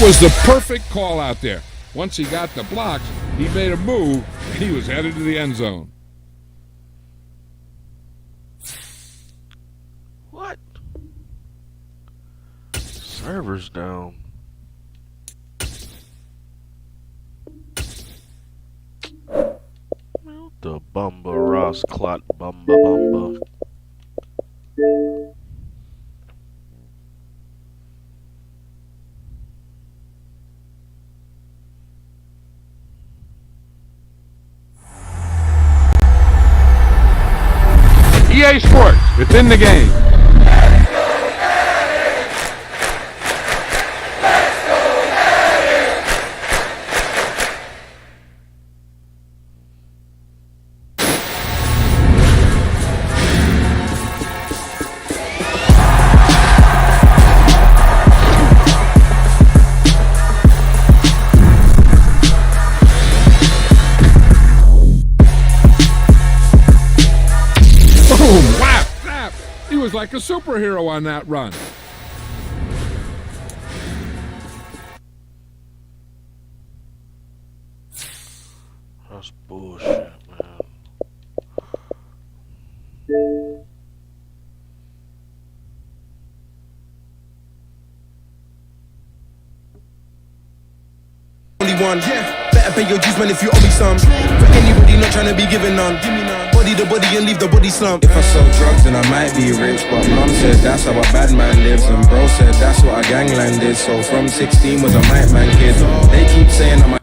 was the perfect call out there. Once he got the blocks, he made a move, and he was headed to the end zone. What? Server's down. The Bumba Ross Clot Bumba. EA Sports, it's in the game. He was like a superhero on that run. That's bullshit, man. Only one, yeah. Better pay your dues, man, if you owe me some. For anybody not trying to be given none. Give me none. Body the body and leave the body slump. If I sell drugs, then I might be rich. But mom said that's how a bad man lives. And bro said that's what a gangland is. So from 16 was a mic man kid. They keep saying I'm a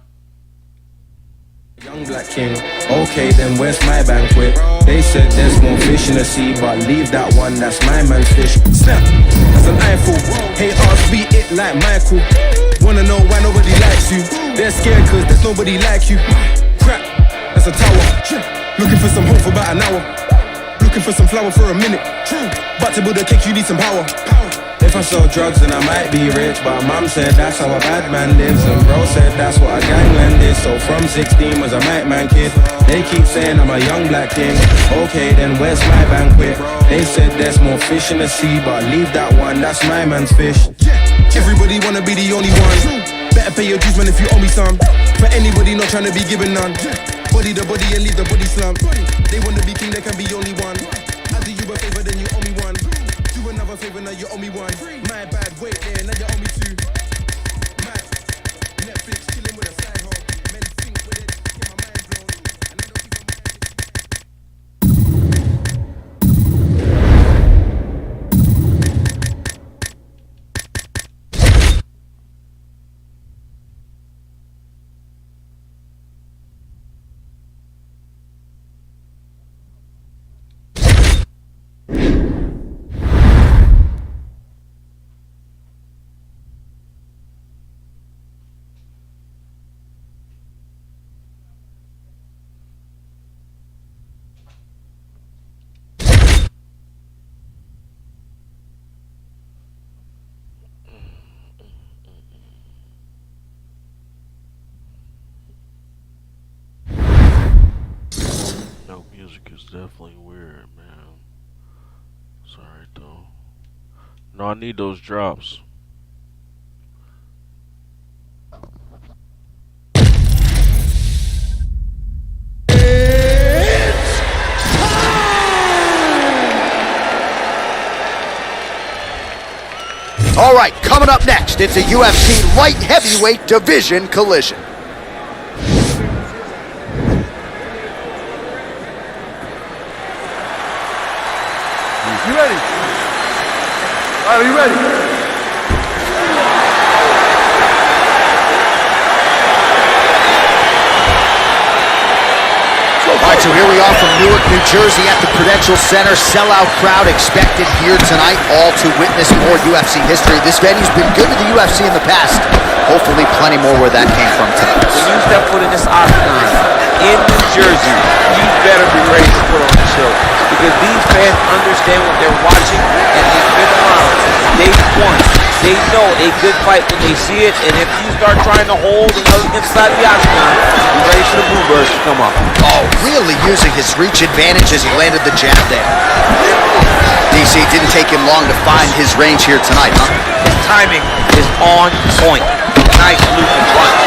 young black king. Okay, then where's my banquet? They said there's more fish in the sea, but leave that one, that's my man's fish. Snap, that's an eyeful. Hey, beat it like Michael. Wanna know why nobody likes you? They're scared cause there's nobody like you. Crap, that's a tower. Looking for some hope for about an hour. Looking for some flour for a minute. But to build a cake you need some power. If I sell drugs then I might be rich. But mom said that's how a bad man lives. And bro said that's what a gangland is. So from 16 was a mic man kid. They keep saying I'm a young black king. Okay, then where's my banquet? They said there's more fish in the sea, but leave that one, that's my man's fish. Everybody wanna be the only one. Better pay your dues, man, if you owe me some. For anybody not trying to be given none. Body the body and leave the body slump. They wanna be king, there can be only one. I do you a favor, then you owe me one. Do another favor, now you owe me one. My bad, wait there, now you owe me two. Mad. Netflix, chilling with a side hole. Men think with it, get my mind blown. And I don't even Music is definitely weird, man. Sorry, though. No, I need those drops. All right, coming up next, it's a UFC light heavyweight division collision. You ready? Are you ready? All right, so here we are from Newark, New Jersey at the Prudential Center. Sellout crowd expected here tonight, all to witness more UFC history. This venue's been good to the UFC in the past. Hopefully plenty more where that came from tonight. When you step foot in this octagon in New Jersey, you better be ready to put on the show. Because these fans understand what they're watching, and they've been around. They've won. They know a good fight when they see it, and if you start trying to hold another inside the octagon, be ready for the Bluebirds to come up. Oh, really using his reach advantage as he landed the jab there. DC, didn't take him long to find his range here tonight, huh? His timing is on point. Nice looping punch.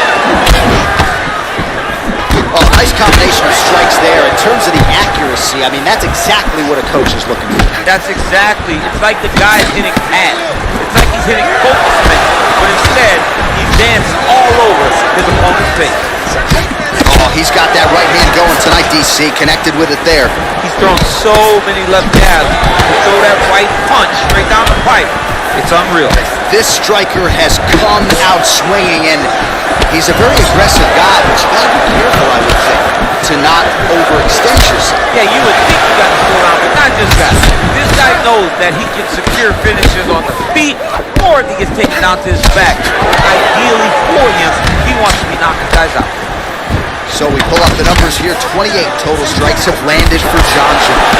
Oh, nice combination of strikes there. In terms of the accuracy, I mean, that's exactly what a coach is looking for. That's exactly. It's like the guy's hitting pads. It's like he's hitting focus cement, but instead, he's dancing all over his opponent's face. Oh, he's got that right hand going tonight, DC. Connected with it there. He's thrown so many left jabs to throw that right punch straight down the pipe. It's unreal. This striker has come out swinging, and he's a very aggressive guy, but you gotta be careful, I would think, to not overextend yourself. Yeah, you would think you got to slow down, but not just that. This guy knows that he can secure finishes on the feet, or if he gets taken down to his back. Ideally for him, he wants to be knocking guys out. So we pull up the numbers here. 28 total strikes have landed for Jon Jones.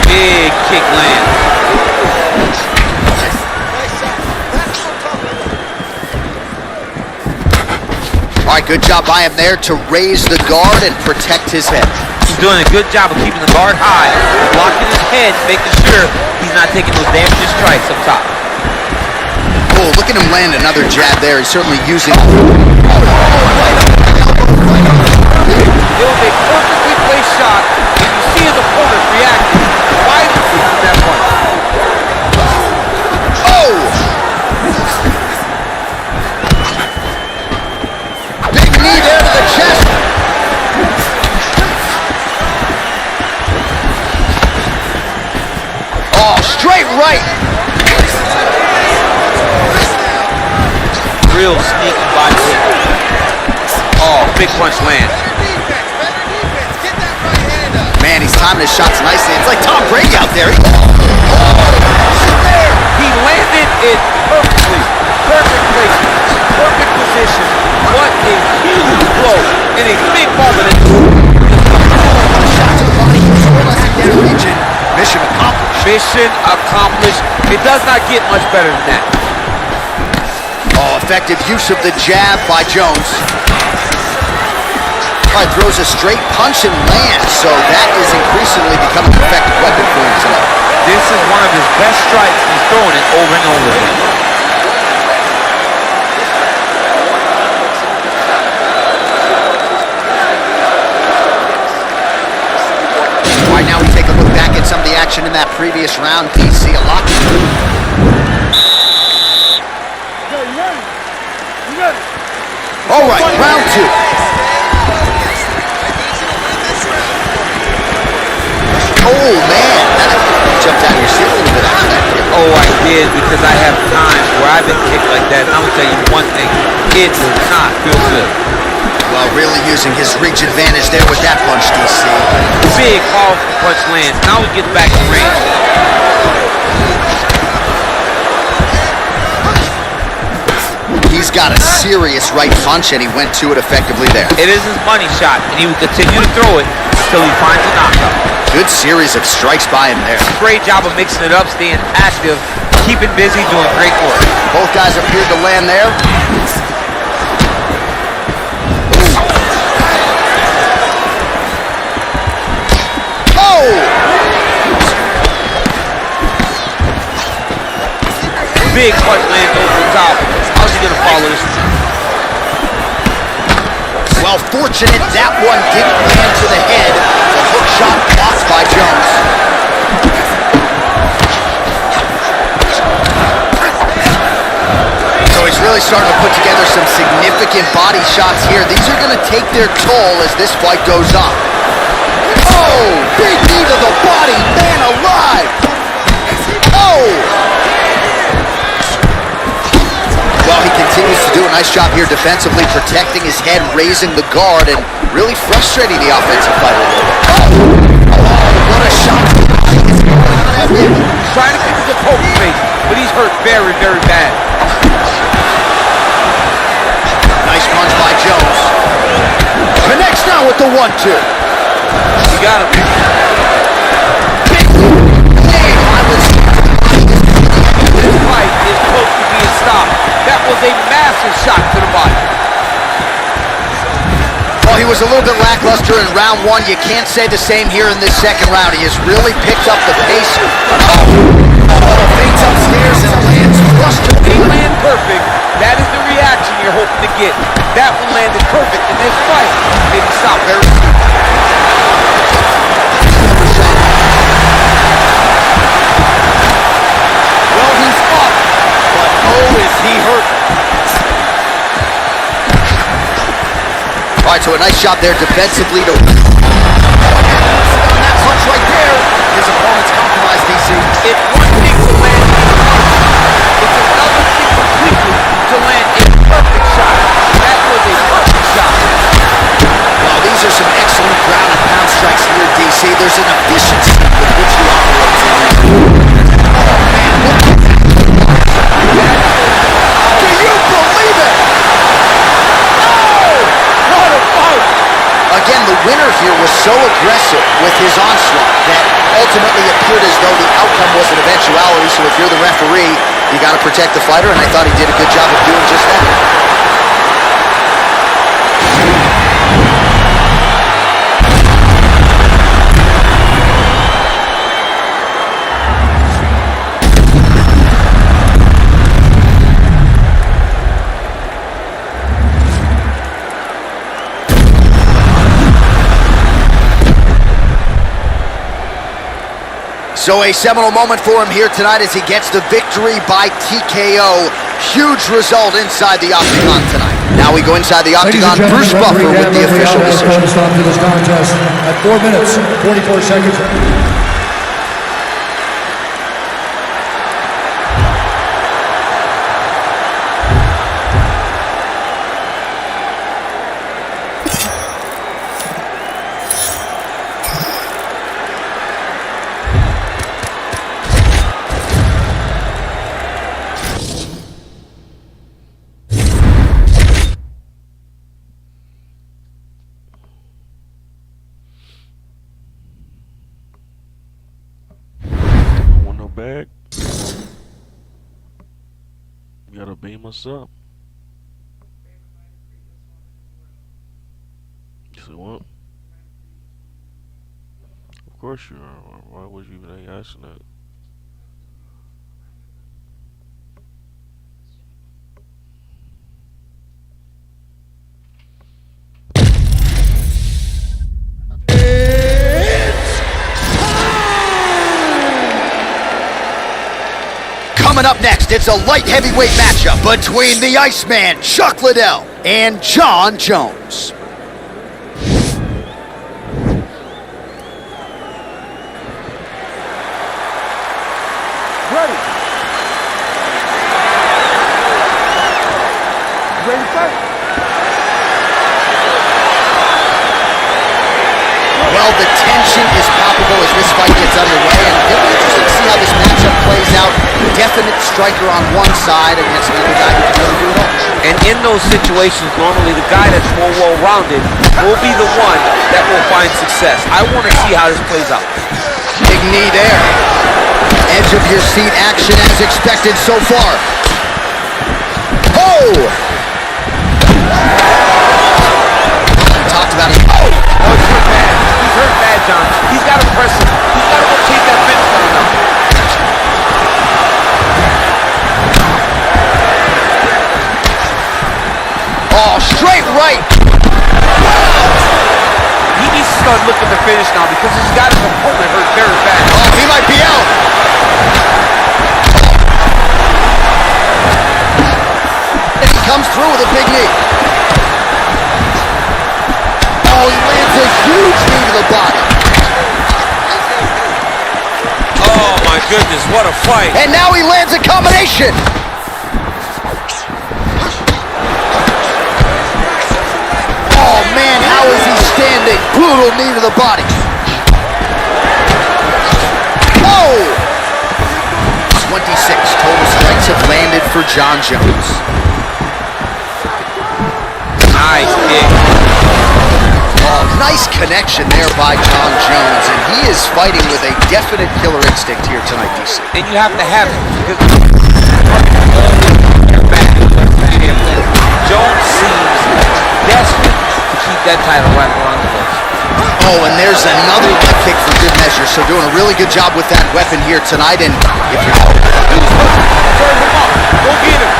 Big kick lands. All right, good job by him there to raise the guard and protect his head. He's doing a good job of keeping the guard high, blocking his head, making sure he's not taking those damaging strikes up top. Oh, look at him land another jab there. He's certainly using... It was a perfectly placed shot, and you see his opponent reacting violently to that punch. Oh! Big knee there to the chest. Oh, straight right. Real sneaky body kick. Oh, big punch lands. Man, he's timing his shots nicely. It's like Tom Brady out there. He landed it perfectly. Perfect placement. Perfect position. What a huge blow in a big moment. Shot to the body. Coalescing that region. Mission accomplished. Mission accomplished. It does not get much better than that. Oh, effective use of the jab by Jones. All right, throws a straight punch and lands, so that is increasingly becoming an effective weapon for him tonight. This is one of his best strikes. He's throwing it over and over again. All right, now we take a look back at some of the action in that previous round. DC, a lot. All right, round two. Oh, man, that jumped out of your seat a little bit after that. Oh, I did, because I have times where I've been kicked like that, and I'm going to tell you one thing, it does not feel good. Well, really using his reach advantage there with that punch, DC. Big, powerful punch lands. Now he gets back in range. He's got a serious right punch, and he went to it effectively there. It is his money shot, and he will continue to throw it until he finds a knockout. Good series of strikes by him there. Great job of mixing it up, staying active, keeping busy, doing great work. Both guys appeared to land there. Oh! Big punch lands over the top. How's he gonna follow this one? Well, fortunate that one didn't land to the head. The hook shot blocked by Jones. So he's really starting to put together some significant body shots here. These are going to take their toll as this fight goes on. Oh, big knee to the body, man alive. Oh! Well, he continues to do a nice job here defensively, protecting his head, raising the guard, and really frustrating the offensive fighter a little bit. Oh, what a shot. He's trying to keep his opponent face, but he's hurt very, very bad. Nice punch by Jones. Connects now with the 1-2. You got him. This fight is close to being stopped. That was a massive shot to the body. Well, he was a little bit lackluster in round one. You can't say the same here in this second round. He has really picked up the pace. Oh, feints upstairs and lands It's frustrating. They land perfect. That is the reaction you're hoping to get. That one landed perfect, and they fight. They didn't stop very soon. Well, he's up, but oh, is he hurt. All right, so a nice job there defensively to... on that punch right there. His opponent's compromised, DC. It's one thing to land, it's another thing completely to land a perfect shot. That was a perfect shot. Well, these are some excellent ground and pound strikes here, DC. There's an efficiency with which he operates. Oh, man, look at that. Do you believe it? Oh, what a fight. Again, the winner here was so aggressive with his onslaught that ultimately appeared as though the outcome was an eventuality. So if you're the referee, you got to protect the fighter, and I thought he did a good job of doing just that. So a seminal moment for him here tonight as he gets the victory by TKO. Huge result inside the Octagon tonight. Now we go inside the Octagon. Bruce Buffer with the official decision. Stop to this contest at 4 minutes, 44 seconds. Back. You gotta beam us up. You say what? Of course you are. Why would you even asking that? Coming up next, it's a light heavyweight matchup between the Iceman, Chuck Liddell, and Jon Jones. Ready. Ready to fight? Well, the tension is palpable as this fight gets underway, and it'll be interesting to see how this matchup plays out. Definite striker on one side against another guy who can really do it all. And in those situations, normally the guy that's more well-rounded will be the one that will find success. I want to see how this plays out. Big knee there. Edge of your seat action as expected so far. Oh! We talked about it. Oh! Oh, he's hurt bad. He's hurt bad, John. He's got to press him. He's got to rotate that fence down now. Oh, straight right. He needs to start looking to finish now because he's got his opponent hurt very bad. Oh, he might be out. And he comes through with a big knee. Oh, he lands a huge knee to the body. Oh my goodness, what a fight. And now he lands a combination. Oh man, how is he standing? Brutal knee to the body. Oh! 26 total strikes have landed for Jon Jones. Nice kick. Oh, nice connection there by Jon Jones, and he is fighting with a definite killer instinct here tonight, DC. And you have to have it because Jones seems desperate to keep that title right around the place. Oh, and there's another leg kick for good measure. Usos doing a really good job with that weapon here tonight, and if you're... Serve him up. Go get him.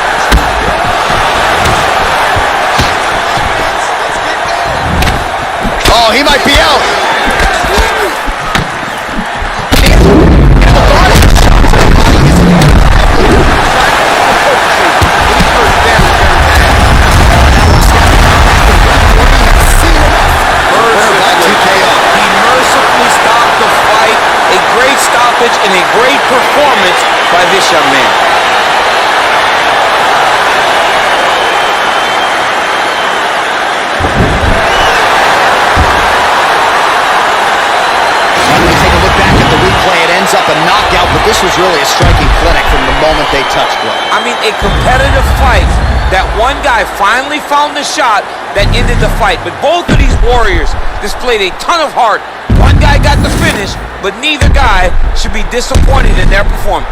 Oh, he might be out. And a great performance by this young man. When we take a look back at the replay, it ends up a knockout, but this was really a striking clinic from the moment they touched gloves. I mean, a competitive fight. That one guy finally found the shot that ended the fight. But both of these warriors displayed a ton of heart. One guy got the finish, but neither guy should be disappointed in their performance.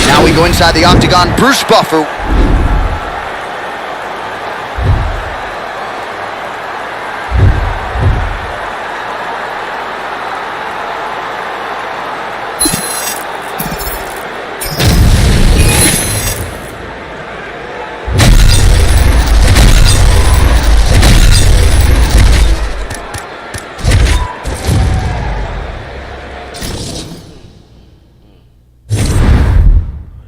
Now we go inside the octagon. Bruce Buffer.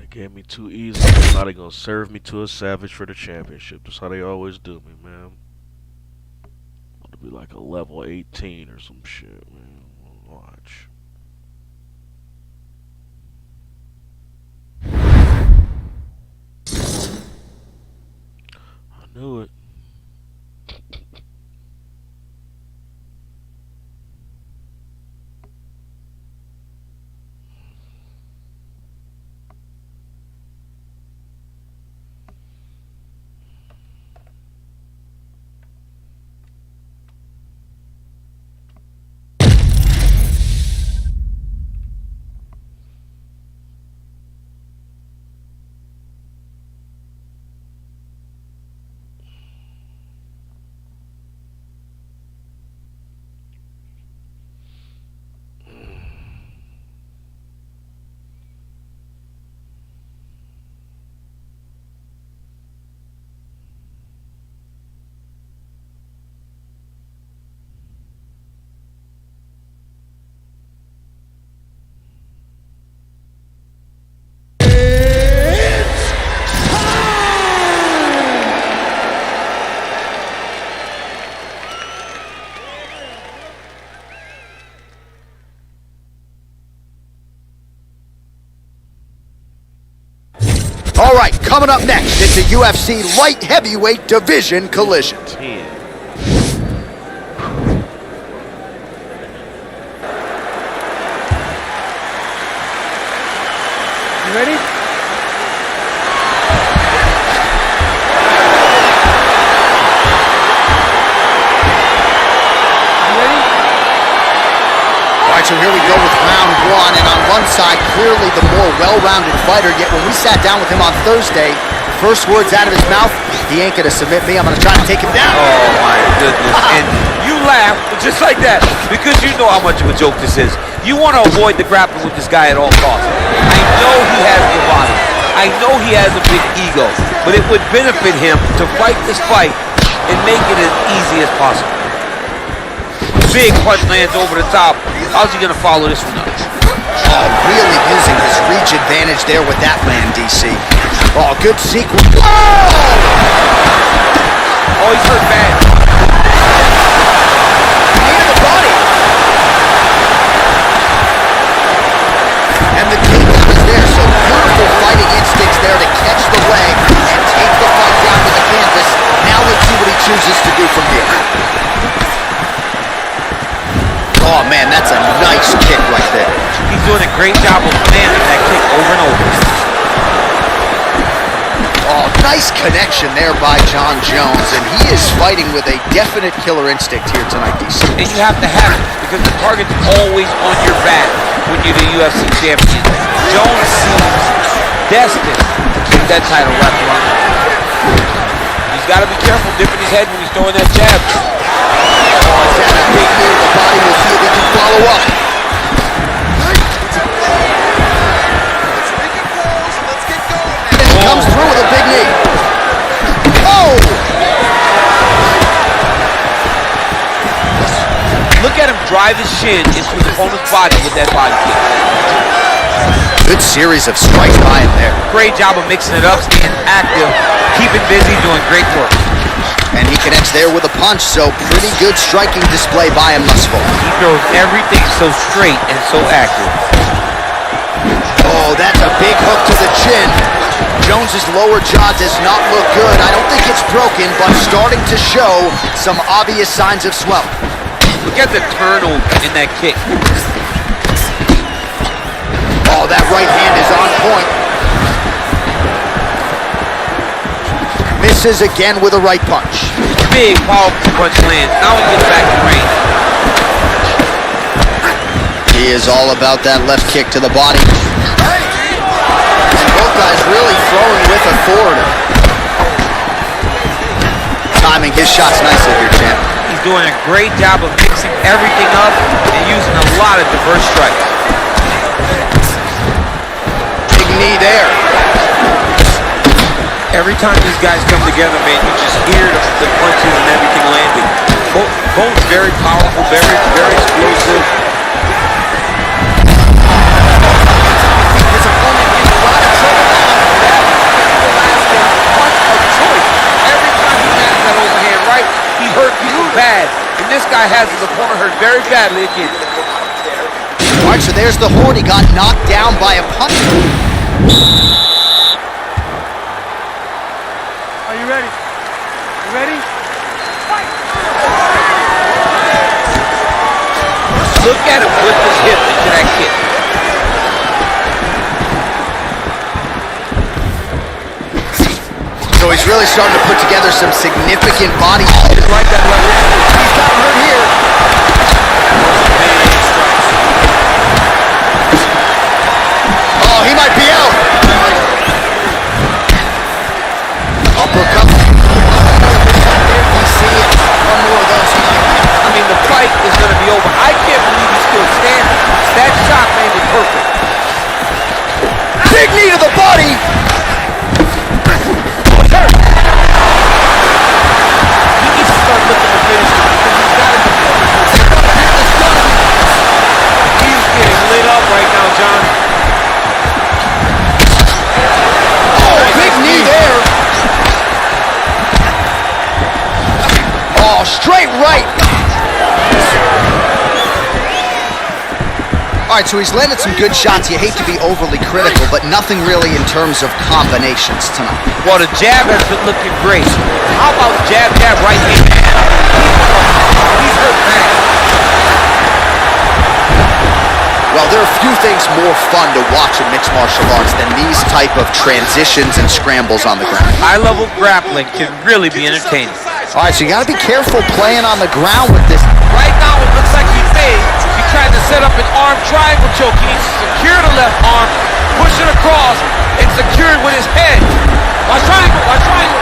Gave me too easy. Now they gonna serve me to a savage for the championship. That's how they always do me, man. Want to be like a level 18 or some shit, man. Watch. I knew it. All right, coming up next, it's a UFC light heavyweight division collision. 10. You ready? So here we go with round one, and on one side, clearly the more well-rounded fighter, yet when we sat down with him on Thursday, the first words out of his mouth, he ain't gonna submit me, I'm gonna try to take him down. Oh my goodness. And you laugh just like that because you know how much of a joke this is. You want to avoid the grappling with this guy at all costs. I know he has the body. I know he has a big ego, but it would benefit him to fight this fight and make it as easy as possible. Big punch lands over the top. How's he gonna follow this one up? Oh, really using his reach advantage there with that land, DC. Oh, good sequence. Oh! Oh, he's hurt bad. Knee to the body. And the takedown is there, so beautiful fighting instincts there to catch the leg and take the fight down to the canvas. Now let's see what he chooses to do from here. Oh man, that's a nice kick right there. He's doing a great job of landing that kick over and over. Oh, nice connection there by Jon Jones, and he is fighting with a definite killer instinct here tonight, DC. And you have to have it because the target's always on your back when you're the UFC champion. Jones seems destined to keep that title wrapped around him. He's got to be careful dipping his head when he's throwing that jab. Oh, it's at a big knee to the body. We'll see if he can follow up. And he comes through with a big knee. Oh! Look at him drive his shin into his opponent's body with that body kick. Good series of strikes by him there. Great job of mixing it up, staying active, keeping busy, doing great work. And he connects there with a punch, so pretty good striking display by him thus far. He throws everything so straight and so accurate. Oh, that's a big hook to the chin. Jones's lower jaw does not look good. I don't think it's broken, but starting to show some obvious signs of swelling. Look at the turnover in that kick. Oh, that right hand is on point. Misses again with a right punch. Big, powerful punch lands. Now he gets back in range. He is all about that left kick to the body. And both guys really throwing with authority. Timing his shots nicely here, champ. He's doing a great job of mixing everything up and using a lot of diverse strikes. Big knee there. Every time these guys come together, man, you just hear the punches and everything landing. Both very powerful, very explosive. His opponent in a lot of trouble now. Punch of choice. Every time he lands that overhand right, he hurt people bad. And this guy has his opponent hurt very badly again. All right, so there's the horn. He got knocked down by a punch. Are you ready? You ready? Look at him whip his hip into that kick. So he's really starting to put together some significant body. Just like that left hand. He's got hurt here. Oh, he might be out. Uppercut. You see it. One more of those. I mean, the fight is going to be over. I can't believe he's still standing. That shot landed perfect. Big knee to the body. He needs to start looking to finish it because he's got to be. He's getting lit up right now, John. Oh, big knee there. Oh, straight right. All right, so he's landed some good shots. You hate to be overly critical, but nothing really in terms of combinations tonight. Well, the jab has been looking great. How about jab, right hand? He's hurt bad. Well, there are few things more fun to watch in mixed martial arts than these type of transitions and scrambles on the ground. High-level grappling can really be entertaining. All right, so you got to be careful playing on the ground with this. Right now, it looks like he tried to set up an arm triangle choke. He needs to secure the left arm, push it across, and secure it with his head. Watch triangle, watch triangle.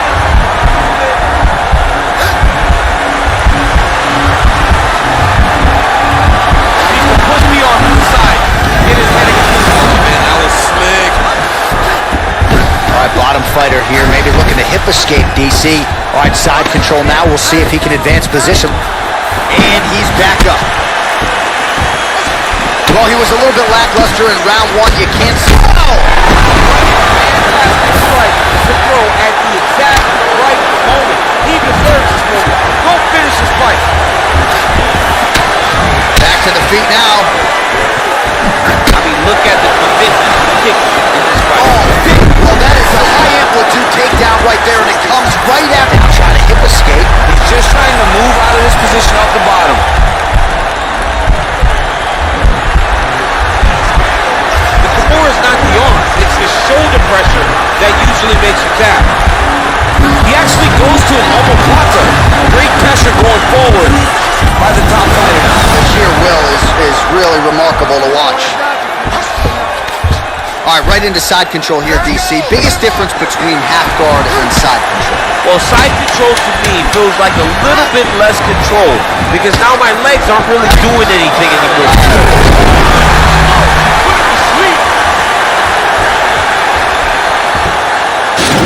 He needs to push the arm to the side. Get his head against the wall, man. That was slick. All right, bottom fighter here, maybe looking to hip escape, DC. All right, side control now. We'll see if he can advance position. And he's back up. Well, he was a little bit lackluster in round one. You can't see. Oh! Fantastic strike to throw at the exact right moment. He deserves this moment. Go finish this fight. Back to the feet now. I mean, look at the commitment to kick in this fight. Oh, well, that is a high amplitude takedown right there, and it comes right at him. Trying to hip escape. He's just trying to move out of this position off the bottom. The Kimura is not the arm. It's the shoulder pressure that usually makes you tap. into side control here, DC. Biggest difference between half guard and side control. Well, side control to me feels like a little bit less control because now my legs aren't really doing anything anymore.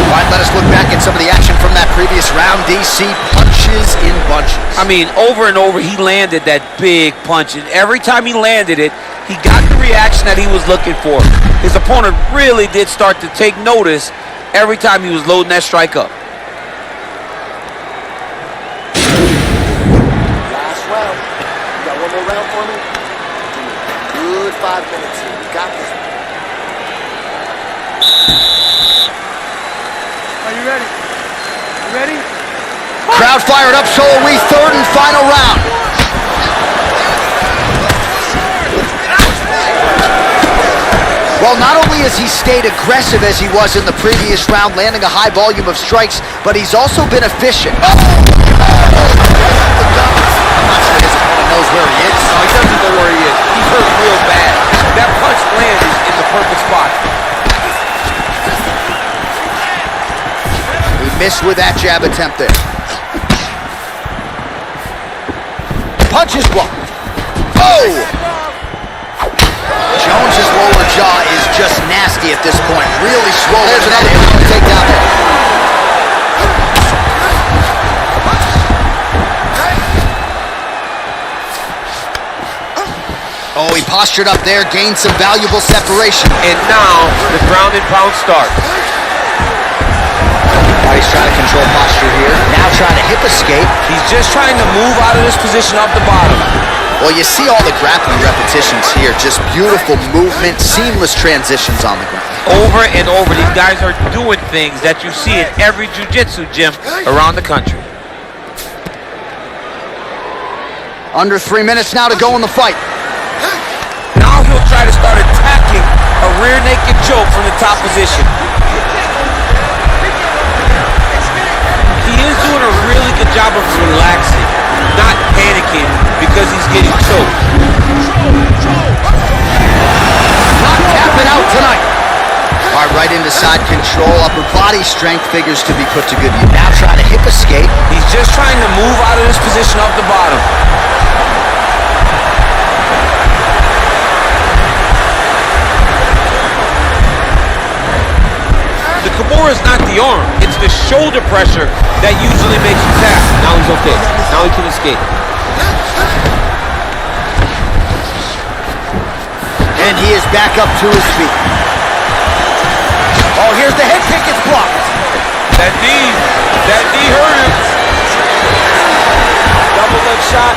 All right, let us look back at some of the action from that previous round. DC punches in bunches. I mean, over and over, he landed that big punch, and every time he landed it, he got the reaction that he was looking for. His opponent really did start to take notice every time he was loading that strike up. Last round. You got one more round for me? Good 5 minutes here. You got this. Are you ready? You ready? Crowd fired up, so are we. Third and final round. Well, not only has he stayed aggressive as he was in the previous round, landing a high volume of strikes, but he's also been efficient. I'm not sure his opponent knows where he is. No, he doesn't know where he is. He's hurt real bad. That punch landed in the perfect spot. He missed with that jab attempt there. Punch is blocked. Oh! Jones's lower jaw is just nasty at this point. Really swollen. There's another takedown there. Oh, he postured up there, gained some valuable separation. And now the ground and pound start. He's trying to control posture here. Now trying to hip escape. He's just trying to move out of this position off the bottom. Well, you see all the grappling repetitions here. Just beautiful movement, seamless transitions on the ground. Over and over, these guys are doing things that you see in every jiu-jitsu gym around the country. Under 3 minutes now to go in the fight. Now he'll try to start attacking a rear naked choke from the top position. He is doing a really good job of relaxing, not panicking because he's getting choked. Not tapping out tonight. All right, right into side control. Upper body strength figures to be put to good use. Now trying to hip escape. He's just trying to move out of this position off the bottom. The Kimura is not the arm, it's the shoulder pressure that usually makes you tap. Now he's okay. Now he can escape. And he is back up to his feet. Oh, here's the head kick. It's blocked. That knee hurt him. Double leg shot.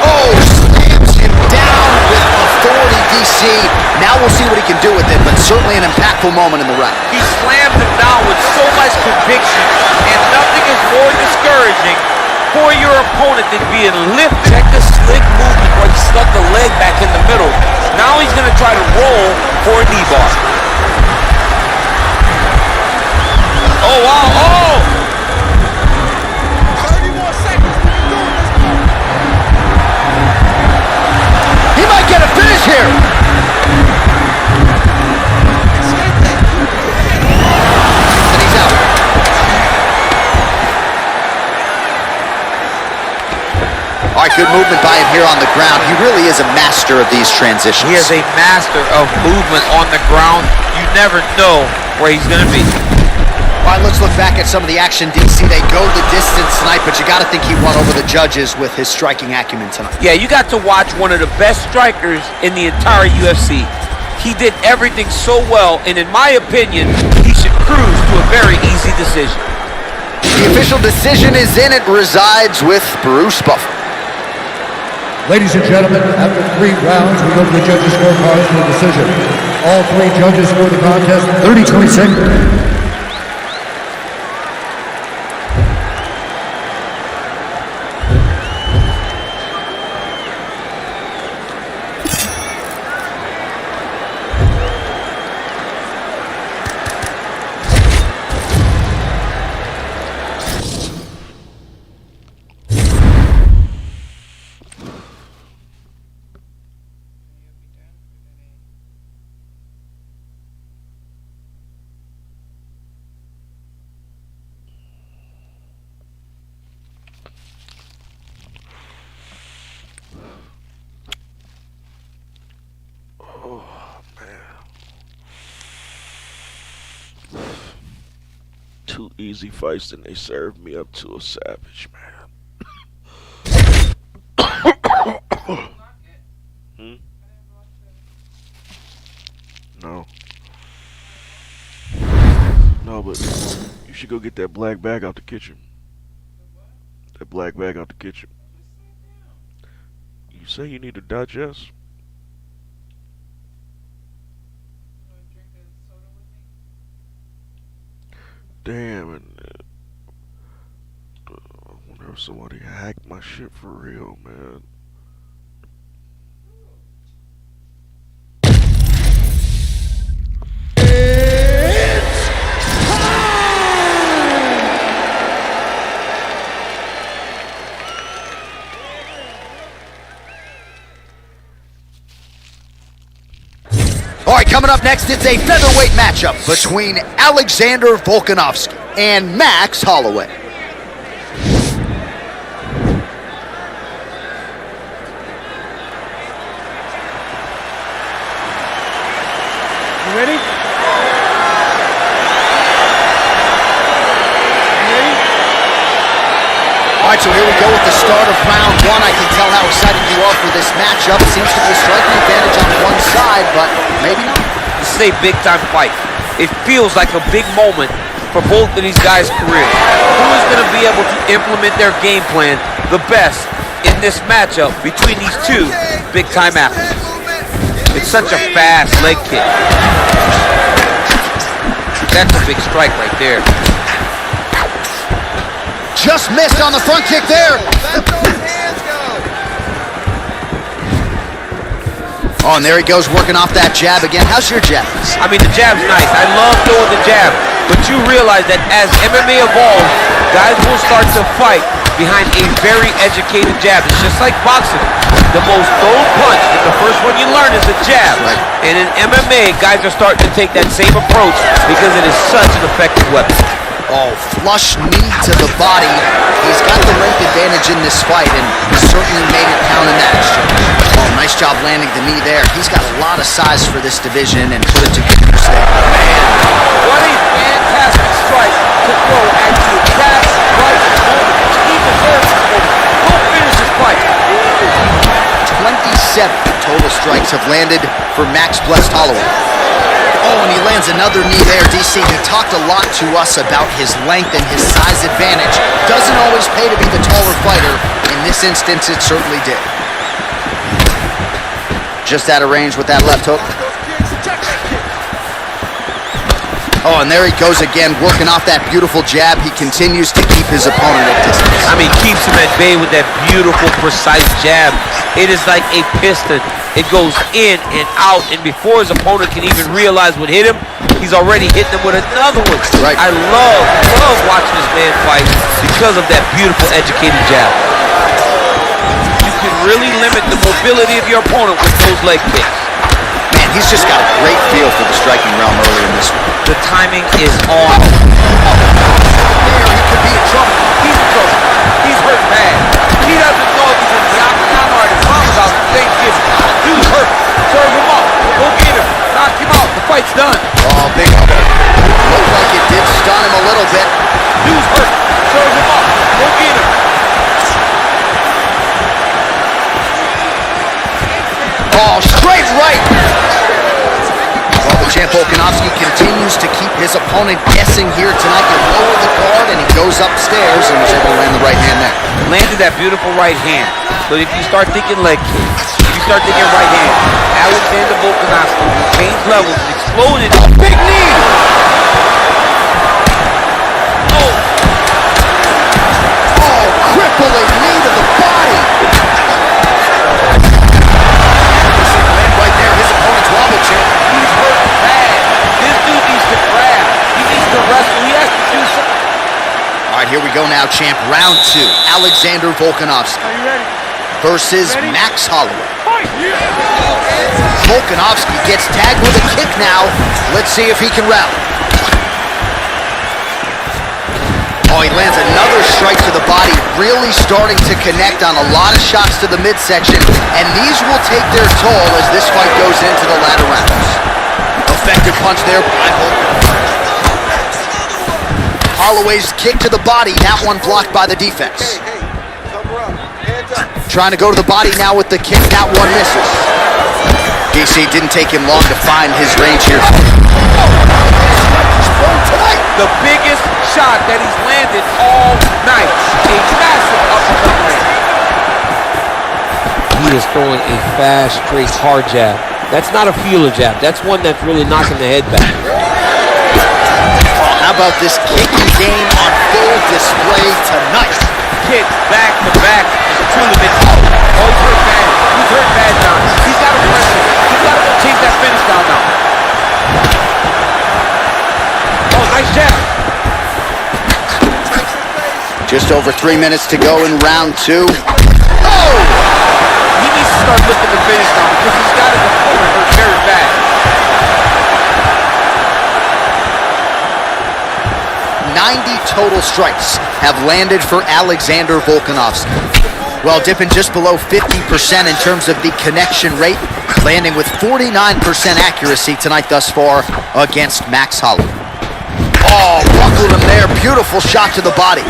Oh, slams him down with authority, DC. Now we'll see what he can do with it, but certainly an impactful moment in the round. He slammed him down with so much conviction, and nothing is more discouraging for your opponent than being lifted. Check the slick movement where he stuck the leg back in the middle. Now he's going to try to roll for a knee bar. Oh, wow. Oh! 30 more seconds. He might get a finish here. And he's out. All right, good movement by him here on the ground. He really is a master of these transitions. He is a master of movement on the ground. You never know where he's going to be. All right, let's look back at some of the action, DC. They go the distance tonight, but you got to think he won over the judges with his striking acumen tonight. Yeah, you got to watch one of the best strikers in the entire UFC. He did everything so well, and in my opinion, he should cruise to a very easy decision. The official decision is in. It resides with Bruce Buffer. Ladies and gentlemen, after 3 rounds, we go to the judges' scorecards for a decision. All 3 judges scored the contest 30-26. 2 easy fights, then they served me up to a savage, man. No. No, but you should go get that black bag out the kitchen. That black bag out the kitchen. You say you need to digest? Damn, and I wonder if somebody hacked my shit for real, man. All right, coming up next, it's a featherweight matchup between Alexander Volkanovski and Max Holloway. You ready? All right, so here we go with the start of round one. I can tell how excited you are for this matchup. Seems to be a striking advantage on one side, but maybe not. This is a big-time fight. It feels like a big moment for both of these guys' careers. Who is going to be able to implement their game plan the best in this matchup between these two big-time athletes? It's such a fast leg kick. That's a big strike right there. Just missed on the front kick there. Oh, and there he goes, working off that jab again. How's your jab? I mean, the jab's nice. I love throwing the jab. But you realize that as MMA evolves, guys will start to fight behind a very educated jab. It's just like boxing. The most thrown punch, the first one you learn is a jab. Right. And in MMA, guys are starting to take that same approach because it is such an effective weapon. Oh, flush knee to the body. He's got the length advantage in this fight, and he certainly made it count in that exchange. Oh, nice job landing the knee there. He's got a lot of size for this division and put it to good use there. Man, what a fantastic strike to throw at the exact right moment. He deserves this moment. Go finish this fight. 27 total strikes have landed for Max Blessed Holloway. Oh, and he lands another knee there, DC. He talked a lot to us about his length and his size advantage. Doesn't always pay to be the taller fighter. In this instance, it certainly did. Just out of range with that left hook. Oh, and there he goes again, working off that beautiful jab. He continues to keep his opponent at distance. I mean, keeps him at bay with that beautiful, precise jab. It is like a piston. It goes in and out, and before his opponent can even realize what hit him, he's already hitting him with another one. Right. I love watching this man fight because of that beautiful, educated jab. You can really limit the mobility of your opponent with those leg kicks. Man, he's just got a great feel for the striking realm early in this one. The timing is on. There, he could be in trouble. He's in trouble. He's hurt bad. He doesn't know if he's in the octagon or at his mom's house on Thanksgiving. Dude's hurt. Serve him up. Go get him. Knock him out. The fight's done. Oh, big elbow. Looked like it did stun him a little bit. Dude's hurt. Serve him up. Go get him. Oh, straight right. Well, the champ Volkanovski continues to keep his opponent guessing here tonight. You lower the guard and he goes upstairs and was able to land the right hand there. Landed that beautiful right hand. But if you start thinking leg kick, if you start thinking right hand, Alexander Volkanovski will change levels and explode into a big knee. Oh, Crippling knee to the body. Right there, his opponent's wobble champ. he's hurt bad. This dude needs to grab. He needs to wrestle. He has to do something. All right, here we go now, champ. Round two. Alexander Volkanovski Are you ready? versus Ready? Max Holloway. Fight! Volkanovski gets tagged with a kick now. Let's see if he can rally. Oh, he lands another strike to the body, really starting to connect on a lot of shots to the midsection, and these will take their toll as this fight goes into the latter rounds. Effective punch there by Volkanovski. Holloway's kick to the body, that one blocked by the defense. Trying to go to the body now with the kick, that one misses. DC didn't take him long to find his range here. The biggest shot that he's landed all night. A massive uppercut land. He is throwing a fast, straight, hard jab. That's not a feeler jab. That's one that's really knocking the head back. How about this kicking game on full display tonight? Kicks back to back. Truly been. Oh, he's hurt bad. He's hurt bad now. He's got to press it. He's got to go chase that finish down now. Oh, nice jab. Just over 3 minutes to go in round 2. Oh! He needs to start looking to finish now because he's got his opponent hurt very bad. 90 total strikes have landed for Alexander Volkanovski. Well, dipping just below 50% in terms of the connection rate, landing with 49% accuracy tonight thus far against Max Holloway. Oh, buckled him there. Beautiful shot to the body.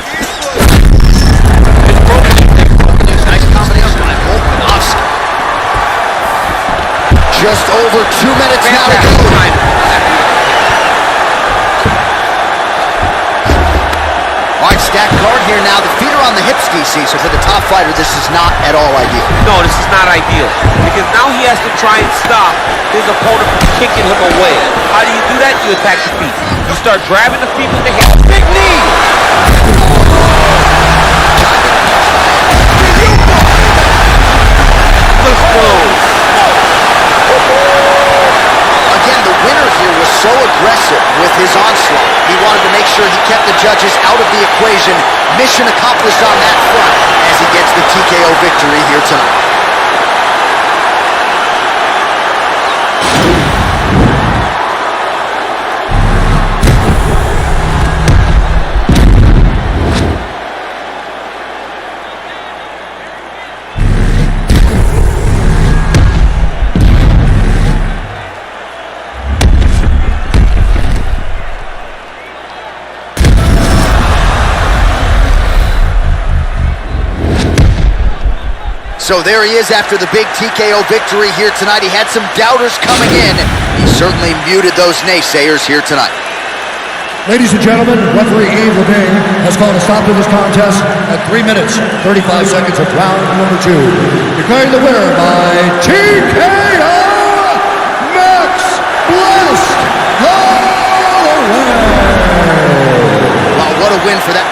Nice combination by Volkanovski. Just over 2 minutes now to go. All right, stacked guard here now. The feet are on the hips, DC, so for the top fighter, this is not at all ideal. No, this is not ideal because now he has to try and stop his opponent from kicking him away. How do you do that? You attack the feet. You start grabbing the feet with the hips. Big knee! Let's go. Again, the winner here was so aggressive with his onslaught. He wanted to make sure he kept the judges out of the equation. Mission accomplished on that front as he gets the TKO victory here tonight. So there he is after the big TKO victory here tonight. He had some doubters coming in. He certainly muted those naysayers here tonight. Ladies and gentlemen, referee Yves Lavigne has called a stop to this contest at 3 minutes, 35 seconds of round number 2. Declaring the winner by TKO, Max Blessed Holloway. Wow, what a win for that.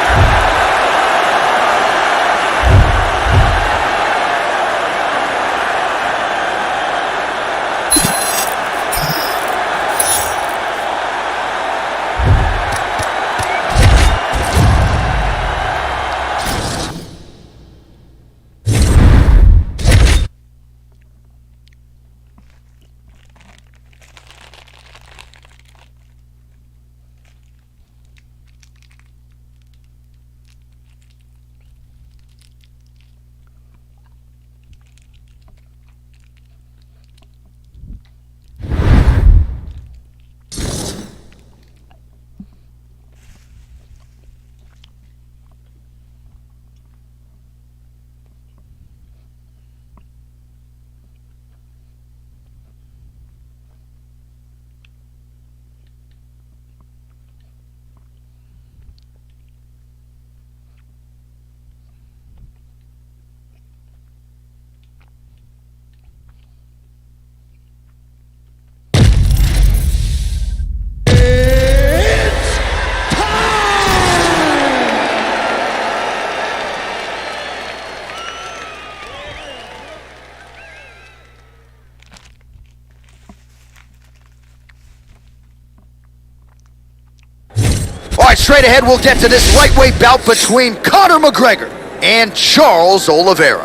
Straight ahead, we'll get to this lightweight bout between Conor McGregor and Charles Oliveira.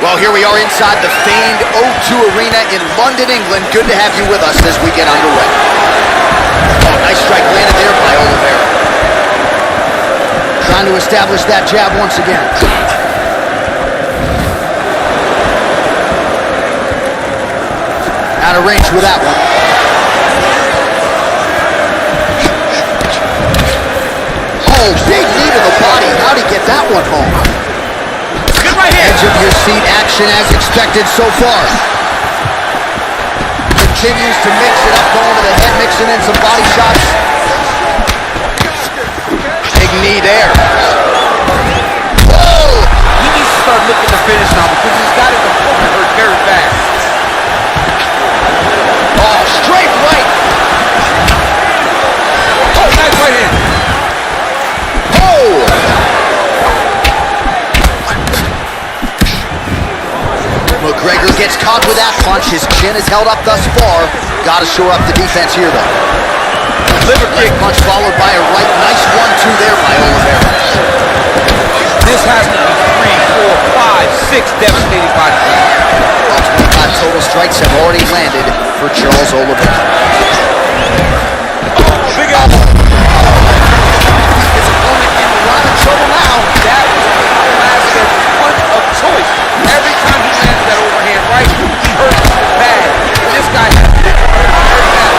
Well, here we are inside the famed O2 Arena in London, England. Good to have you with us as we get underway. Oh, nice strike landed there by Oliveira. Trying to establish that jab once again. Out of range with that one. Oh, big knee to the body. How'd he get that one home? Good right hand. Edge of your seat action as expected so far. Continues to mix it up, going to the head, mixing in some body shots. Big knee there. Whoa! He needs to start looking to finish now because he's got his opponent hurt very fast. Oh, straight right. Oh, nice right hand. Oh! McGregor gets caught with that punch. His chin is held up thus far. Got to shore up the defense here, though. Liver kick punch followed by a right. Nice 1-2 there by Oliveira. This has to be 3, 4, 5, 6 devastating body shots. 25 total strikes have already landed for Charles Oliveira. Big elbow. His opponent in a lot of trouble now. That was Velasquez's punch of choice. Every time he lands that overhand right, he hurts bad. And this guy has been hurt very bad.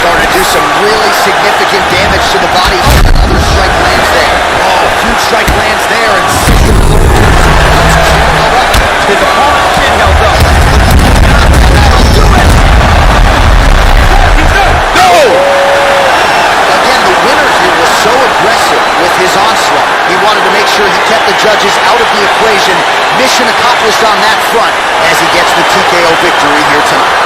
Starting to do some really significant damage to the body. Another strike lands there. Oh, huge strike lands there. And His opponent's chin held up. do it! He's done. No! Again, the winner here was so aggressive with his onslaught. He wanted to make sure he kept the judges out of the equation. Mission accomplished on that front as he gets the TKO victory here tonight.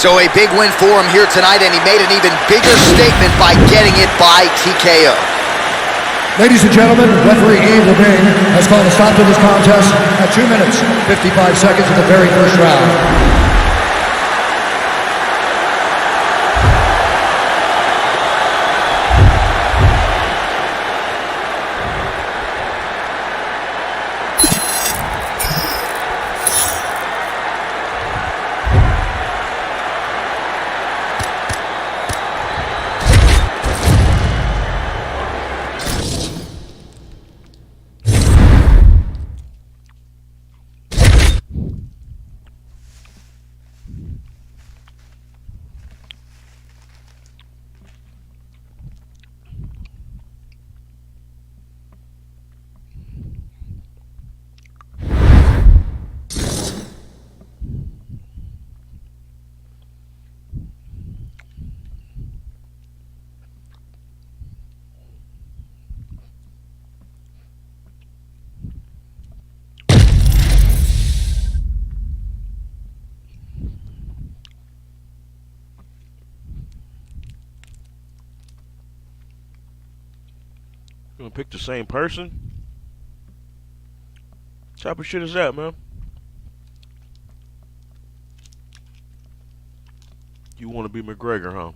So a big win for him here tonight, and he made an even bigger statement by getting it by TKO. Ladies and gentlemen, referee Yves Lavigne has called a stop to this contest at 2 minutes, 55 seconds of the very first round. You gonna pick the same person? What type of shit is that, man? You want to be McGregor, huh?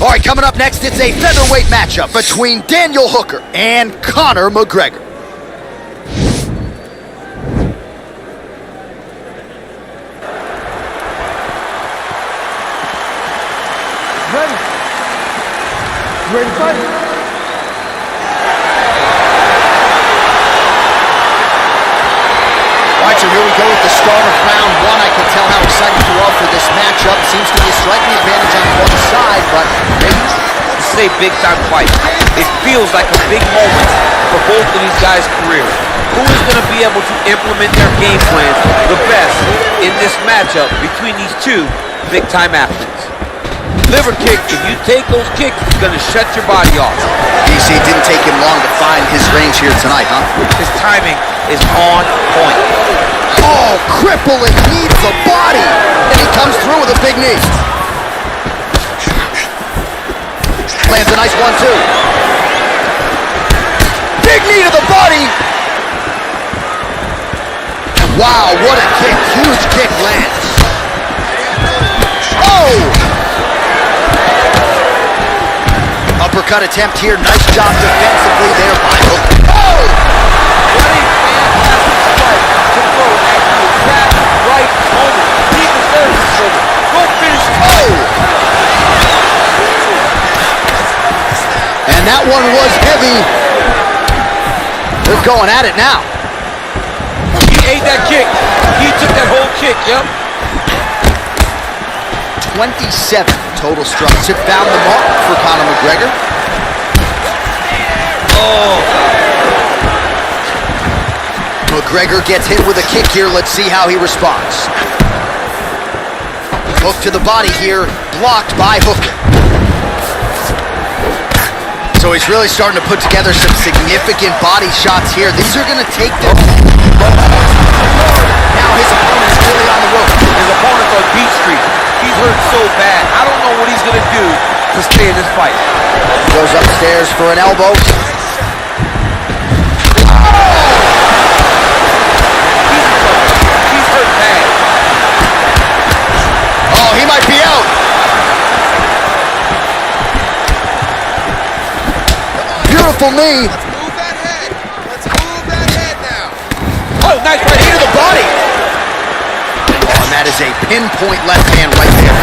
All right, coming up next, it's a featherweight matchup between Daniel Hooker and Conor McGregor. Ready? You ready to fight? All right, so here we go with the start of round one, I can tell how excited you are for this matchup. Seems to be a striking advantage on one side, but maybe This is a big-time fight. It feels like a big moment for both of these guys' careers. Who is going to be able to implement their game plans the best in this matchup between these two big-time athletes? Liver kick, if you take those kicks, it's going to shut your body off. DC didn't take him long to find his range here tonight, huh? His timing is on point. Oh, crippling knee to the body. And he comes through with a big knee. Lands a nice 1-2. Big knee to the body. Wow, what a kick. Huge kick lands. Oh! Uppercut attempt here. Nice job defensively there by Hook. Oh! What a fantastic strike to throw at the exact right moment. He deserves this over. Go finish it. Oh! And that one was heavy. They're going at it now. He ate that kick. He took that whole kick, yep. 27 total strikes have found the mark for Conor McGregor. Oh. McGregor gets hit with a kick here. Let's see how he responds. Hook to the body here, blocked by Hooker. So he's really starting to put together some significant body shots here. These are going to take them. Now his opponent's really on the rope. His opponent's on beat street. He's hurt so bad. I don't know what he's going to do to stay in this fight. Goes upstairs for an elbow. He's hurt bad. Oh, he might be out. Beautiful knee. Let's move that head. Let's move that head now. Oh, nice right here to the body. Oh, and that is a pinpoint left hand right there.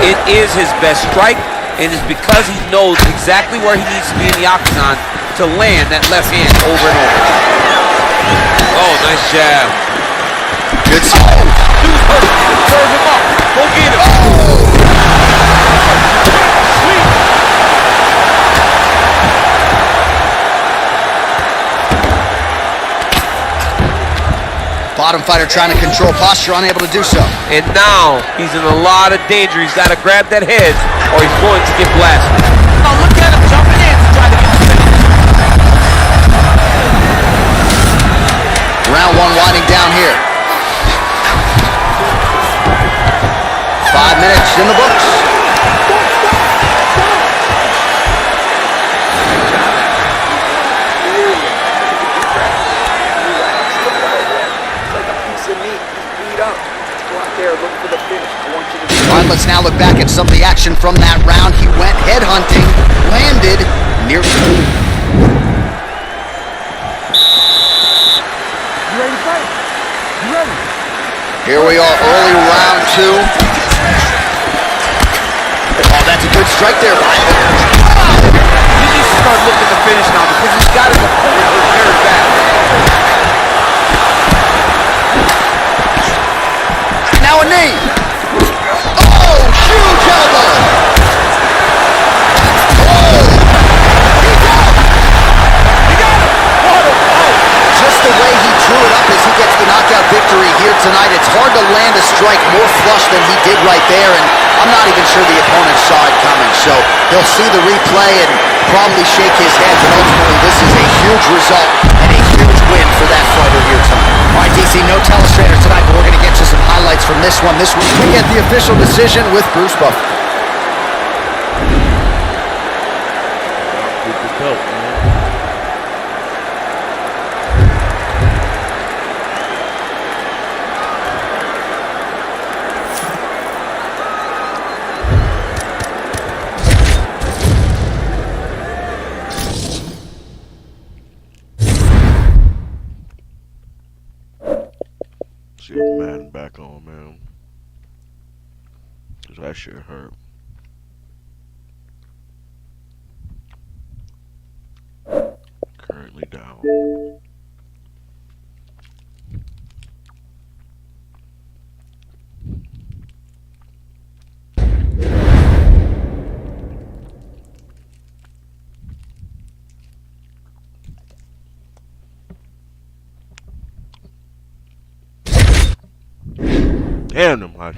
It is his best strike, and it's because he knows exactly where he needs to be in the octagon to land that left hand over and over. Oh, nice jab. Good. Dude's hurt. Serve him up. Go get him. Bottom fighter trying to control posture, unable to do so. And now he's in a lot of danger. He's got to grab that head or he's going to get blasted. Oh, look at him jumping in to try to get the finish. Round one winding down here. 5 minutes in the books. All right, let's now look back at some of the action from that round. He went head hunting, landed near. You ready to fight? You ready? Here we are, early round two. Oh, that's a good strike there by him. He needs to start looking to finish now because he's got his opponent prepared back. Now a knee. Oh, huge elbow. Oh, he's out. He got him. What a fight. Just the way he drew it up as he gets the knockout victory here tonight, it's hard to land a strike more flush than he did right there, and I'm not even sure the opponent saw it coming. So he'll see the replay and probably shake his head, but ultimately this is a huge result and a huge win for that fighter here tonight. All right, DC, no telestrator tonight, but we're going to get you some highlights from this one. This week we get the official decision with Bruce Buffer. See if Madden back on, man. Cause that shit hurt. Currently down. Damn them hot.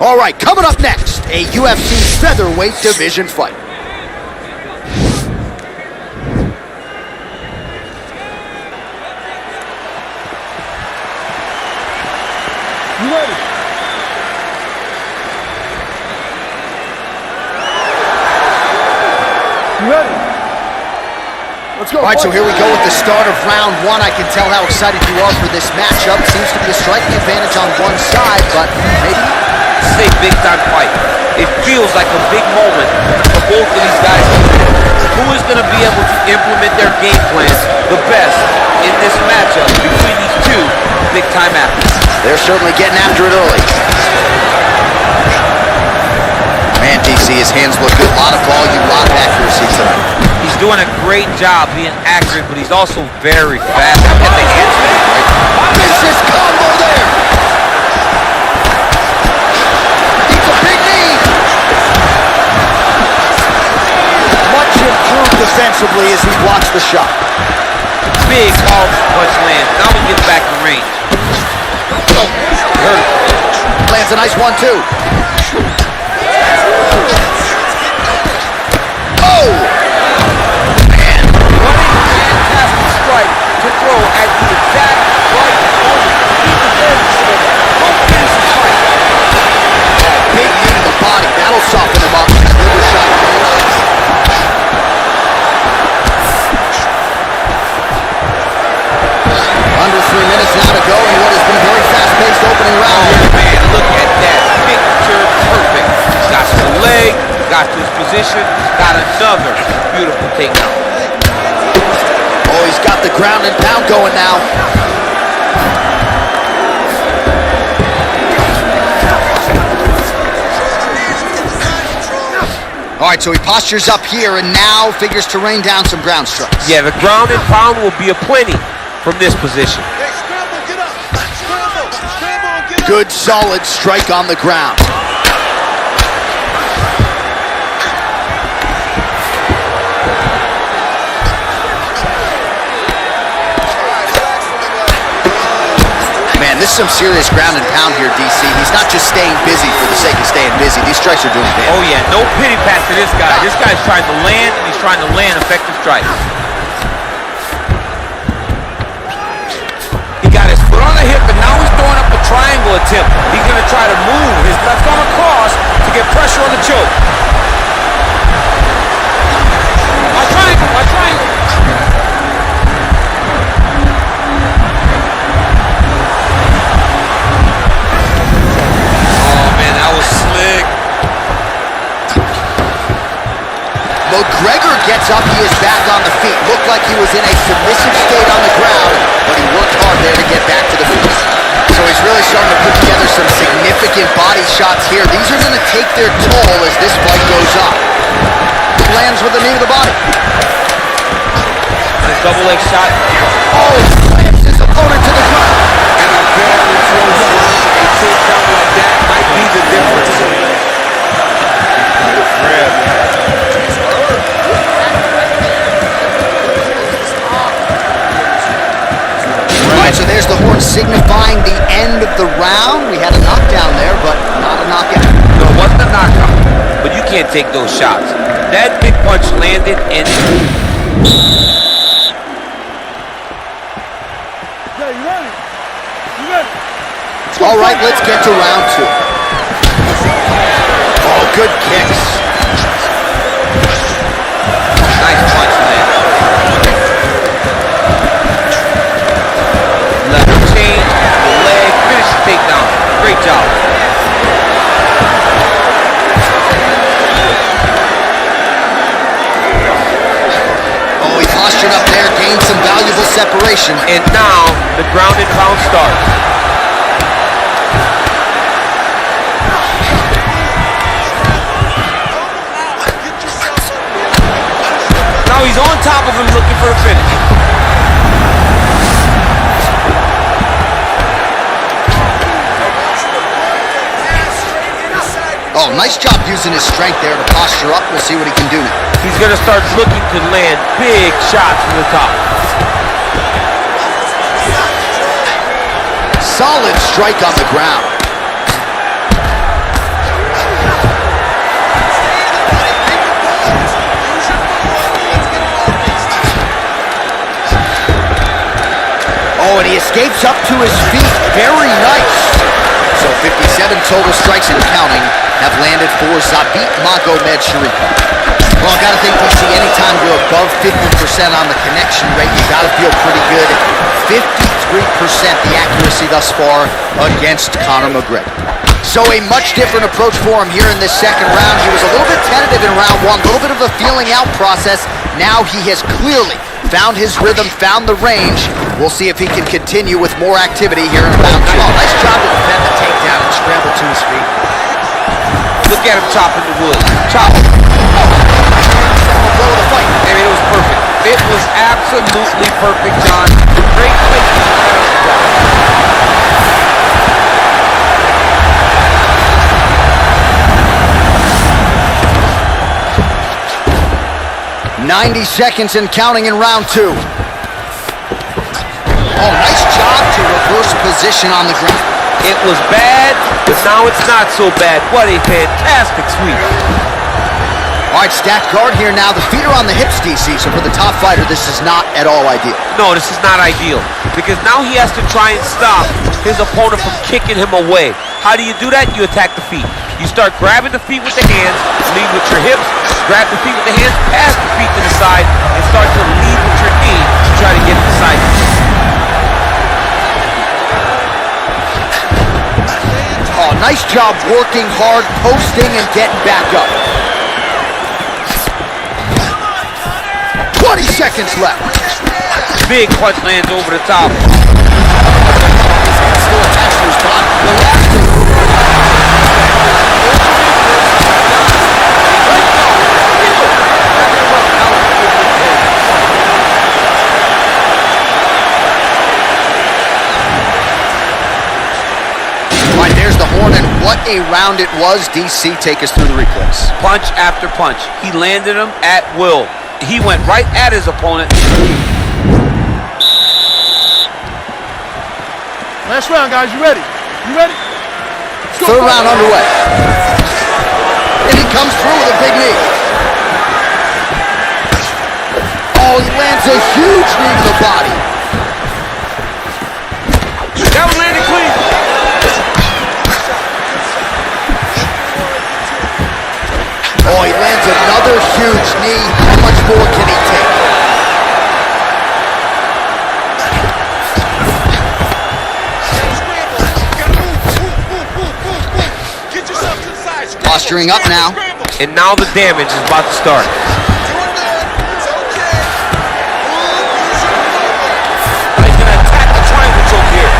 All right, coming up next, a UFC featherweight division fight. You ready? You ready? Let's go. All right, so here we go with the start of round one. I can tell how excited you are for this matchup. Seems to be a striking advantage on one side, but maybe... This is a big-time fight. It feels like a big moment for both of these guys. Who is going to be able to implement their game plans the best in this matchup between these two big-time athletes? They're certainly getting after it early. Man, DC, his hands look good. A lot of volume, a lot of accuracy tonight. He's doing a great job being accurate, but he's also very fast. Look at the hands. Vicious combo there. He's a big knee. Much improved defensively as he blocks the shot. Big, powerful punch lands. Now he gets back to range. Oh, hurt him. Lands a nice 1-2. Oh! Man. What a fantastic strike to throw at the exact right moment. He deserves it. Don't finish the fight. Big knee to the body. That'll soften him up. Liver shot. Under 3 minutes now to go in what has been a very fast-paced opening round here. Man, look at that. Picture perfect. Got to the leg, got to his position, got another beautiful takedown. Oh, he's got the ground and pound going now. All right, so he postures up here and now figures to rain down some ground strikes. Yeah, the ground and pound will be aplenty from this position. Good, solid strike on the ground. Man, this is some serious ground and pound here, DC. He's not just staying busy for the sake of staying busy. These strikes are doing damage. Oh yeah, no pity pat to this guy. This guy's trying to land, and he's trying to land effective strikes. He got his foot on the hip, and now he's throwing up a triangle attempt. He's going to try to move his left arm across to get pressure on the choke. A triangle, a triangle. Oh man, that was slick. McGregor gets up, he is back on the feet. Looked like he was in a submissive state on the ground, but he worked hard there to get back to the feet. So he's really starting to put together some significant body shots here. These are going to take their toll as this fight goes on. Lands with the knee to the body. And a double leg shot. Oh, slams his opponent to the ground. And a very close line. A takedown like that might be the difference. All right, so there's the horn signifying the end of the round. We had a knockdown there, but not a knockout. No, it wasn't a knockout, but you can't take those shots. That big punch landed and... Yeah, you ready? You ready? All right, let's get to round 2. Oh, good kicks. Nice punch land. Left change, leg, finish the takedown. Great job. Oh, he postured up there, gained some valuable separation. And now the ground and pound starts. Now he's on top of him looking for the finish. Oh, nice job using his strength there to posture up. We'll see what he can do now. He's going to start looking to land big shots from the top. Solid strike on the ground. Oh, and he escapes up to his feet. Very nice. So 57 total strikes and counting have landed for Zabit Magomedsharipov. Well, I gotta think DC, anytime you're above 50% on the connection rate, you gotta feel pretty good. 53% the accuracy thus far against Conor McGregor. So a much different approach for him here in this second round. He was a little bit tentative in round 1, a little bit of a feeling out process. Now he has clearly found his rhythm, found the range. We'll see if he can continue with more activity here in round 2. Oh, nice job to defend the takedown and scramble to his feet. Look at him chopping the wood. Chop. Blow of the fight. I mean, it was perfect. It was absolutely perfect, John. Great placement. 90 seconds and counting in round 2. Oh, nice job to reverse position on the ground. It was bad, but now it's not so bad. What a fantastic sweep. All right, stacked guard here now. The feet are on the hips, DC, so for the top fighter, this is not at all ideal. No, this is not ideal, because now he has to try and stop his opponent from kicking him away. How do you do that? You attack the feet. You start grabbing the feet with the hands, lead with your hips, grab the feet with the hands, pass the feet to the side, and start to lead with your knee to try to get the side. Oh, nice job working hard, posting, and getting back up. 20 seconds left. Big punch lands over the top. Still attached to his body. The last one. All right, there's the horn, and what a round it was. DC, take us through the replays. Punch after punch. He landed him at will. He went right at his opponent. Last round, guys. You ready? You ready? Third round underway. And he comes through with a big knee. Oh, he lands a huge knee to the body. That was landed clean. Oh, he lands another huge knee. How much more can he take? Posturing up now. And now the damage is about to start. He's going to attack the triangle choke here.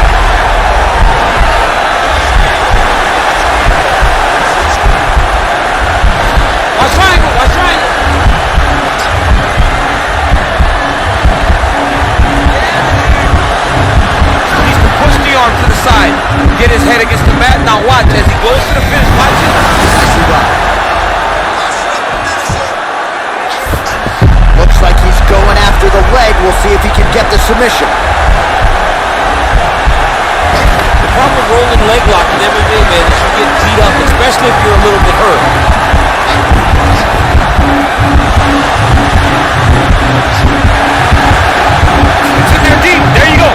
Watch triangle, watch triangle. He's to push the arm to the side. Get his head against the mat. Now watch as he goes to the finish. Watch it. Looks like he's going after the leg. We'll see if he can get the submission. problem with rolling leg lock in MMA, man, is you get beat up, especially if you're a little bit hurt. It's in there deep. There you go.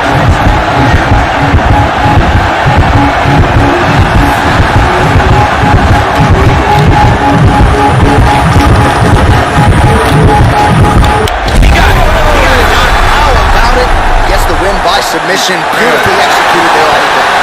By submission, beautifully executed there on the ground.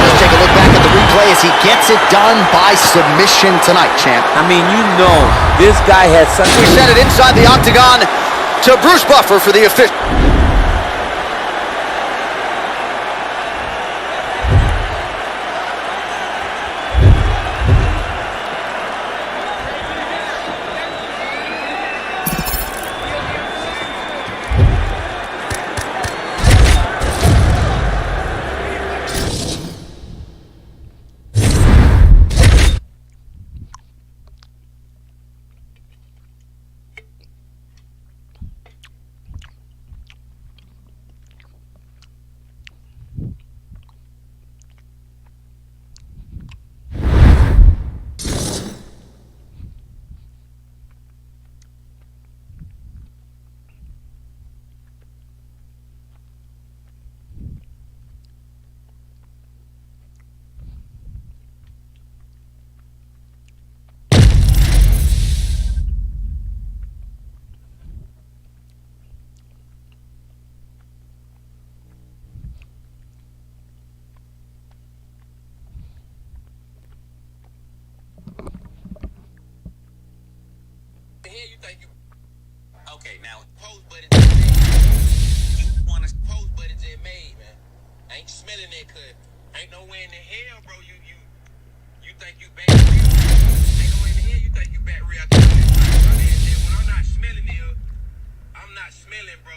Let's take a look back at the replay as he gets it done by submission tonight, champ. I mean, you know, this guy has such We send it inside the octagon to Bruce Buffer for the official. Okay, now post buttons you wanna post buttons it made, man. I ain't smelling that cut. Ain't nowhere in the hell, bro. You think you back real. Ain't nowhere in the hell you think you back real. When I'm not smelling it, I'm not smelling, bro.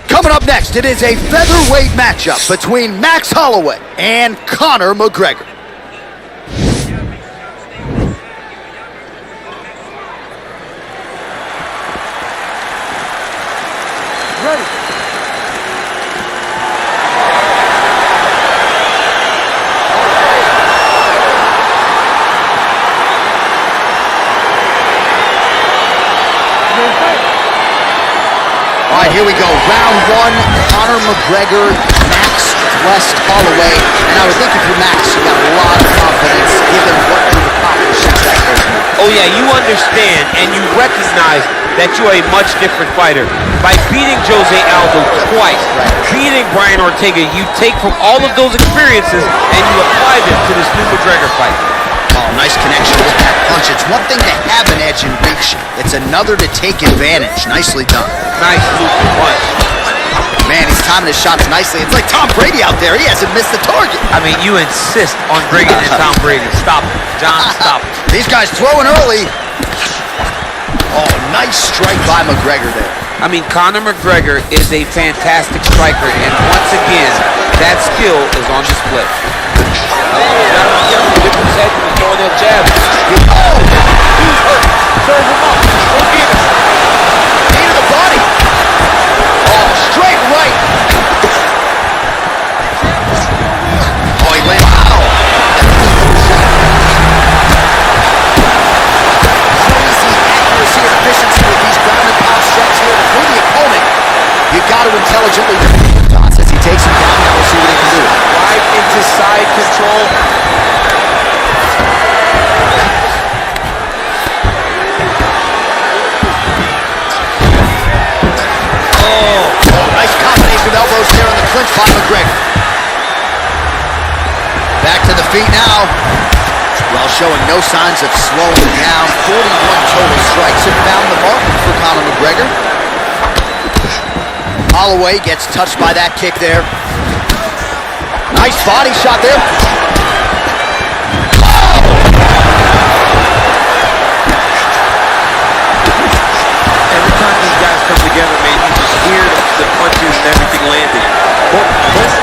Coming up next, it is a featherweight matchup between Max Holloway and Conor McGregor. Ready. All right, here we go. Round one, Conor McGregor, Max West Holloway. And I would think if you're Max, you got a lot of confidence given what you've accomplished since that first move. Oh yeah, you understand and you recognize that you are a much different fighter. By beating Jose Aldo twice, beating Brian Ortega, you take from all of those experiences and you apply them to this new McGregor fight. Oh, nice connection with that punch. It's one thing to have an edge in reach. It's another to take advantage. Nicely done. Nice looping punch. Man, he's timing his shots nicely. It's like Tom Brady out there. He hasn't missed the target. I mean, you insist on bringing in Tom Brady. Stop it. John, stop it. These guys throwing early. Oh, nice strike by McGregor there. I mean, Conor McGregor is a fantastic striker, and once again, that skill is on display. Throwing that jab. Oh! He's hurt. Serve him up. Go get him. Knee to the body. Oh, straight right. Oh, he went. Wow. Crazy accuracy and efficiency with these ground and pound strikes here. For the opponent, you got to intelligently defend John says he takes him down. Now we'll see what he can do. Right into side control. Nice combination of elbows there on the clinch by McGregor. Back to the feet now. Well, showing no signs of slowing down. 41 total strikes have found the mark for Conor McGregor. Holloway gets touched by that kick there. Nice body shot there. Oh!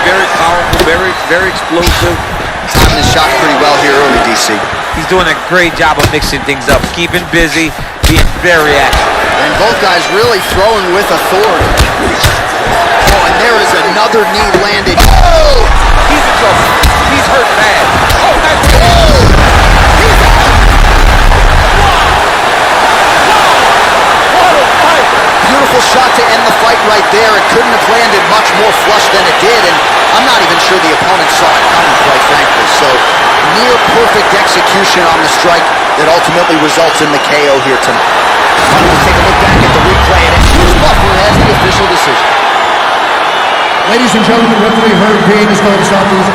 very powerful, very explosive. Timing his shot pretty well here early, DC. He's doing a great job of mixing things up, keeping busy, being very active. And both guys really throwing with authority. Oh, and there is another knee landed. Oh! He's in trouble. He's hurt bad. Oh, nice. He's out. Beautiful shot to end the fight right there. It couldn't have landed much more flush than it did, and I'm not even sure the opponent saw it coming, quite frankly. So, near perfect execution on the strike that ultimately results in the KO here tonight. Time to take a look back at the replay, and it's Bruce Buffer has the official decision. Ladies and gentlemen, referee Herb Dean is going to stop these.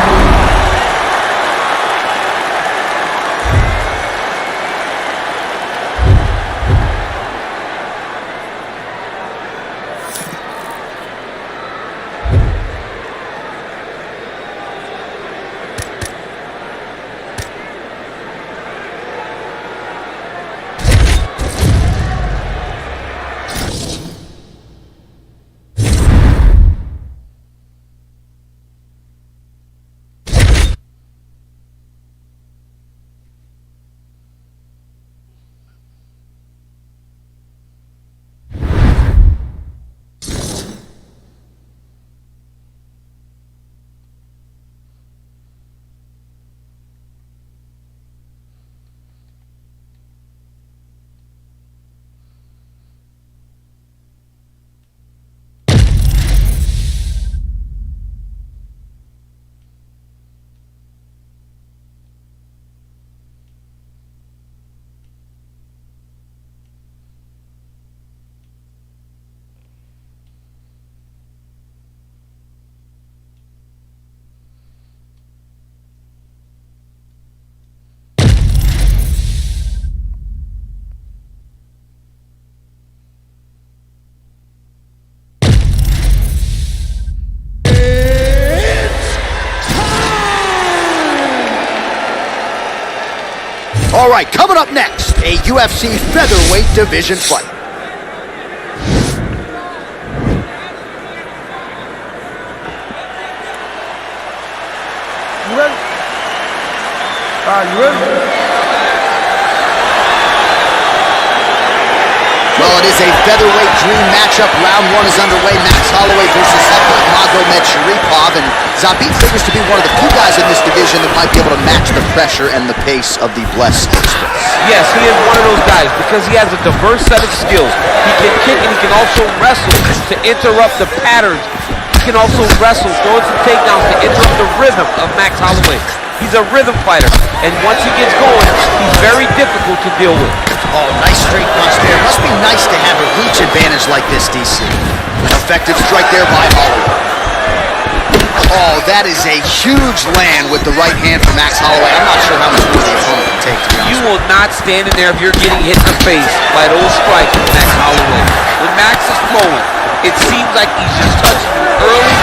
All right, coming up next, a UFC featherweight division fight. You ready? You ready? Well, it is a featherweight dream matchup. Round one is underway. Max Holloway versus Magomed Sharipov. And Zabit figures to be one of the few guys in this division that might be able to match the pressure and the pace of the Blessed Express. Yes, he is one of those guys because he has a diverse set of skills. He can kick and he can also wrestle to interrupt the patterns. He can also wrestle, throw some takedowns to interrupt the rhythm of Max Holloway. He's a rhythm fighter, and once he gets going, he's very difficult to deal with. Oh, nice straight punch there. Must be nice to have a reach advantage like this, DC. Effective strike there by Holloway. Oh, that is a huge land with the right hand for Max Holloway. I'm not sure how much more the opponent can take, to be honest. You will not stand in there if you're getting hit in the face by those strikes from Max Holloway. When Max is flowing, it seems like he's just touching you early.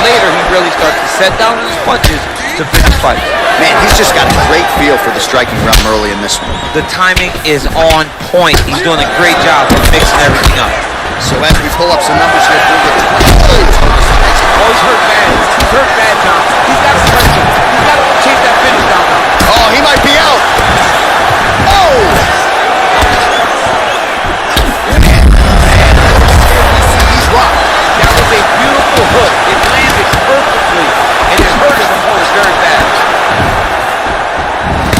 Later, he really starts to set down his punches to finish fights. Man, he's just got a great feel for the striking realm early in this one. The timing is on point. He's doing a great job of mixing everything up. So as we pull up some numbers here for the... Oh, he's hurt bad. He's hurt bad, John. He's got to press him. He's got to chase that finish down now. Oh, he might be out. Oh! He's rocked. That was a beautiful hook. It landed perfectly, and it hurt his opponent very bad.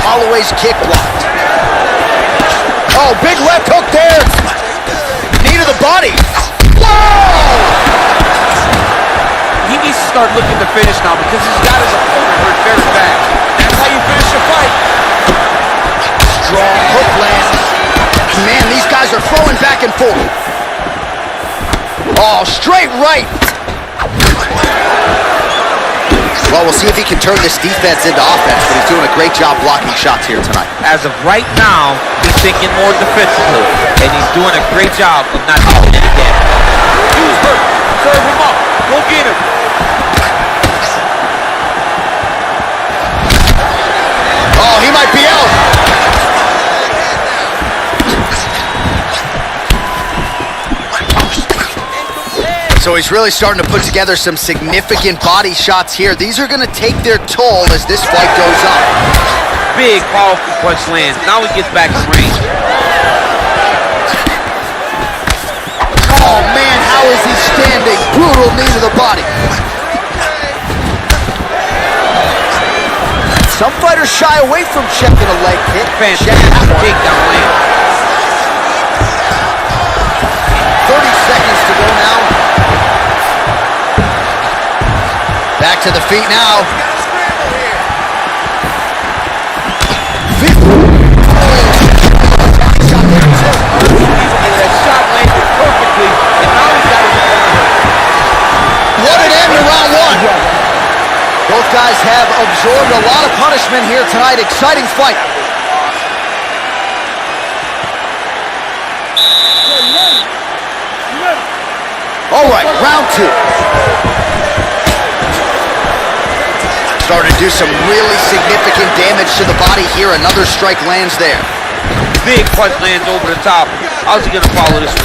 Holloway's kick blocked. Oh, big left hook there. Knee to the body. Whoa! He needs to start looking to finish now because he's got his opponent hurt very bad. That's how you finish a fight. Strong hook lands. Man, these guys are throwing back and forth. Oh, straight right. Well, we'll see if he can turn this defense into offense, but he's doing a great job blocking shots here tonight. As of right now, he's thinking more defensively, and he's doing a great job of not taking any damage. He was hurt. Serve him up. Go get him. Oh, he might be out. So he's really starting to put together some significant body shots here. These are going to take their toll as this fight goes on. Big, powerful punch lands. Now he gets back in range. Oh man, how is he standing? Brutal knee to the body. Some fighters shy away from checking a leg kick. Fantastic takedown land. 30 seconds to go now. Back to the feet now. That shot landed perfectly, and now he's got his opponent. What an end to round one. Both guys have absorbed a lot of punishment here tonight. Exciting fight. All right, round two. Starting to do some really significant damage to the body here. Another strike lands there. Big punch lands over the top. How's he gonna follow this one?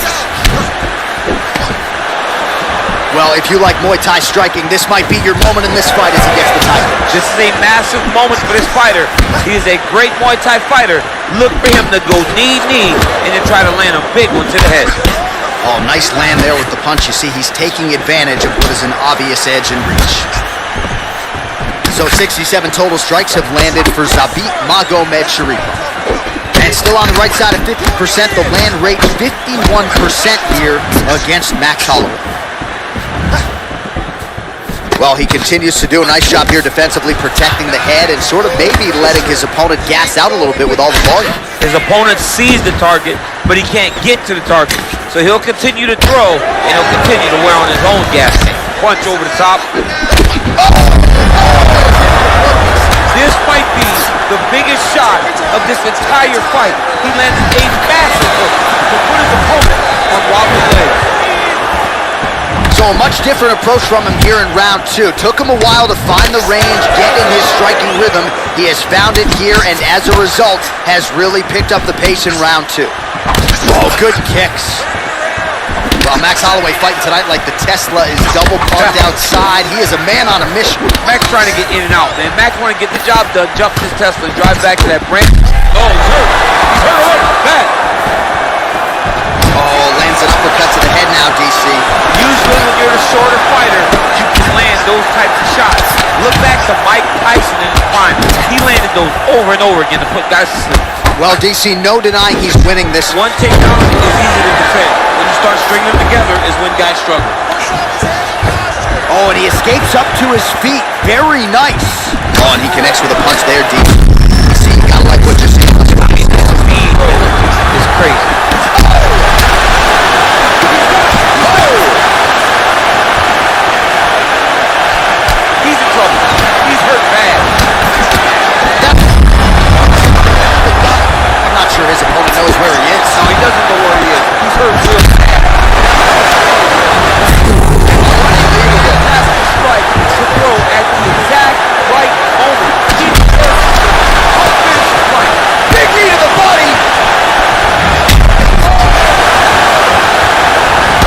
Well, if you like Muay Thai striking, this might be your moment in this fight as he gets the title. This is a massive moment for this fighter. He is a great Muay Thai fighter. Look for him to go knee, and then try to land a big one to the head. Oh, nice land there with the punch. You see, he's taking advantage of what is an obvious edge and reach. So 67 total strikes have landed for Zabit Magomed Sharif. And still on the right side of 50%, the land rate 51% here against Max Holloway. Well, he continues to do a nice job here defensively, protecting the head and sort of maybe letting his opponent gas out a little bit with all the volume. His opponent sees the target, but he can't get to the target. So he'll continue to throw, and he'll continue to wear on his own gas tank. Punch over the top. This might be the biggest shot of this entire fight. He landed a massive hook to put his opponent on wobbly legs. So a much different approach from him here in round two. Took him a while to find the range, get in his striking rhythm. He has found it here, and as a result, has really picked up the pace in round two. Oh, good kicks. Well, Max Holloway fighting tonight like the Tesla is double parked outside. He is a man on a mission. Max trying to get in and out, man. Max want to get the job done, jump his Tesla, and drive back to that branch. Oh, he's hurt. He's hurt. Bad. Oh, lands an uppercut to the head now, DC. Usually when you're the shorter fighter, you can land those types of shots. Look back to Mike Tyson in his prime. He landed those over and over again to put guys to sleep. Well, DC, no denying he's winning this. One takedown is easy to defend. When you start stringing them together is when guys struggle. Oh, and he escapes up to his feet. Very nice. Oh, and he connects with a punch there, DC. See, you gotta like what you're seeing. Speed is crazy. He's in trouble. He's hurt bad. I'm not sure his opponent knows where he is. No, he doesn't know where he is. He's hurt real bad. That's the strike to throw at the exact right moment. He deserves it. Don't finish the fight. Big knee to the body.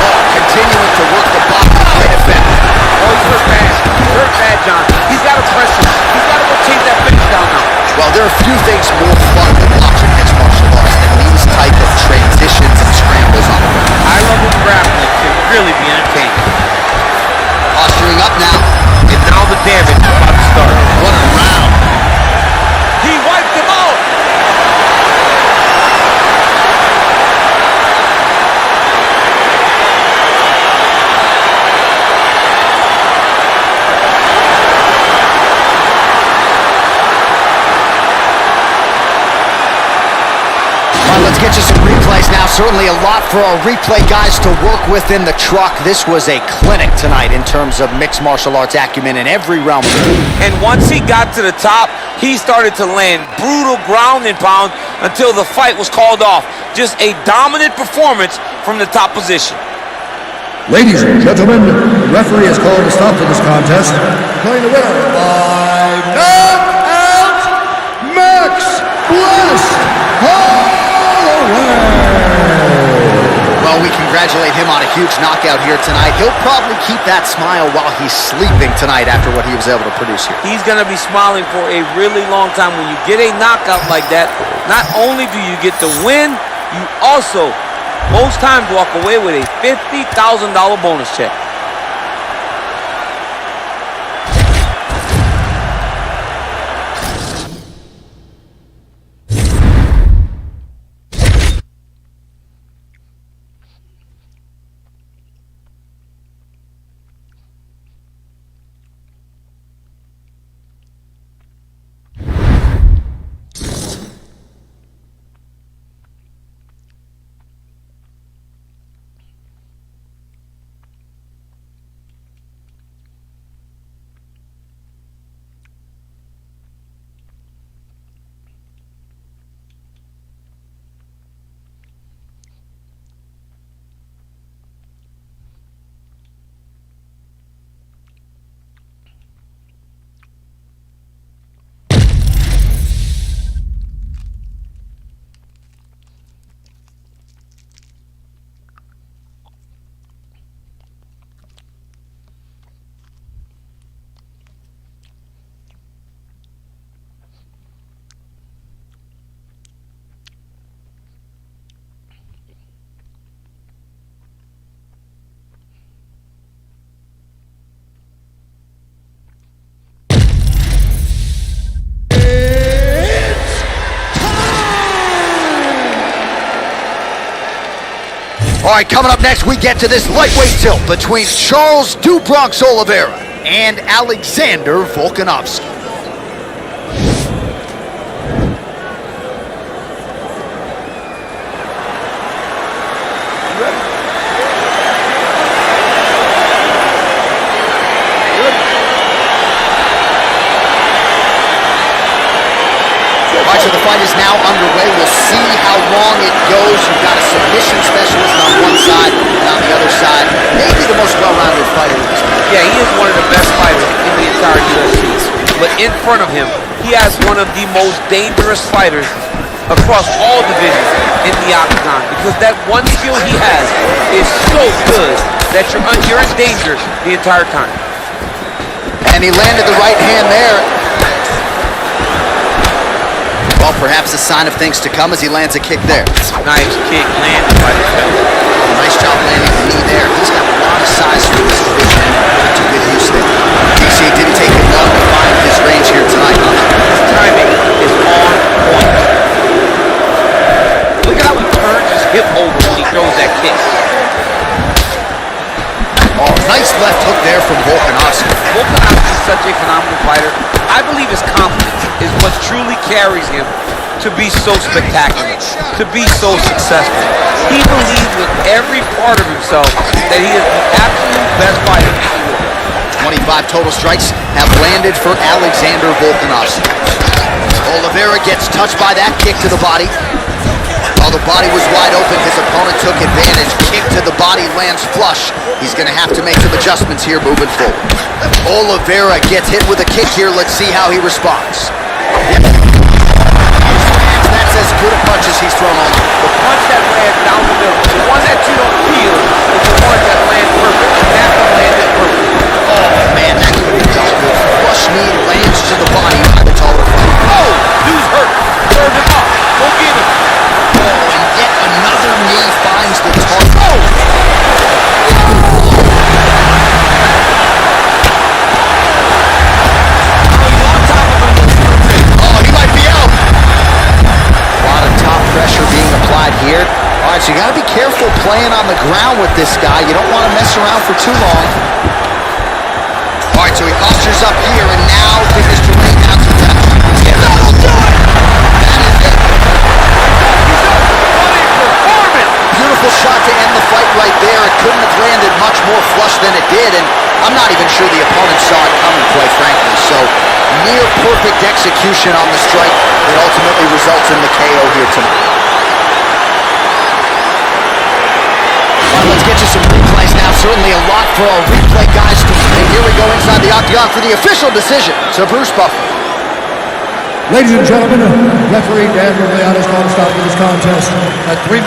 Oh, continuing to work the body. Great effect. Oh, he's hurt bad. He's hurt bad, John. He's got to press him. He's got to go chase that finish down now. Well, there are few things more fun than watching mixed martial arts than these type of transitions and scrambles on the ground. High-level grappling can really be entertaining. Posturing up now. And now the damage is about to start. What a round. He wiped him out. Let's get you some replays now. Certainly a lot for our replay guys to work with in the truck. This was a clinic tonight in terms of mixed martial arts acumen in every realm. And once he got to the top, he started to land brutal ground and pound until the fight was called off. Just a dominant performance from the top position. Ladies and gentlemen, the referee has called a stop to this contest. Declaring the winner by knockout, Max Blessed Holloway. Well, we congratulate him on a huge knockout here tonight. He'll probably keep that smile while he's sleeping tonight after what he was able to produce here. He's going to be smiling for a really long time. When you get a knockout like that, not only do you get the win, you also, most times, walk away with a $50,000 bonus check. All right, coming up next, we get to this lightweight tilt between Charles "Do Bronx" Oliveira and Alexander Volkanovski. All right, so the fight is now underway. We'll see how long it goes. You've got a submission specialist on one side, and on the other side, maybe the most well-rounded fighter in this fight. Yeah, he is one of the best fighters in the entire UFC. But in front of him, he has one of the most dangerous fighters across all divisions in the octagon, because that one skill he has is so good that you're in danger the entire time. And he landed the right hand there. Well, perhaps a sign of things to come as he lands a kick there. Nice kick landed by the fellow. Nice job landing the knee there. He's got a lot of size for this division and put it to good use there. DC didn't take him long to find his range here tonight. His timing is on point. Look at how he turns his hip over when he throws that kick. Oh, nice left hook there from Volkanovski. Volkanovski is such a phenomenal fighter. I believe his confidence is what truly carries him to be so spectacular, to be so successful. He believes with every part of himself that he is the absolute best fighter in the world. 25 total strikes have landed for Alexander Volkanovski. Oliveira gets touched by that kick to the body. While the body was wide open, his opponent took advantage. Kick to the body lands flush. He's going to have to make some adjustments here moving forward. Oliveira gets hit with a kick here. Let's see how he responds. Yep. That's as good a punch as he's thrown all night. The punch that lands down the middle, the one that you don't feel, is the one that lands perfect. And that one landed perfect. Oh, man, that could have felt good. Flush knee lands to the body by the taller fighter. Oh, dude's hurt. Serve him up. Go get him. Oh, and yet another knee finds the target. Oh! Oh, he might be out. A lot of top pressure being applied here. All right, so you got to be careful playing on the ground with this guy. You don't want to mess around for too long. All right, so he postures up here, and now figures to ring down to that. That'll do it! That is it. Beautiful shot to end the fight right there. It couldn't have landed much more flush than it did, and I'm not even sure the opponent saw it coming, quite frankly. So, near perfect execution on the strike that ultimately results in the KO here tonight. All right, let's get you some replays now. Certainly a lot for our replay guys to see. Here we go inside the octagon for the official decision. So, Bruce Buffer. Ladies and gentlemen, referee Dan Miragliotta has called a stop to this contest at 3.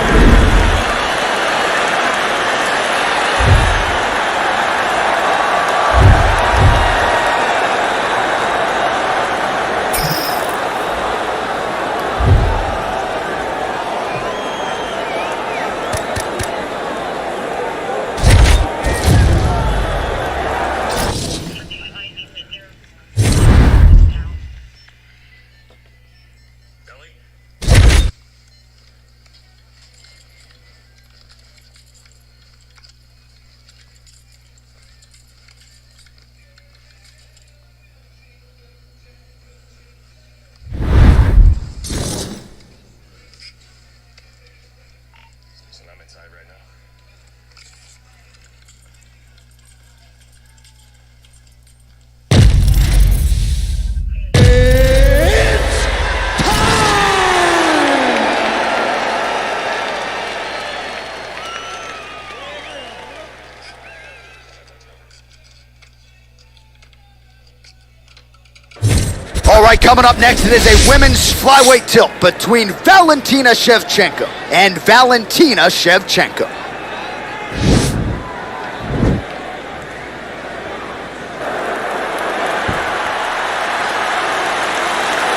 Coming up next, it is a women's flyweight tilt between Valentina Shevchenko and Valentina Shevchenko.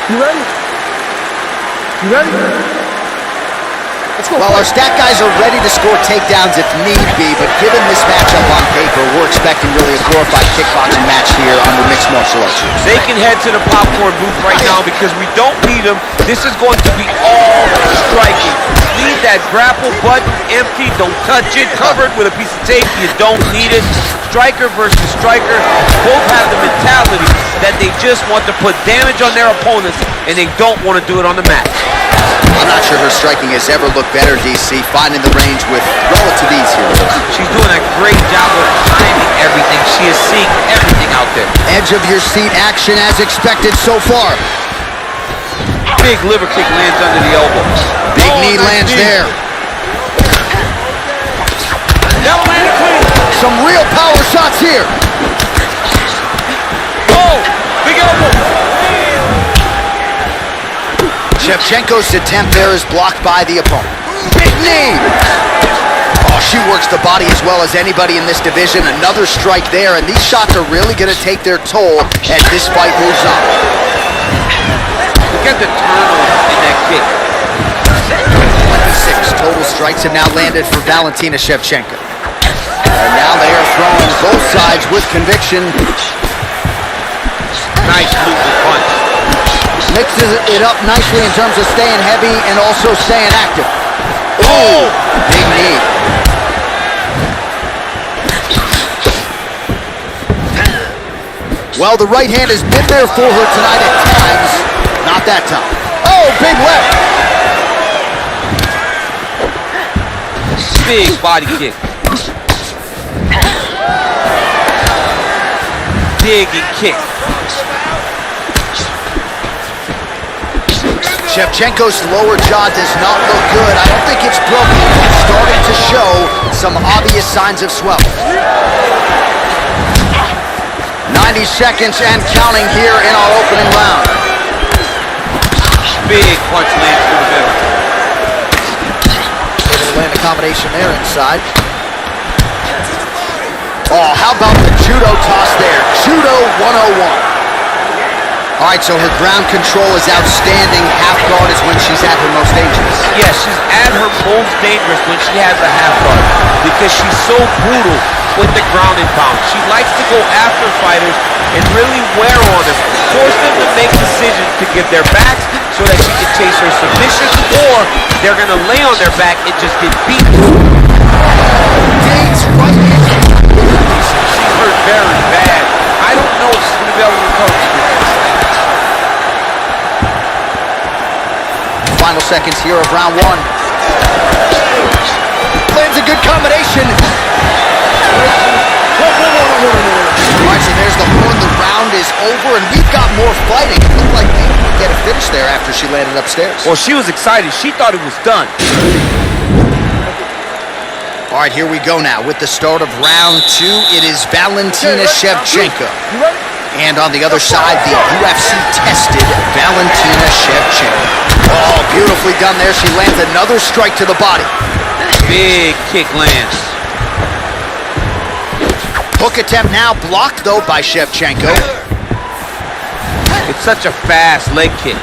You ready? You ready? Let's go. Well, our stat guys are ready to score takedowns if need be, but given this matchup on paper, we're expecting really a glorified kickboxing match here under mixed martial arts. They can head to the popcorn booth right now because we don't need them. This is going to be all striking. Leave that grapple button empty. Don't touch it. Covered with a piece of tape. You don't need it. Striker versus striker. Both have the mentality that they just want to put damage on their opponents and they don't want to do it on the mat. I'm not sure her striking has ever looked better, DC, finding the range with relative ease here. She's doing a great job of timing everything. She is seeing everything out there. Edge of your seat action as expected so far. Big liver kick lands under the elbow. Big knee lands there. That landed clean. Some real power shots here. Oh, big elbow. Shevchenko's attempt there is blocked by the opponent. Big knee! Oh, she works the body as well as anybody in this division. Another strike there, and these shots are really going to take their toll as this fight moves on. Look at the turnover in that kick. 26 total strikes have now landed for Valentina Shevchenko. And now they are throwing both sides with conviction. Nice movement punch. Mixes it up nicely in terms of staying heavy and also staying active. Oh! Big knee. Well, the right hand has been there for her tonight at times. Not that time. Oh, big left. Big body kick. Dig and kick. Shevchenko's lower jaw does not look good. I don't think it's broken. It's starting to show some obvious signs of swelling. 90 seconds and counting here in our opening round. Big punch lands through the middle. Able to land a combination there inside. Oh, how about the judo toss there? Judo 101. All right, so her ground control is outstanding. Half guard is when she's at her most dangerous. Yes, she's at her most dangerous when she has a half guard because she's so brutal with the ground and pound. She likes to go after fighters and really wear on them, force them to make decisions to give their backs so that she can chase her submissions, or they're going to lay on their back and just get beaten. Dates right in. She's hurt very bad. I don't know if she's going to be able to recover from this. Final seconds here of round one. Lands a good combination. All right, so there's the horn. The round is over, and we've got more fighting. It looked like maybe we'd get a finish there after she landed upstairs. Well, she was excited. She thought it was done. All right, here we go now with the start of round two. It is Valentina Shevchenko. And on the other side, the UFC-tested Valentina Shevchenko. Oh, beautifully done there. She lands another strike to the body. Big kick lands. Hook attempt now blocked, though, by Shevchenko. It's such a fast leg kick.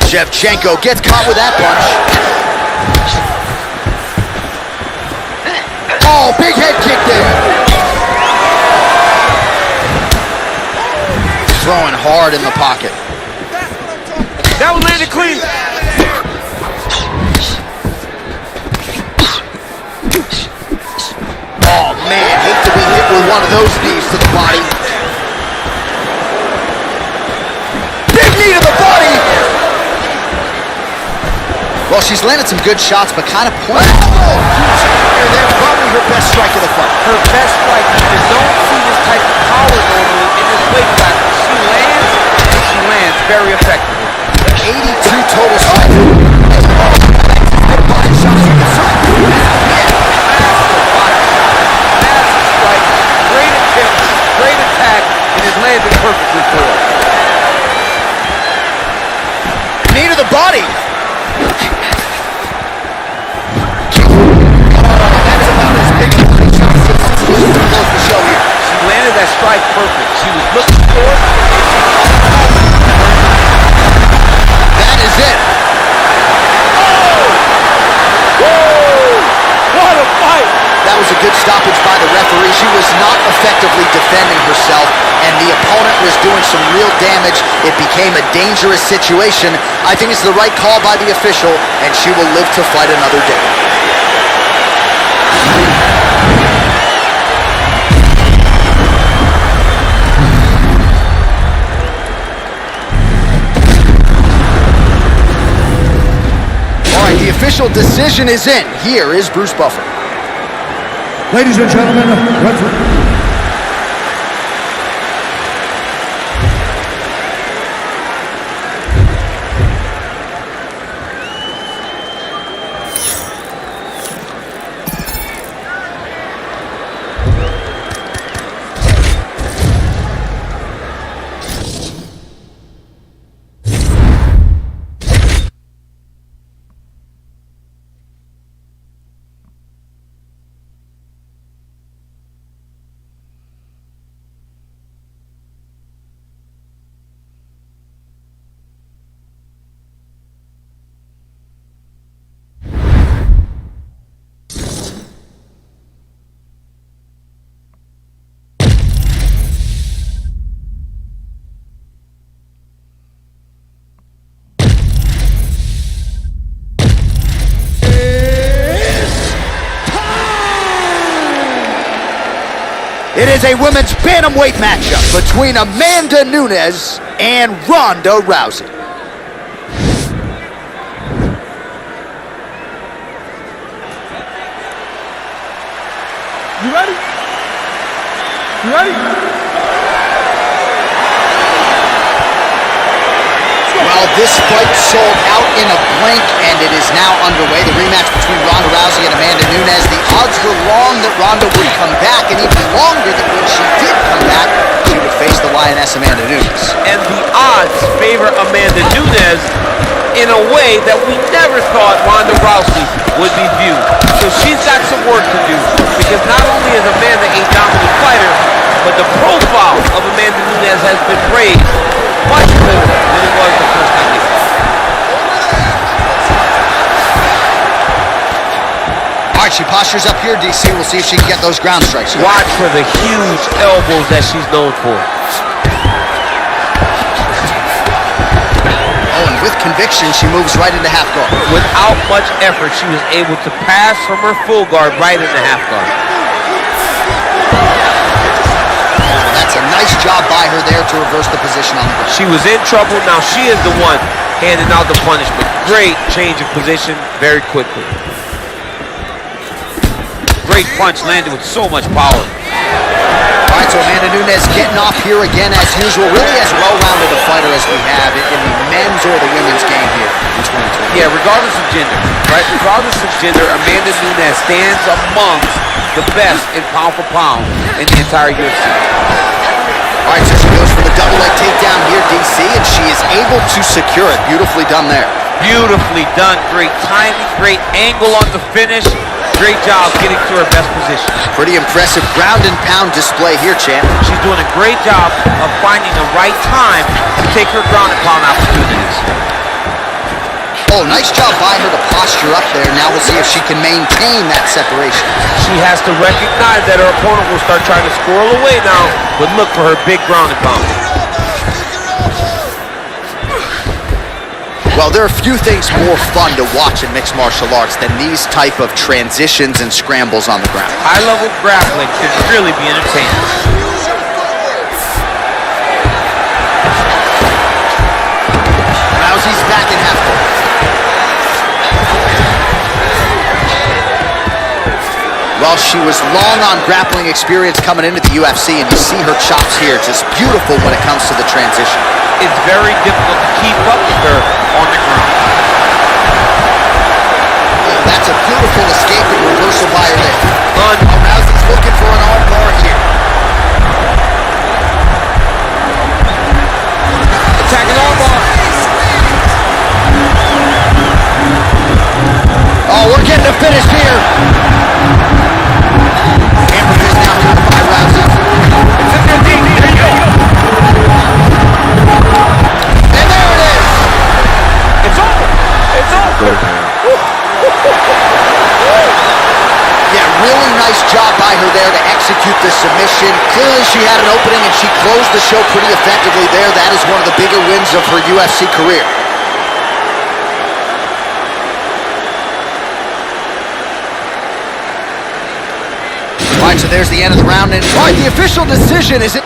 Shevchenko gets caught with that punch. Oh, big head kick there. Throwing hard in the pocket. That one landed clean. Oh, man, hate to be hit with one of those knees to the body. Big knee to the body. Well, she's landed some good shots, but kind of pointed. Oh, they're probably her best strike of the fight. Her best strike. You don't see this type of power normally in this weight class. She lands, and she lands very effectively. 82 total strikes. Body shots from the side. Massive strike, great attempt, great attack, and it landed perfectly for her. the body. That's about as big a body shot as to close the show here. She landed that strike perfect. She was looking for it. That is it. What a fight! That was a good stoppage by the referee. She was not effectively defending herself, and the opponent was doing some real damage. It became a dangerous situation. I think it's the right call by the official, and she will live to fight another day. All right, the official decision is in. Here is Bruce Buffer. Ladies and gentlemen, referee. It is a women's bantamweight matchup between Amanda Nunes and Ronda Rousey. You ready? You ready? Well, this fight sold out in a blink, and it is now underway. The rematch between Ronda Rousey and Amanda Nunes. The odds were long that Ronda would come back, and even longer that when she did come back, she would face the Lioness Amanda Nunes. And the odds favor Amanda Nunes in a way that we never thought Ronda Rousey would be viewed. So she's got some work to do, because not only is Amanda a dominant fighter, but the profile of Amanda Nunes has been raised much better than it was the first time they fought. All right, she postures up here, DC. We'll see if she can get those ground strikes. Watch for the huge elbows that she's known for. Oh, and with conviction, she moves right into half guard. Without much effort, she was able to pass from her full guard right into half guard. That's a nice job by her there to reverse the position on the ground. She was in trouble. Now she is the one handing out the punishment. Great change of position very quickly. Great punch landed with so much power. All right, so Amanda Nunes getting off here again as usual. Really as well-rounded a fighter as we have in the men's or the women's game here in 2020. Yeah, regardless of gender, right? Regardless of gender, Amanda Nunes stands amongst the best in pound for pound in the entire UFC. All right, so she goes for the double leg takedown here, DC, and she is able to secure it. Beautifully done there. Beautifully done. Great timing, great angle on the finish. Great job getting to her best position. Pretty impressive ground and pound display here, champ. She's doing a great job of finding the right time to take her ground and pound opportunities. Oh, nice job by her to posture up there. Now we'll see if she can maintain that separation. She has to recognize that her opponent will start trying to squirrel away now, but look for her big ground and pound. Well, there are few things more fun to watch in mixed martial arts than these type of transitions and scrambles on the ground. High-level grappling can really be entertaining. Rousey's back in half guard. Well, she was long on grappling experience coming into the UFC, and you see her chops here, just beautiful when it comes to the transition. It's very difficult to keep up with her on the ground. That's a beautiful escape and reversal by her there. Rousey's looking for an arm bar here. Attacking arm bar. the submission. Clearly she had an opening and she closed the show pretty effectively there. That is one of the bigger wins of her UFC career. All right, so there's the end of the round. And all right, the official decision is it.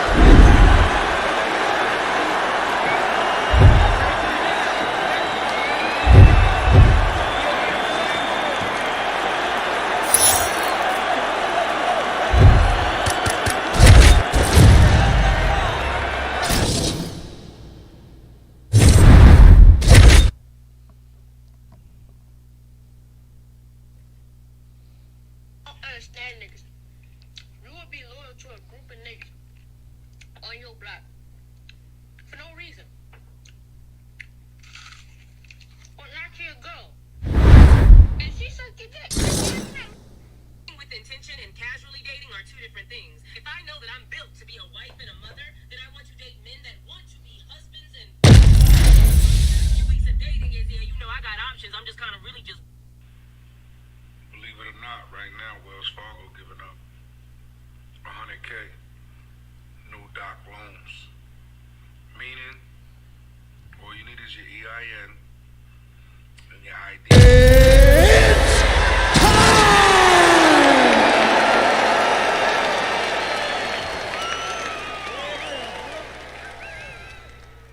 Understand niggas. You would be loyal to a group of niggas on your block for no reason. Or knock your girl. And she sucked your dick. With intention and casually dating are two different things. If I know that I'm built to be a wife and a mother, then I want to date men that want to be husbands and a few weeks of dating is, yeah, you know, I got options. I'm just kind of really just. Believe it or not, right now, Wells Fargo giving up $100K, new doc loans. Meaning, all you need is your EIN and your ID.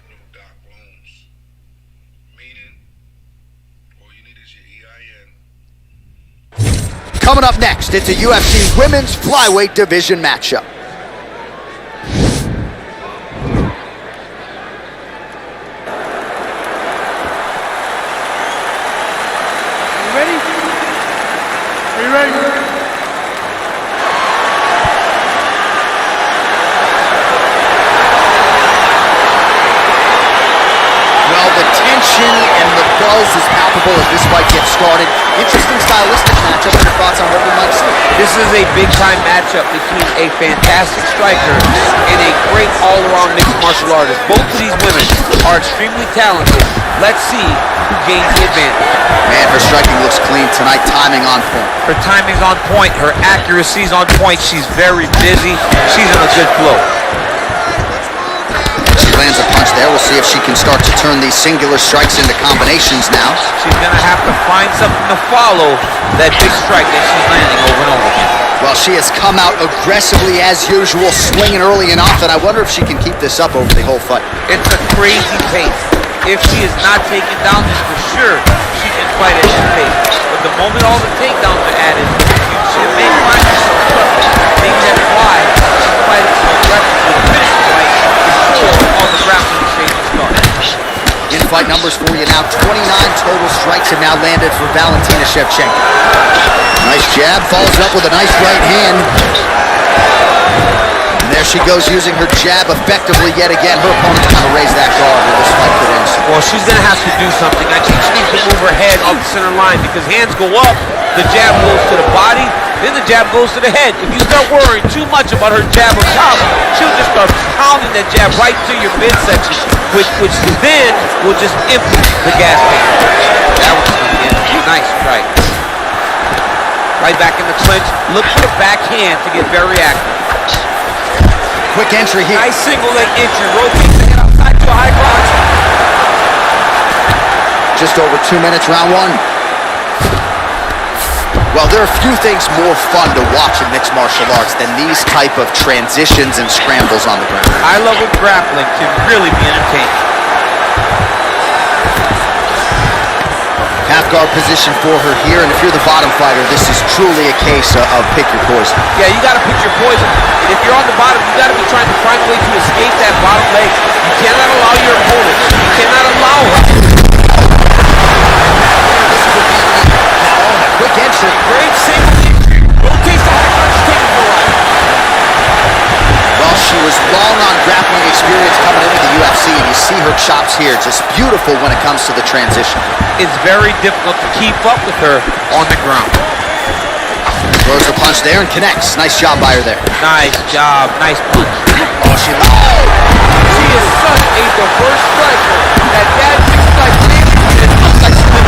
New doc loans. Meaning, all you need is your EIN. Coming up next, it's a UFC Women's Flyweight Division matchup. You ready? Are you ready? Well, the tension and the buzz is palpable as this fight gets started. Interesting stylistic matchup. Your thoughts on what we might see? This is a big-time matchup between a fantastic striker and a great all-around mixed martial artist. Both of these women are extremely talented. Let's see who gains the advantage. Man, her striking looks clean tonight. Timing on point. Her timing's on point. Her accuracy's on point. She's very busy. She's in a good flow. She lands a punch there. We'll see if she can start to turn these singular strikes into combinations now. She's going to have to find something to follow that big strike that she's landing over and over again. Well, she has come out aggressively as usual, swinging early and often. I wonder if she can keep this up over the whole fight. It's a crazy pace. If she is not taken down, then for sure she can fight at this pace. But the moment all the takedowns are added, she may find herself suffering. Maybe that's why she's fighting so aggressively to finish the fight before all the grappling stages start. In fight numbers for you now, 29 total strikes have now landed for Valentina Shevchenko. Nice jab, follows up with a nice right hand. And there she goes using her jab effectively yet again. Her opponent kind of raised that guard where this fight could end. Well, she's going to have to do something. I think she needs to move her head off the center line because hands go up, the jab goes to the body, then the jab goes to the head. If you start worrying too much about her jab on top, she'll just start pounding that jab right to your midsection, which then will just empty the gas tank. That was a nice strike. Right back in the clinch. Look for the backhand to get very active. Quick entry here. Nice single leg entry. Rotates the head outside to a high cross. Just over 2 minutes, round one. Well, there are few things more fun to watch in mixed martial arts than these type of transitions and scrambles on the ground. High-level grappling can really be entertaining. Half guard position for her here, and if you're the bottom fighter, this is truly a case of pick your poison. Yeah, you got to pick your poison. And if you're on the bottom, you got to be trying to find a way to escape that bottom leg. You cannot allow your opponent. You cannot allow her. Quick entry. Great single entry. Rotates the high punch, take it for a ride. Well, she was long on grappling experience coming into the UFC, and you see her chops here, just beautiful when it comes to the transition. It's very difficult to keep up with her on the ground. Throws the punch there and connects. Nice job by her there. Nice job. Nice punch. Oh, she is such a diverse striker that looks like it looks like she's been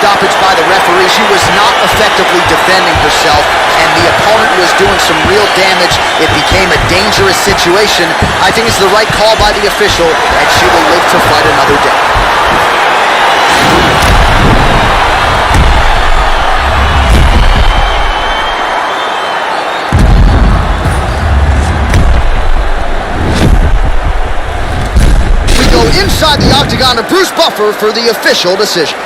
stoppage by the referee. She was not effectively defending herself, and the opponent was doing some real damage. It became a dangerous situation. I think it's the right call by the official, and she will live to fight another day. Inside the octagon to Bruce Buffer for the official decision.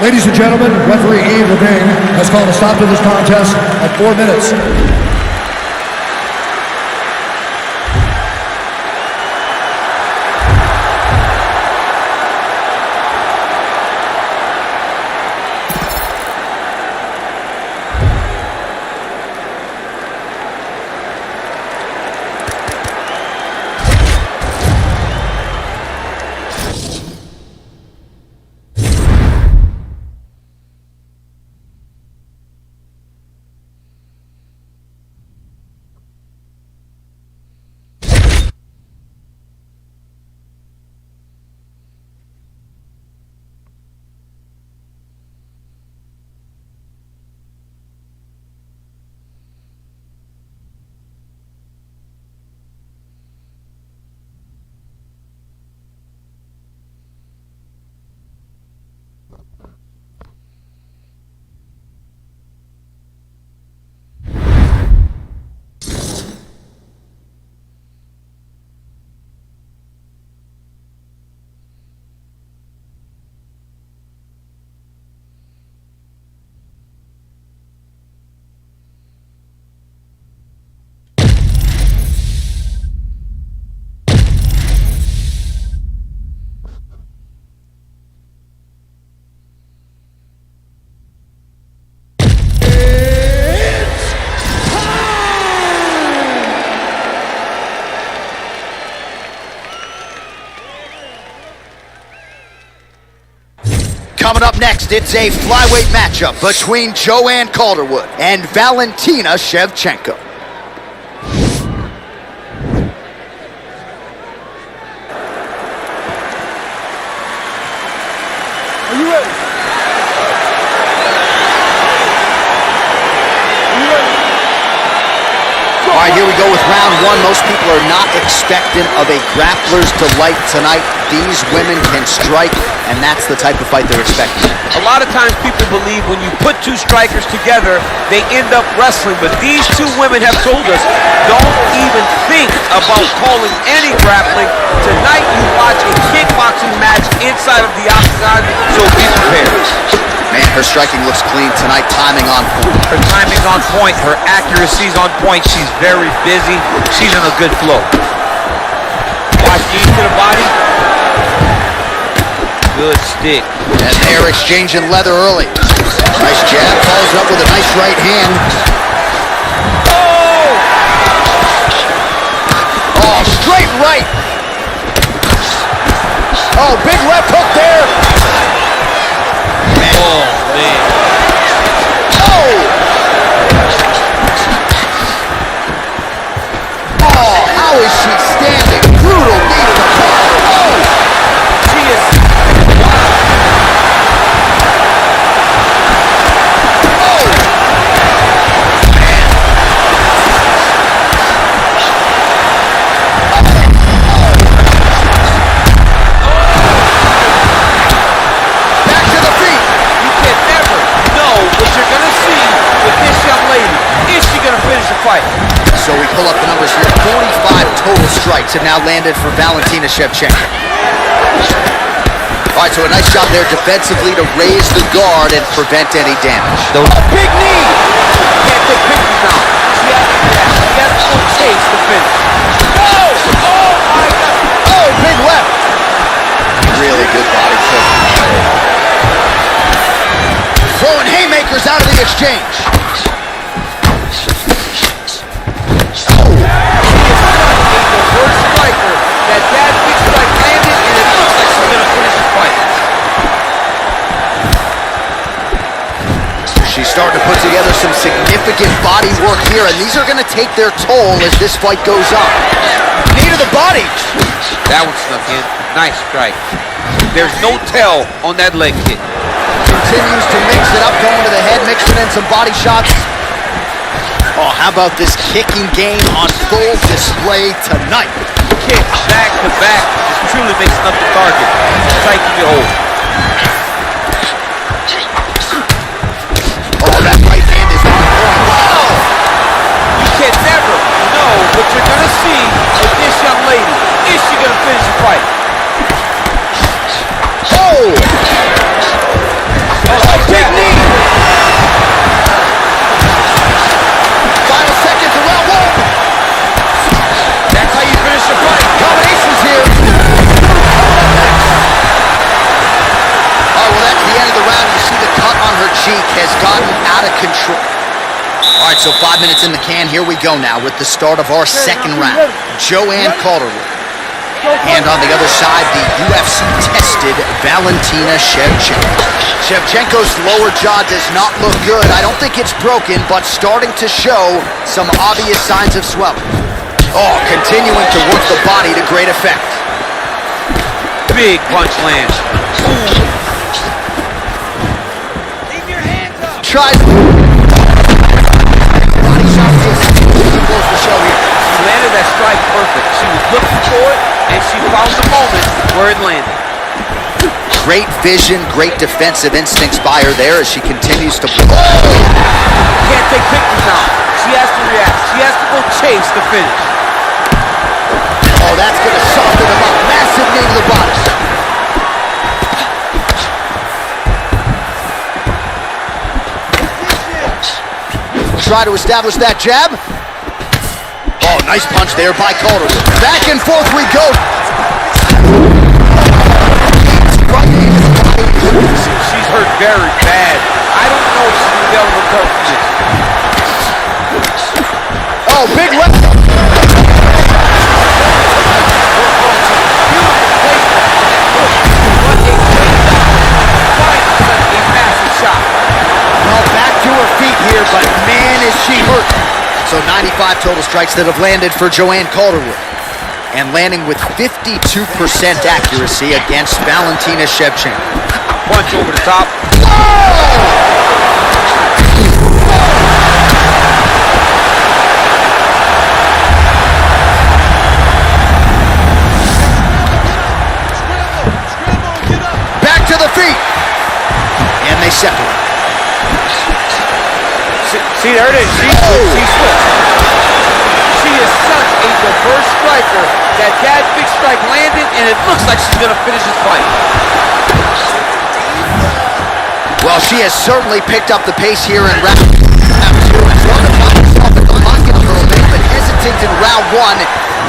Ladies and gentlemen, referee Yves Lavigne has called a stop to this contest at 4 minutes. Coming up next, it's a flyweight matchup between Joanne Calderwood and Valentina Shevchenko. Are you ready? All right, here we go with round one. Most people are not expectant of a grappler's delight tonight. These women can strike, and that's the type of fight they're expecting. A lot of times people believe when you put two strikers together, they end up wrestling. But these two women have told us, don't even think about calling any grappling. Tonight you watch a kickboxing match inside of the octagon, so be prepared. Man, her striking looks clean tonight, timing on point. Her timing's on point, her accuracy's on point. She's very busy. She's in a good flow. Watch knee to the body. Good stick. And they're exchanging leather early. Nice jab, follows up with a nice right hand. Oh, straight right. Oh, big left hook there. Man. Oh, man. Oh! Oh, how is she standing? Brutal knee to the car. Oh! She is. Oh! Man. Back to the feet. You can never know what you're going to see with this young lady. Is she going to finish the fight? So we pull up the numbers here. 45 total strikes have now landed for Valentina Shevchenko. All right, so a nice job there defensively to raise the guard and prevent any damage. Oh, big knee! Can't take pictures now. She has to chase the finish. Oh! Oh, my God! Oh, big left. Really good body kick. Throwing haymakers out of the exchange. The first striker that big strike landed, and it looks like she's going to finish the fight. She's starting to put together some significant body work here, and these are going to take their toll as this fight goes on. Knee to the body. That one snuck in. Nice strike. There's no tell on that leg kick. continues to mix it up, going to the head, mixing in some body shots. Oh, how about this kicking game on full display tonight? Kick back to back, just truly mixing up the target. Tight to the hole. Oh, that right hand is on point. Wow! You can never know what you're gonna see with this young lady. Is she gonna finish the fight? Oh! Big knee! Final seconds of round one. That's how you finish the fight. Combinations here. All right, well, that's the end of the round. You see the cut on her cheek has gotten out of control. All right, so 5 minutes in the can. Here we go now with the start of our second round. Joanne Calderwood. And on the other side, the UFC-tested Valentina Shevchenko. Shevchenko's lower jaw does not look good. I don't think it's broken, but starting to show some obvious signs of swelling. Oh, continuing to work the body to great effect. Big punch lands. Leave your hands up. Tries. Body shot to close the show here. She landed that strike perfect. She was looking for it, and she found the moment where it landed. Great vision, great defensive instincts by her there as she continues to blow. Can't take pictures now. She has to react. She has to go chase the finish. Oh, that's going to soften him up. Massive knee to the body. Try to establish that jab. Oh, nice punch there by Calderwood. Back and forth we go. She's hurt very bad. I don't know if she's going to be able to recover from this. Oh, big left. Well, back to her feet here, but man, is she hurt. So 95 total strikes that have landed for Joanne Calderwood. And landing with 52% accuracy against Valentina Shevchenko. Punch over the top. Back to the feet. And they separate. See, there it is. She switched. She is such a diverse striker that big strike landed, and it looks like she's going to finish this fight. Well, she has certainly picked up the pace here in round 2. Trying to find herself in the pocket a little bit, but hesitant in round 1.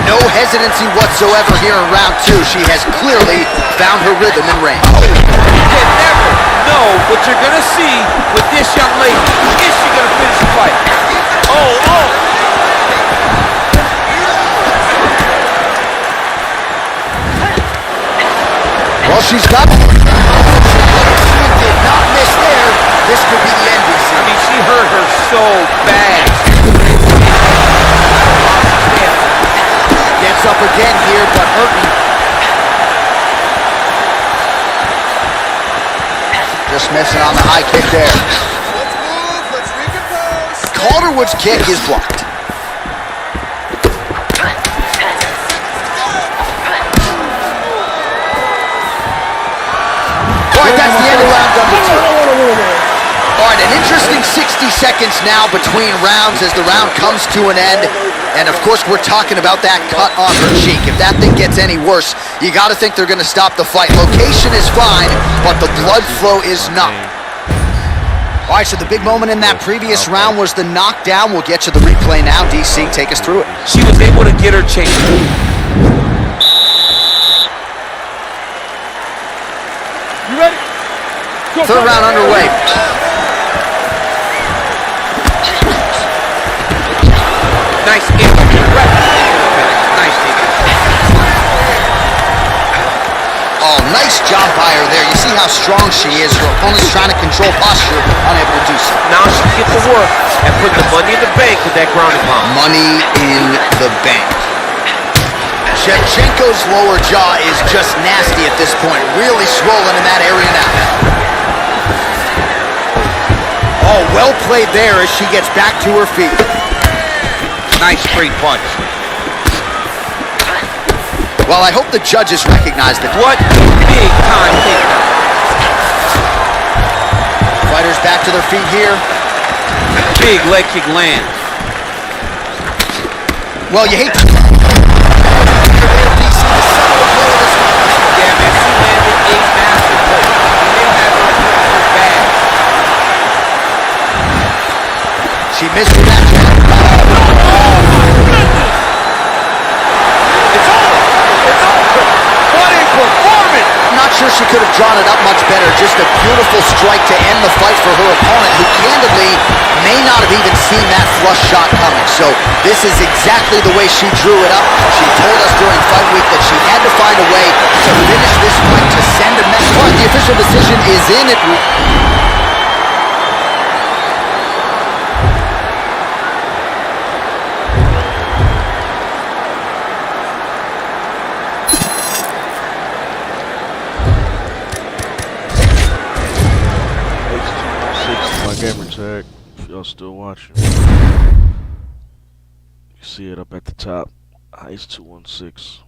No hesitancy whatsoever here in round 2. She has clearly found her rhythm and range. You can never know what you're going to see with this young lady. Is she going to finish the fight? Oh! Well, she's got it. She did not miss there. This could be the end, DC. I mean, she hurt her so bad. Gets up again here, but hurting. Just missing on the high kick there. Let's move. Let's recompose. Calderwood's kick is blocked. All right, that's the end of round number 2. All right, an interesting 60 seconds now between rounds as the round comes to an end. And of course, we're talking about that cut on her cheek. If that thing gets any worse, you got to think they're going to stop the fight. Location is fine, but the blood flow is not. All right, so the big moment in that previous round was the knockdown. We'll get you the replay now. DC, take us through it. She was able to get her chance. You ready? Go, Third round underway. Nice kick. Nice kick. Oh, nice job by her there. You see how strong she is. Her opponent's trying to control posture, unable to do so. Now she can get to work and put the money in the bank with that ground and pound. Money in the bank. Shevchenko's lower jaw is just nasty at this point. Really swollen in that area now. Oh, well played there as she gets back to her feet. Nice straight punch. Well, I hope the judges recognize that. What big time takedown. Fighters back to their feet here. Big leg kick lands. Well, you hate to... Yeah, man, she landed a massive blow. They have her bad. She missed her match. It's over. It's over. What a performance. I'm not sure she could have drawn it up much better. Just a beautiful strike to end the fight for her opponent, who candidly may not have even seen that flush shot coming. So this is exactly the way she drew it up. She told us during fight week that she had to find a way to finish this fight, to send a message. But the official decision is in it. My gamer tag, if y'all still watching. You see it up at the top. Ice 216.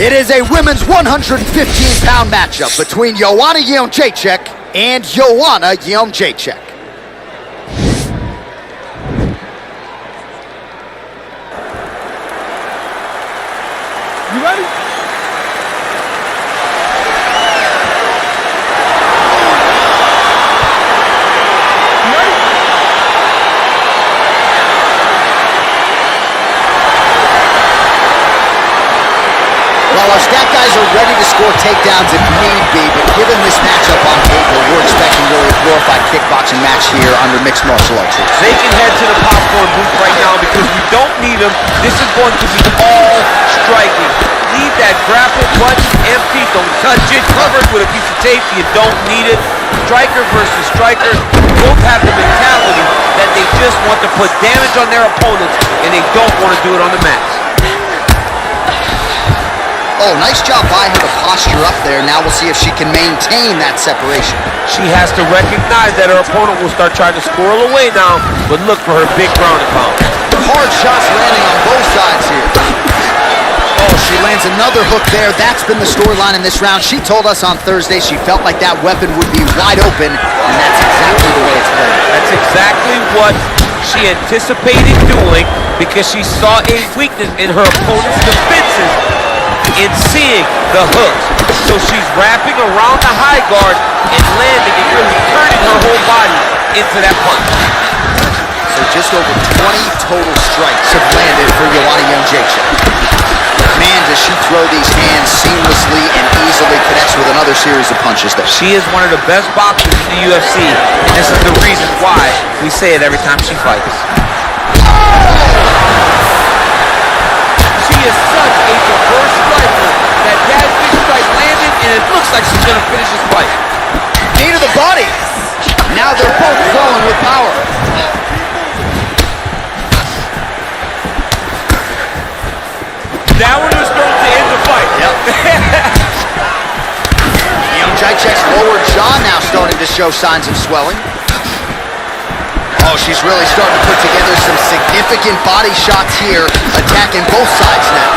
It is a women's 115-pound matchup between Joanna Jędrzejczyk and Joanna Jędrzejczyk. You ready? Well, our stat guys are ready to score takedowns if need be, but given this matchup on paper, we're expecting really a glorified kickboxing match here under mixed martial arts. They can head to the popcorn booth right now because we don't need them. This is going to be all striking. Leave that grapple button empty. Don't touch it. Cover it with a piece of tape. You don't need it. Striker versus striker both have the mentality that they just want to put damage on their opponents and they don't want to do it on the mats. Oh, nice job by her to posture up there. Now we'll see if she can maintain that separation. She has to recognize that her opponent will start trying to squirrel away now, but look for her big ground and pound. Hard shots landing on both sides here. Oh, she lands another hook there. That's been the storyline in this round. She told us on Thursday she felt like that weapon would be wide open, and that's exactly the way it's played. That's exactly what she anticipated doing because she saw a weakness in her opponent's defenses in seeing the hooks. So she's wrapping around the high guard and landing and really turning her whole body into that punch. So just over 20 total strikes have landed for Joanna Jędrzejczyk. Man, does she throw these hands seamlessly and easily, connects with another series of punches there. She is one of the best boxers in the UFC, and this is the reason why we say it every time she fights. She is such a diverse striker that big strike landed, and it looks like she's gonna finish this fight. Knee to the body. Now they're both flowing with power. That one was thrown to end the fight. Yep. Jędrzejczyk's lower jaw now starting to show signs of swelling. Oh, she's really starting to put together some significant body shots here, attacking both sides now.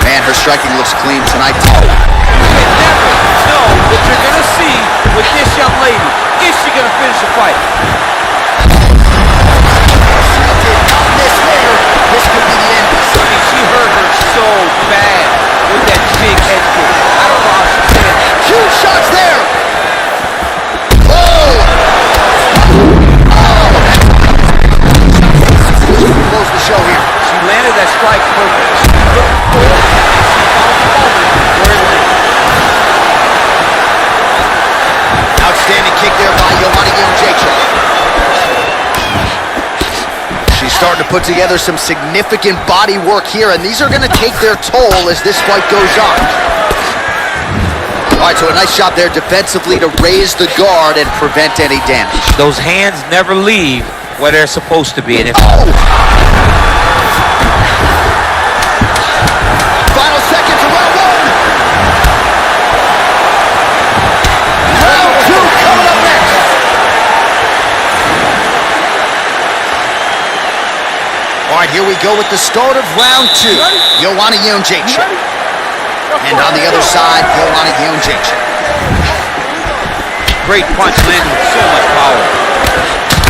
Man, her striking looks clean tonight. You can never know what you're going to see with this young lady. Is she going to finish the fight? She did not miss there. This could be the end. I mean, she hurt her so bad with that big head kick. I don't know how she did it. Huge shots there. Oh! Close the show here. She landed that strike perfect. She looked for it, and she found the moment where it was. starting to put together some significant body work here, and these are going to take their toll as this fight goes on. All right, so a nice job there defensively to raise the guard and prevent any damage. Those hands never leave where they're supposed to be. And if Final seconds of round one. Round two coming up next. All right, here we go with the start of round two. Joanna Jędrzejczyk. And on the other side, Joanna Jędrzejczyk. great punch landing with so much power.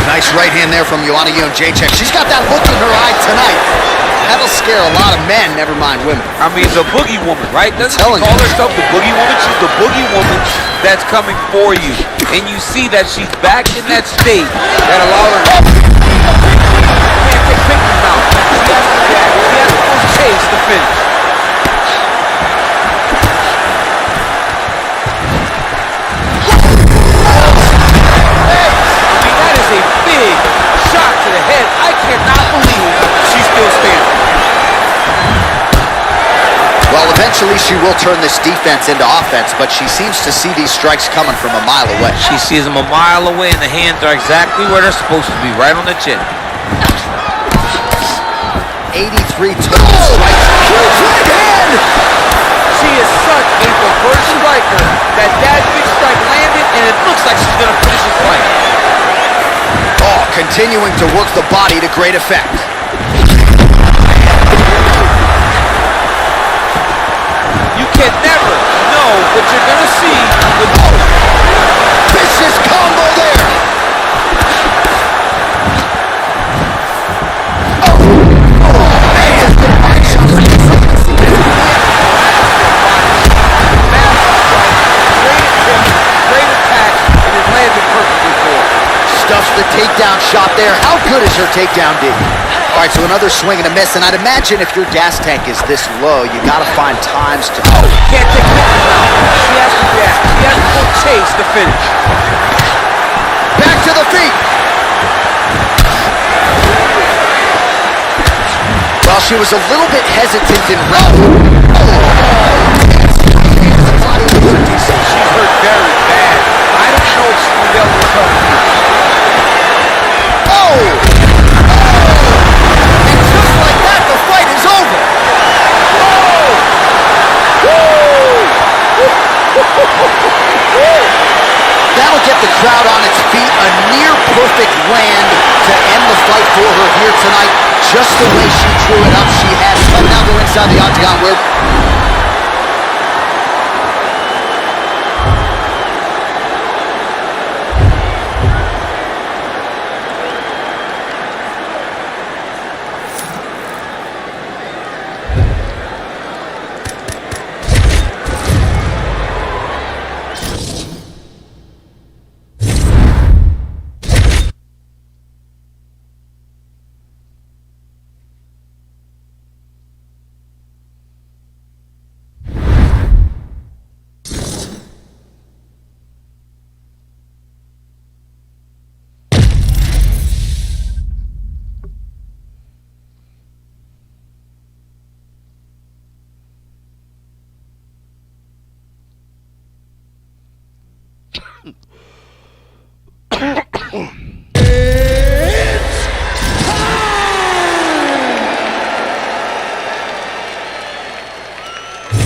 Nice right hand there from Joanna Jędrzejczyk. She's got that look in her eye tonight. That'll scare a lot of men, never mind women. I mean, the boogie woman, right? Doesn't she call herself the boogie woman? She's the boogie woman that's coming for you. And you see that she's back in that state that allowed her to can't take pictures now. She has to react. She has to go chase the finish. I mean, that is a big shot to the head. I cannot believe she's still standing. Well, eventually she will turn this defense into offense, but she seems to see these strikes coming from a mile away. She sees them a mile away, and the hands are exactly where they're supposed to be, right on the chin. 83 total strikes. Huge right hand! She is such a reverse striker that big strike landed, and it looks like she's going to finish this fight. Oh, continuing to work the body to great effect. You can never know what you're going to see with vicious combo there. Great attack, and it landed perfectly for her. Stuffs the takedown shot there. How good is her takedown, D? All right, so another swing and a miss, and I'd imagine if your gas tank is this low, you got to find times to... Can't take pictures now. She has to react. She has to go chase the finish. Back to the feet. Well, she was a little bit hesitant in round. She's hurt very bad. I don't know if she's going to be able to recover. Oh! And just like that, the fight is over. That'll get the crowd on its feet. A near perfect land to end the fight for her here tonight. Just the way she drew it up, she has come. Now go inside the octagon where...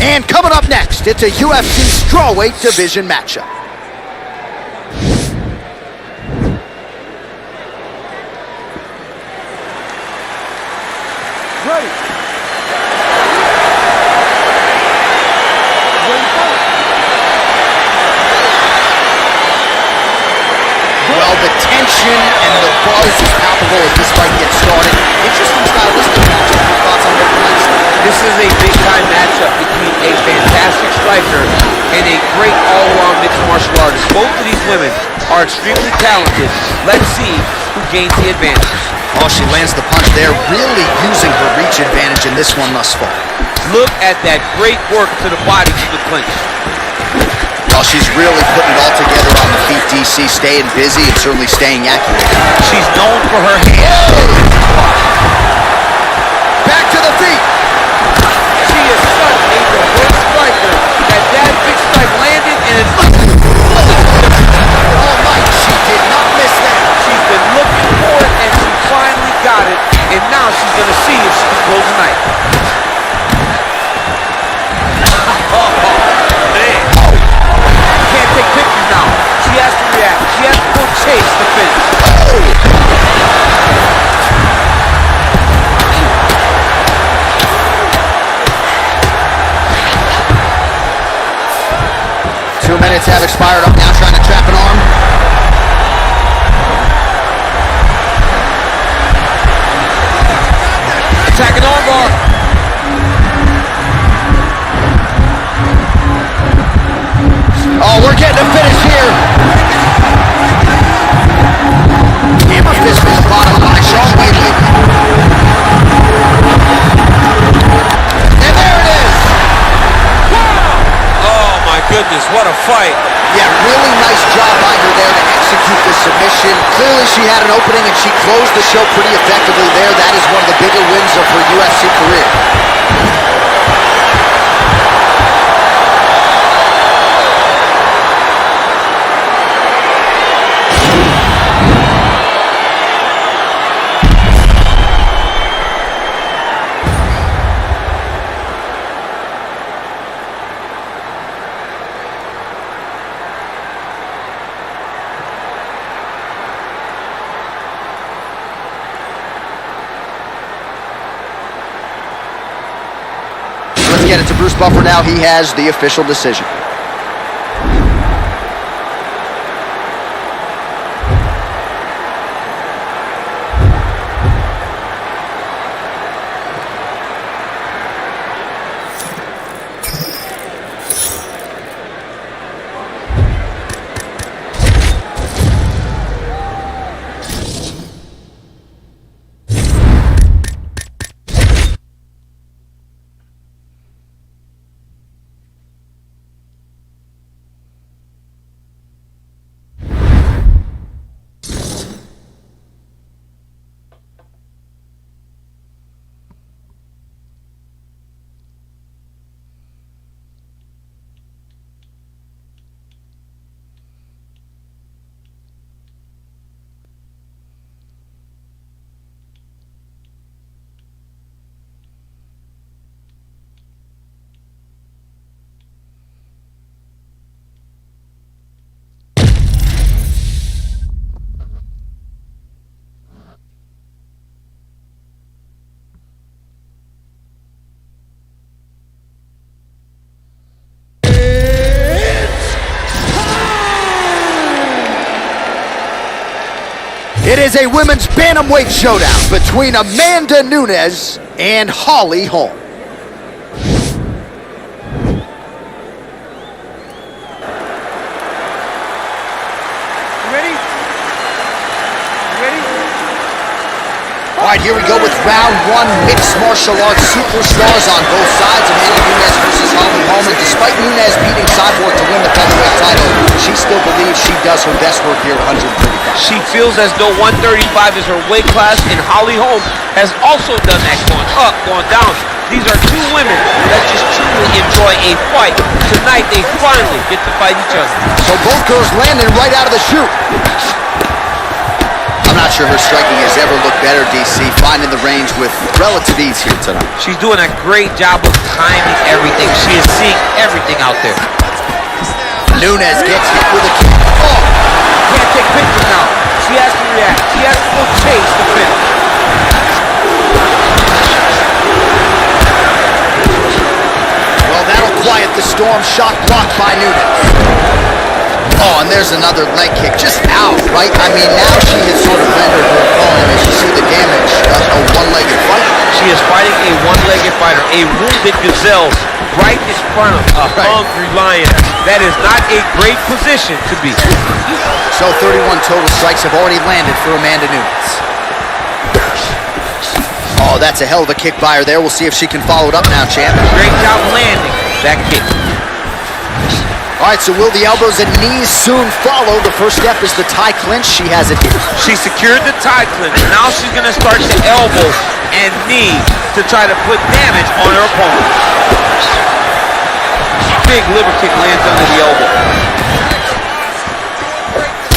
And coming up next, it's a UFC strawweight division matchup. Well, the tension and the buzz is palpable as this fight gets started. Interesting stylistic matchup. Your thoughts on both fights? This is a big-time matchup between a fantastic striker and a great all-around mixed martial artist. Both of these women are extremely talented. Let's see who gains the advantage. Oh, she lands the punch there, really using her reach advantage in this one thus far. Look at that great work to the body from the clinch. Oh, she's really putting it all together on the feet, DC, staying busy and certainly staying accurate. She's known for her hands. fired up now, trying to trap an arm. Attacking armbar. Oh, we're getting a finish here. Hammer fist is bottom by Shawn Wheatley. And there it is. Oh my goodness, what a fight. Yeah, really nice job by her there to execute the submission. Clearly she had an opening and she closed the show pretty effectively there. That is one of the bigger wins of her UFC career. Let's get it to Bruce Buffer now. He has the official decision. It is a women's bantamweight showdown between Amanda Nunes and Holly Holm. Ready? Ready? All right, here we go with round one. Mixed martial arts superstars on both sides. Amanda Nunes versus Holly Holm. And despite Nunes beating Cyborg to win the featherweight title, she still believes she does her best work here at 135. She feels as though 135 is her weight class, and Holly Holm has also done that, going up, going down. These are two women that just truly enjoy a fight. Tonight, they finally get to fight each other. So both girls landing right out of the chute. I'm not sure her striking has ever looked better, DC, finding the range with relative ease here tonight. She's doing a great job of timing everything. She is seeing everything out there. Nunes gets hit with a kick. Oh! Can't take pictures now. She has to react. She has to go chase the finish. Well, that'll quiet the storm. Shot blocked by Nunes. Oh, and there's another leg kick just out, right? I mean, now she has sort of rendered her opponent, as you see the damage, a one-legged fighter. She is fighting a one-legged fighter, a wounded gazelle right in front of a hungry lion. That is not a great position to be. So 31 total strikes have already landed for Amanda Nunes. Oh, that's a hell of a kick by her there. We'll see if she can follow it up now, champ. Great job landing that kick. All right, so will the elbows and knees soon follow? The first step is the tie clinch. She has it here. She secured the tie clinch. Now she's going to start to elbow and knee to try to put damage on her opponent. Big liver kick lands under the elbow.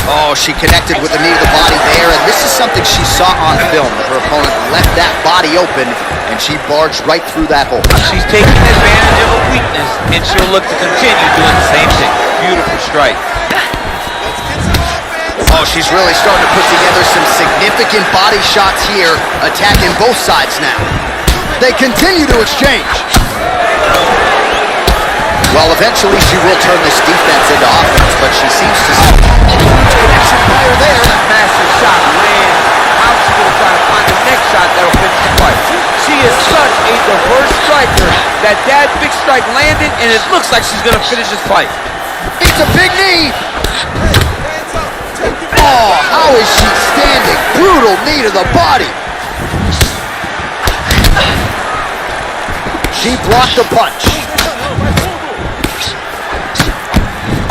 Oh, she connected with the knee to the body there, and this is something she saw on film. Her opponent left that body open, and she barged right through that hole. She's taking advantage of a weakness, and she'll look to continue doing the same thing. Beautiful strike. Oh, she's really starting to put together some significant body shots here, attacking both sides now. They continue to exchange. Well, eventually she will turn this defense into offense, but she seems to see a huge connection fire there. Massive shot lands. How's she going to try to find the next shot that'll finish the fight? She is such a diverse striker that big strike landed, and it looks like she's going to finish this fight. It's a big knee. Oh, how is she standing? Brutal knee to the body. She blocked the punch.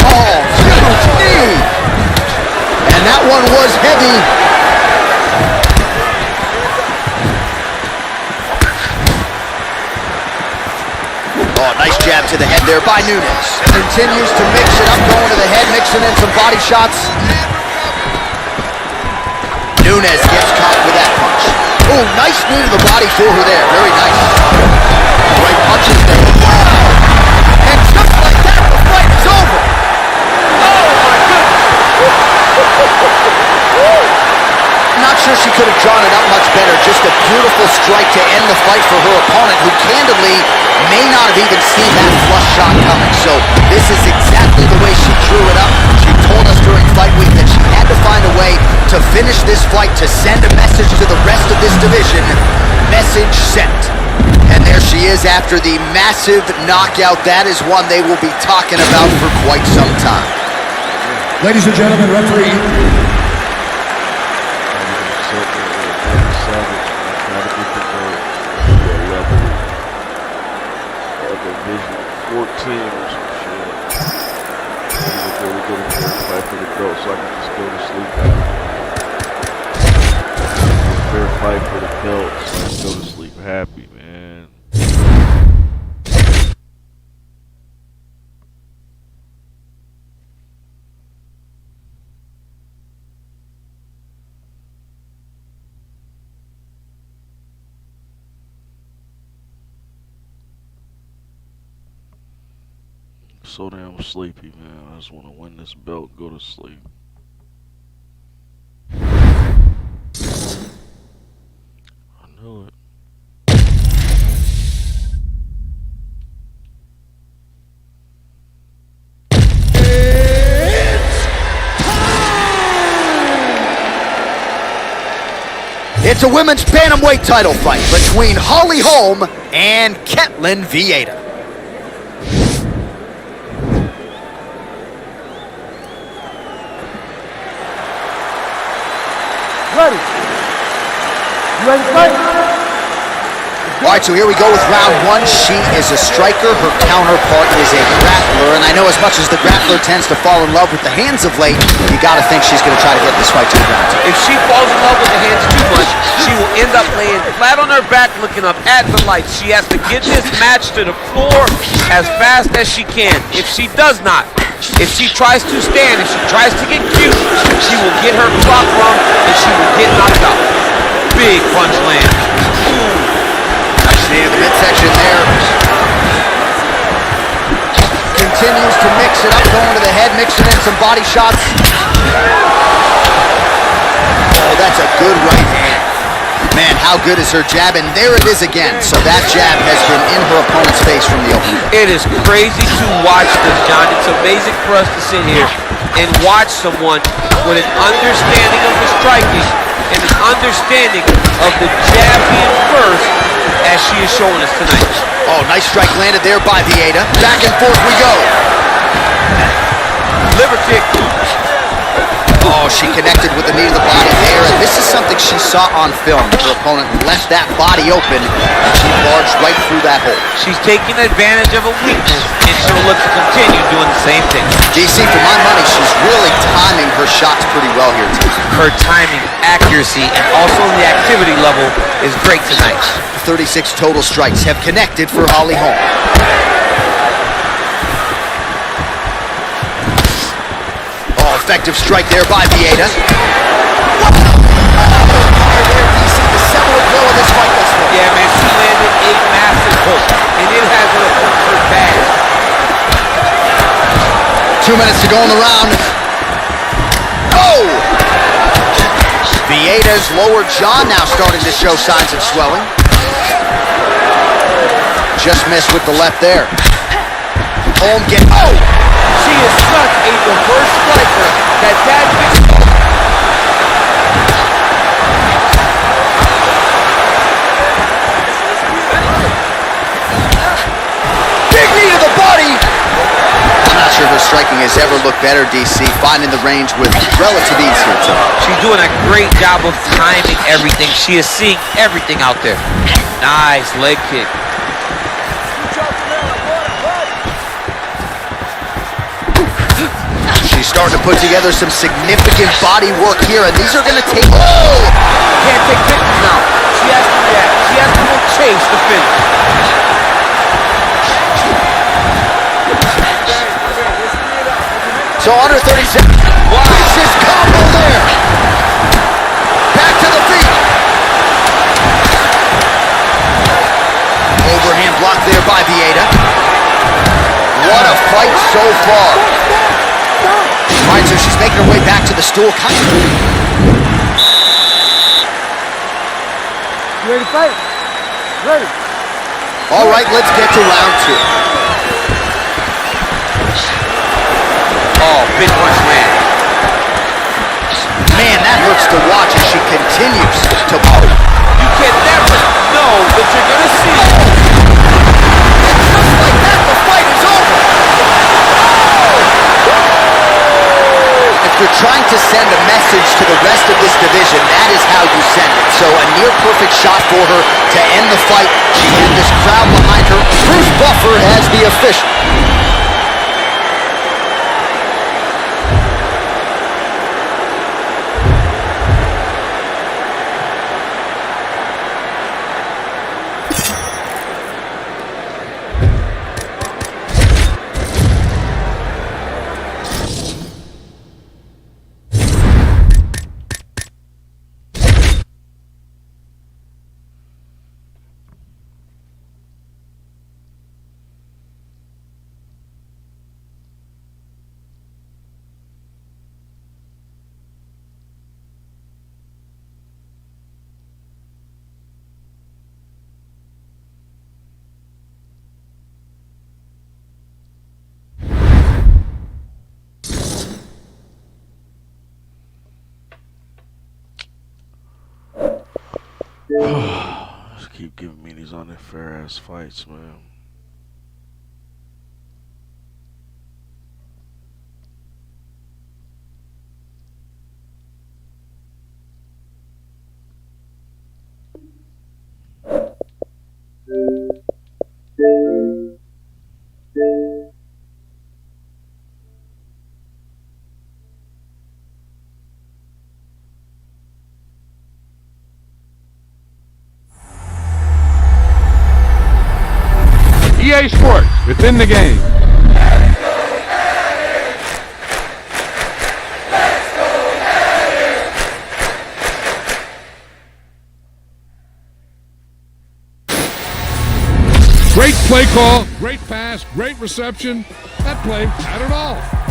Oh, huge knee. And that one was heavy. Oh, nice jab to the head there by Nunes. Continues to mix it up, going to the head, mixing in some body shots. Nunes gets caught with that punch. Oh, nice knee to the body for her there. Very nice. Right punches there. Wow! And just like that, the fight is over. Oh, my goodness. Not sure she could have drawn it up much better. Just a beautiful strike to end the fight for her opponent, who candidly may not have even seen that flush shot coming. So this is exactly the way she drew it up. She told us during fight week that she had to find a way to finish this fight, to send a message to the rest of this division. Message sent. And there she is after the massive knockout. That is one they will be talking about for quite some time. Ladies and gentlemen, referee. Division 14 or some shit. We're going to fight for the belt so I can just go to sleep happy. Fair fight for the belt so I can go to sleep happy, man. So damn sleepy, man. I just want to win this belt and go to sleep. I knew it. It's a women's bantamweight title fight between Holly Holm and Ketlen Vieira. Ready. You ready to fight? All right, so here we go with round one. She is a striker. Her counterpart is a grappler. And I know as much as the grappler tends to fall in love with the hands of late, you got to think she's going to try to get this fight to the ground. If she falls in love with the hands too much, she will end up laying flat on her back looking up at the lights. She has to get this match to the floor as fast as she can. If she does not, if she tries to stand, if she tries to get cute, she will get her clock wrong and she will get knocked out. Big punch land. Nice knee in the midsection there. Continues to mix it up, going to the head, mixing in some body shots. Oh, that's a good right hand. Man, how good is her jab? And there it is again. So that jab has been in her opponent's face from the opening. It is crazy to watch this, John. It's amazing for us to sit here and watch someone with an understanding of the striking and an understanding of the jab being first, as she is showing us tonight. Oh, nice strike landed there by Vieira. Back and forth we go. Liver kick. Oh, she connected with the knee to the body there, and this is something she saw on film. Her opponent left that body open, and she barged right through that hole. She's taking advantage of a weakness, and she'll look to continue doing the same thing. DC, for my money, she's really timing her shots pretty well here tonight. Her timing, accuracy, and also the activity level is great tonight. 36 total strikes have connected for Holly Holm. Oh, effective strike there by Vieira. Wow! DC, the seminal blow of this fight thus far. Yeah, man, she landed a massive hook, and it has her bad. 2 minutes to go in the round. Oh! Vieira's lower jaw now starting to show signs of swelling. Just missed with the left there. home game. Oh! She is such a diverse striker that big knee to the body! I'm not sure her striking has ever looked better, DC. Finding the range with relative ease here tonight. she's doing a great job of timing everything. She is seeing everything out there. Nice leg kick. She's starting to put together some significant body work here, and these are going to take... Oh! Can't take pictures now. She has to react. She has to go chase the finish. So under 30 seconds. Wow. Vicious combo there. Back to the feet. Overhand block there by Vieta. What a fight so far. All right, so she's making her way back to the stool. You ready to fight? Ready. All right, let's get to round two. Oh, big punch land. Man, that hurts to watch as she continues to... You can never know what you're going to see. Just like that, the fight is over. If you're trying to send a message to the rest of this division, that is how you send it. So a near-perfect shot for her to end the fight. She had this crowd behind her. Bruce Buffer has the official. Just keep giving me these unfair ass fights, man. EA Sports, it's in the game. Great play call, great pass, great reception. That play had it all.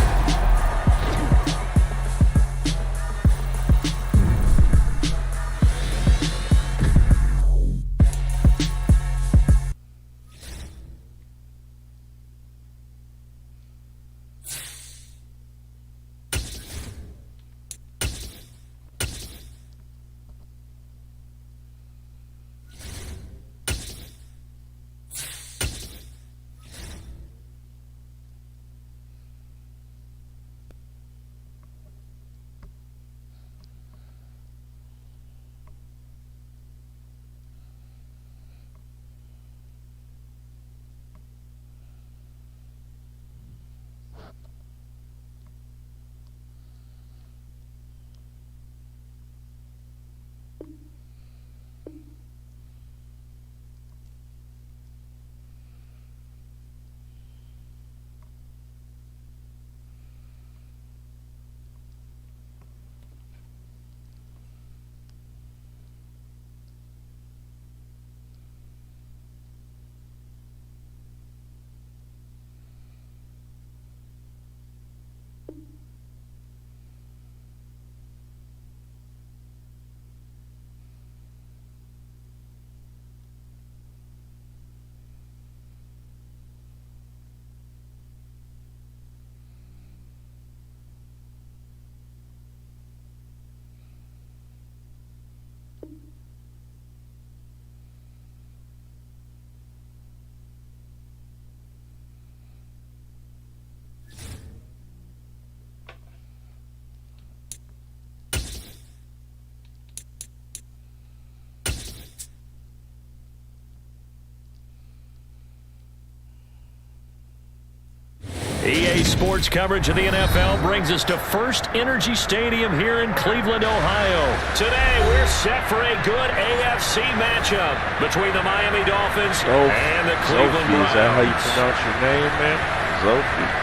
EA Sports coverage of the NFL brings us to First Energy Stadium here in Cleveland, Ohio. Today, we're set for a good AFC matchup between the Miami Dolphins and the Cleveland Browns. Is that how you pronounce your name, man? Zophie.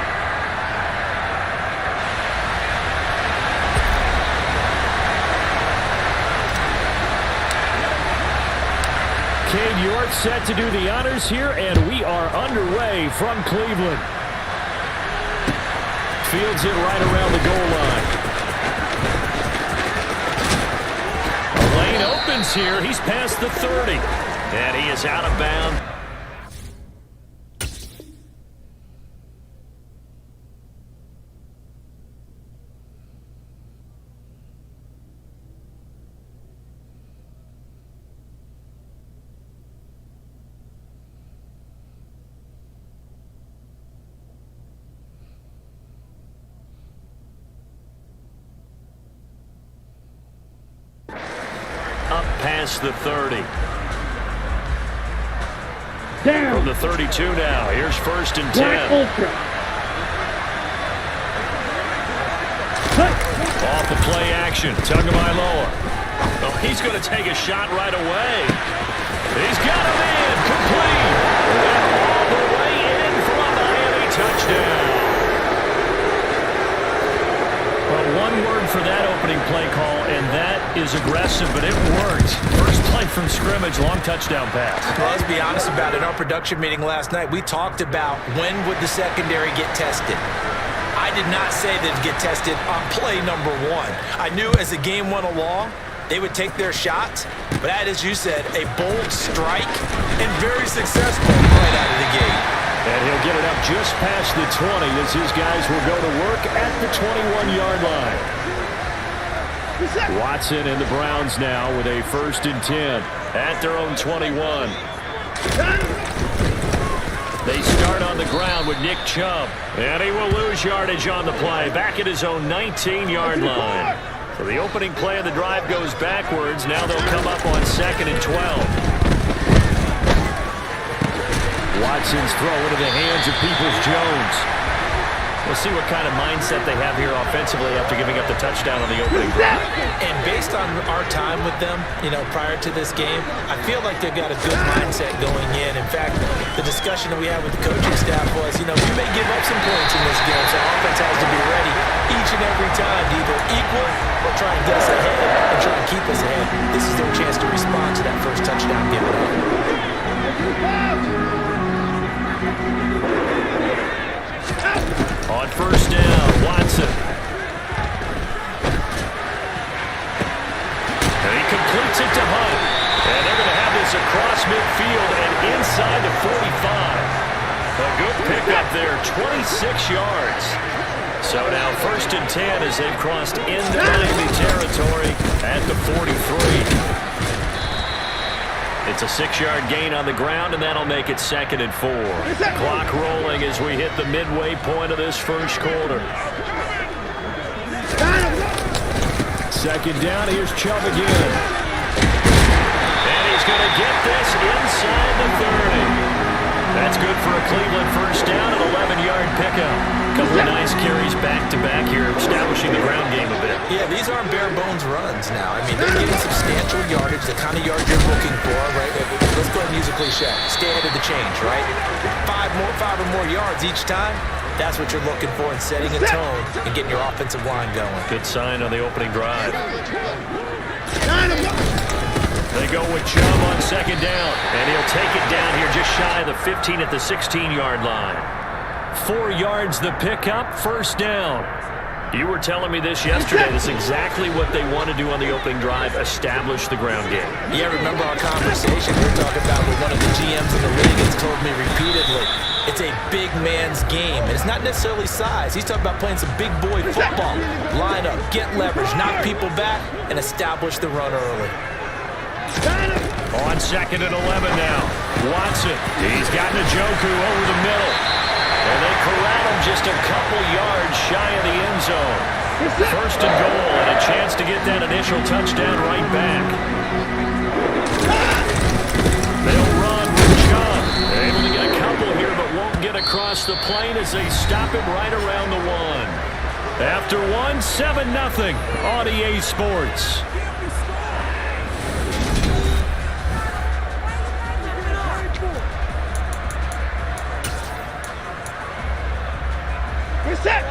Cade York set to do the honors here, and we are underway from Cleveland. Fields it right around the goal line. The lane opens here. He's past the 30, and he is out of bounds. Up past the 30. Down. From the 32 now. Here's 1st and 10. Off the play action. Tagovailoa. Oh, he's going to take a shot right away. He's got him in. Complete. And all the way in for a Miami touchdown. Well, one word for that opening play call, and that is aggressive, but it worked. First play from scrimmage, long touchdown pass. Well, let's be honest about it. In our production meeting last night, we talked about when would the secondary get tested. I did not say that it'd get tested on play number 1. I knew as the game went along, they would take their shots, but that, as you said, a bold strike and very successful right out of the gate. And he'll get it up just past the 20 as his guys will go to work at the 21-yard line. Watson and the Browns now with a 1st and 10 at their own 21. They start on the ground with Nick Chubb. And he will lose yardage on the play. Back at his own 19-yard line. So the opening play of the drive goes backwards. Now they'll come up on 2nd and 12. Watson's throw into the hands of Peoples-Jones. We'll see what kind of mindset they have here offensively after giving up the touchdown on the opening drive. And based on our time with them, prior to this game, I feel like they've got a good mindset going in. In fact, the discussion that we had with the coaching staff was, we may give up some points in this game, so offense has to be ready each and every time to either equal or try and get us ahead and try and keep us ahead. This is their chance to respond to that first touchdown given up. On 1st down, Watson. And he completes it to Hunt. And they're going to have this across midfield and inside the 45. A good pickup there, 26 yards. So now 1st and 10 as they've crossed into Miami territory at the 43. It's a 6-yard gain on the ground, and that'll make it 2nd and 4. Clock rolling as we hit the midway point of this first quarter. 2nd down, here's Chubb again. And he's going to get this inside the 30. That's good for a Cleveland 1st down, an 11-yard pickup. Couple of nice carries back-to-back here, establishing the ground game a bit. Yeah, these aren't bare-bones runs now. I mean, they're getting substantial yardage, the kind of yard you're looking for, right? Let's go ahead and use a cliche. Stay ahead of the change, right? 5 or more yards each time, that's what you're looking for in setting a tone and getting your offensive line going. Good sign on the opening drive. They go with Chubb on 2nd down, and he'll take it down here just shy of the 15 at the 16-yard line. 4 yards the pickup, 1st down. You were telling me this yesterday. That's exactly what they want to do on the opening drive, establish the ground game. Yeah, remember our conversation we were talking about with one of the GMs in the league has told me repeatedly, it's a big man's game. And it's not necessarily size. He's talking about playing some big boy football. Line up, get leverage, knock people back, and establish the run early. On 2nd and 11 now. Watson. He's got Njoku over the middle. And they corral him just a couple yards shy of the end zone. 1st and goal, and a chance to get that initial touchdown right back. They'll run with Chubb. Able to get a couple here, but won't get across the plane as they stop him right around the 1. After 1, 7-0 on EA Sports.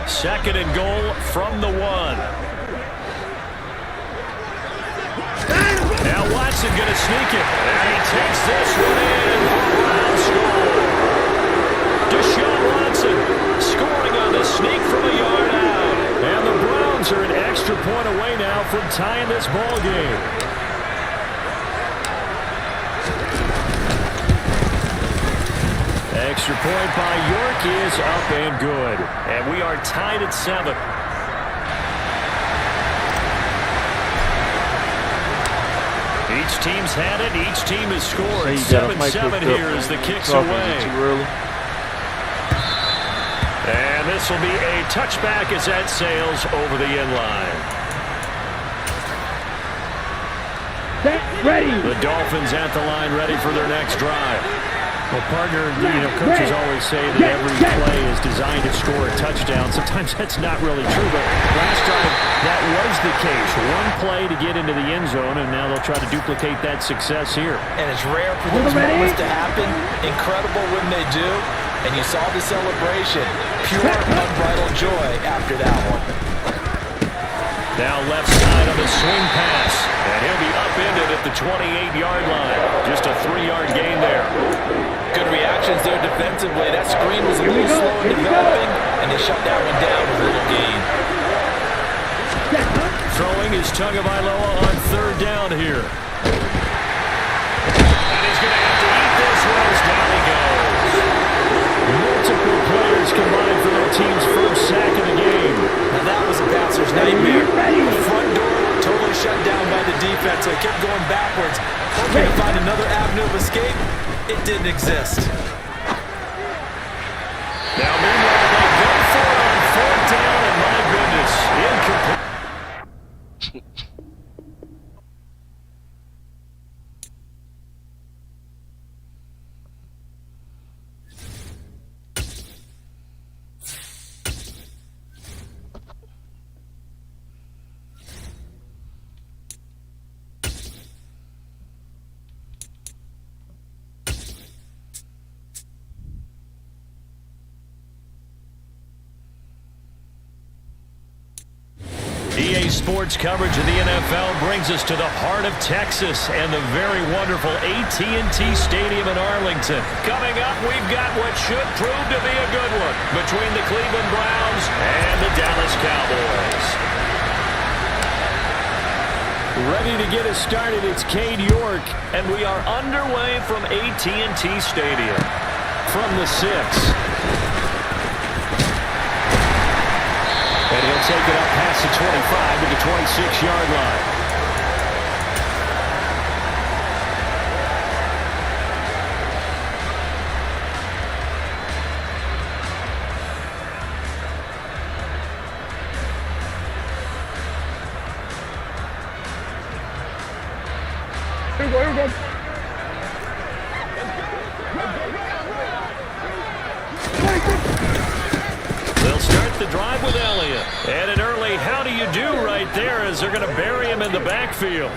Second and goal from the 1. Now Watson going to sneak it. And he takes this one in. Brown score. Deshaun Watson scoring on the sneak from a yard out. And the Browns are an extra point away now from tying this ball game. Extra point by York is up and good. And we are tied at 7. Each team's had it. Each team has scored. 7-7 here as the kick's away. And this will be a touchback as that sails over the end line. Ready. The Dolphins at the line, ready for their next drive. Well, partner, coaches always say that every play is designed to score a touchdown. Sometimes that's not really true, but last drive, that was the case. One play to get into the end zone, and now they'll try to duplicate that success here. And it's rare for those moments to happen. Incredible when they do. And you saw the celebration. Pure, unbridled joy after that one. Now left side on the swing pass. And he'll be upended at the 28-yard line. Just a 3-yard gain there. Good reactions there defensively. That screen was a little slow in developing, and they shut that one down with a little gain. Throwing is Tagovailoa on 3rd down here. And he's going to have to eat this one as down he goes. Multiple players combined for their team's first sack of the game. Now that was a passer's nightmare. The front door totally shut down by the defense, so it kept going backwards, hoping to find another avenue of escape. It didn't exist. Now meanwhile, they go for it on 4th down, and my goodness, incomplete. EA Sports coverage of the NFL brings us to the heart of Texas and the very wonderful AT&T Stadium in Arlington. Coming up, we've got what should prove to be a good one between the Cleveland Browns and the Dallas Cowboys. Ready to get us started, it's Cade York, and we are underway from AT&T Stadium. From the 6. And he'll take it up past the 25 to the 26-yard line. Here we go, here we go. They'll start the drive with Elliott. And an early how do you do right there as they're going to bury him in the backfield.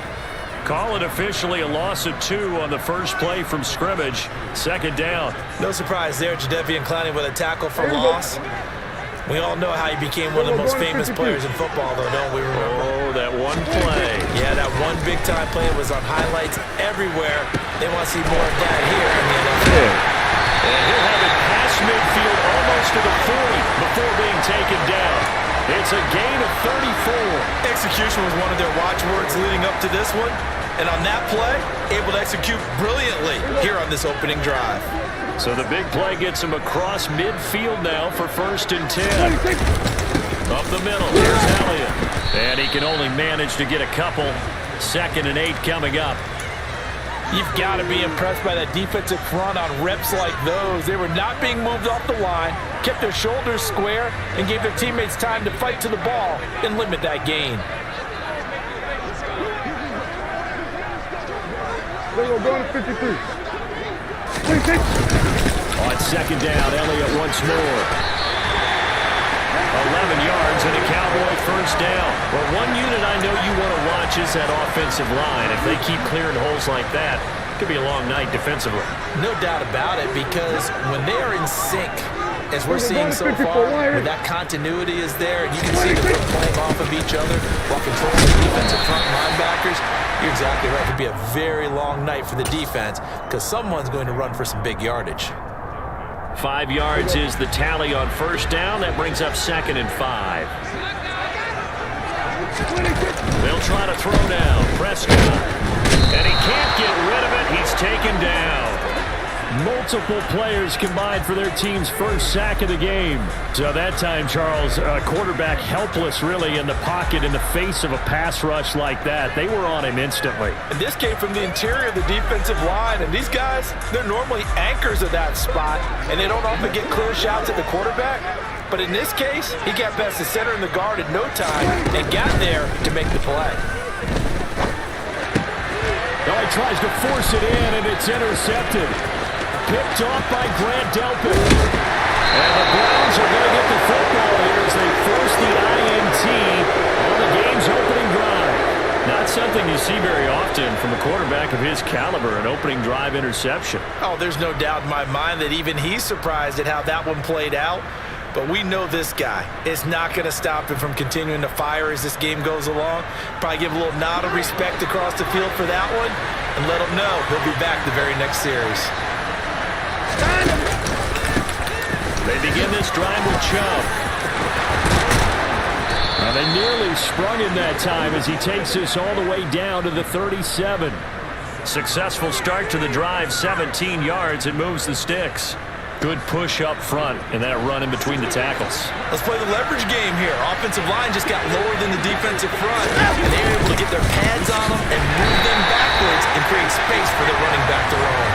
Call it officially a loss of 2 on the first play from scrimmage. 2nd down. No surprise there, Jadeveon Clowney with a tackle for loss. We all know how he became one of the most famous players in football, though, don't we remember? Oh, that one play. Yeah, that one big-time play was on highlights everywhere. They want to see more of that here in the NFL. And he'll have it past midfield almost to the 40 before being taken down. It's a gain of 34. Execution was one of their watchwords leading up to this one. And on that play, able to execute brilliantly here on this opening drive. So the big play gets him across midfield now for 1st and 10. Up the middle, here's Elliott. And he can only manage to get a couple. 2nd and 8 coming up. You've got to be impressed by that defensive front on reps like those. They were not being moved off the line, kept their shoulders square, and gave their teammates time to fight to the ball and limit that gain. We're going to 53. 26. On 2nd down, Elliott once more. 11 yards and a Cowboy first down. Well, one unit I know you want to watch is that offensive line. If they keep clearing holes like that, it could be a long night defensively. No doubt about it, because when they are in sync, as we're seeing so far, when that continuity is there, and you can see that they're playing off of each other while controlling the defensive front linebackers, you're exactly right. It could be a very long night for the defense because someone's going to run for some big yardage. 5 yards is the tally on first down. That brings up 2nd and 5. They'll try to throw now. Prescott. And he can't get rid of it. He's taken down. Multiple players combined for their team's first sack of the game. So that time, Charles, quarterback helpless really in the pocket in the face of a pass rush like that. They were on him instantly. And this came from the interior of the defensive line. And these guys, they're normally anchors of that spot, and they don't often get clear shots at the quarterback. But in this case, he got past the center and the guard in no time and got there to make the play. Oh, he tries to force it in, and it's intercepted. Picked off by Grant Delpit. And the Browns are going to get the football here as they force the INT on the game's opening drive. Not something you see very often from a quarterback of his caliber, an opening drive interception. Oh, there's no doubt in my mind that even he's surprised at how that one played out. But we know this guy is not going to stop him from continuing to fire as this game goes along. Probably give a little nod of respect across the field for that one and let him know he'll be back the very next series. They begin this drive with Chubb. Now they nearly sprung him that time as he takes this all the way down to the 37. Successful start to the drive, 17 yards, and moves the sticks. Good push up front and that run in between the tackles. Let's play the leverage game here. Offensive line just got lower than the defensive front, and they're able to get their pads on them and move them backwards and create space for the running back to roam.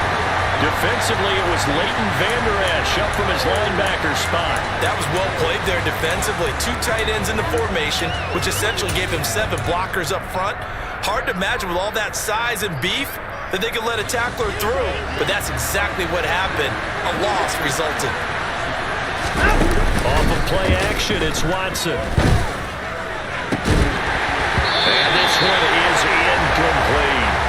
Defensively, it was Leighton Vander Esch up from his linebacker spot. That was well played there defensively. 2 tight ends in the formation, which essentially gave him 7 blockers up front. Hard to imagine with all that size and beef that they could let a tackler through, but that's exactly what happened. A loss resulted. Off of play action, it's Watson. And this one is incomplete.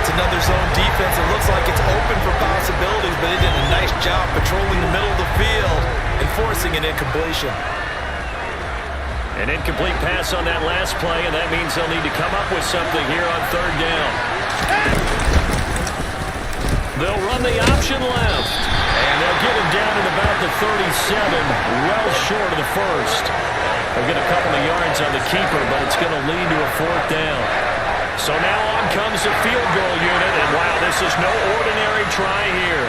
It's another zone defense. It looks like it's open for possibilities, but they did a nice job patrolling the middle of the field and forcing an incompletion. An incomplete pass on that last play, and that means they'll need to come up with something here on 3rd down. They'll run the option left, and they'll get him down at about the 37, well short of the first. They'll get a couple of yards on the keeper, but it's going to lead to a 4th down. So now on comes the field goal unit, and wow, this is no ordinary try here.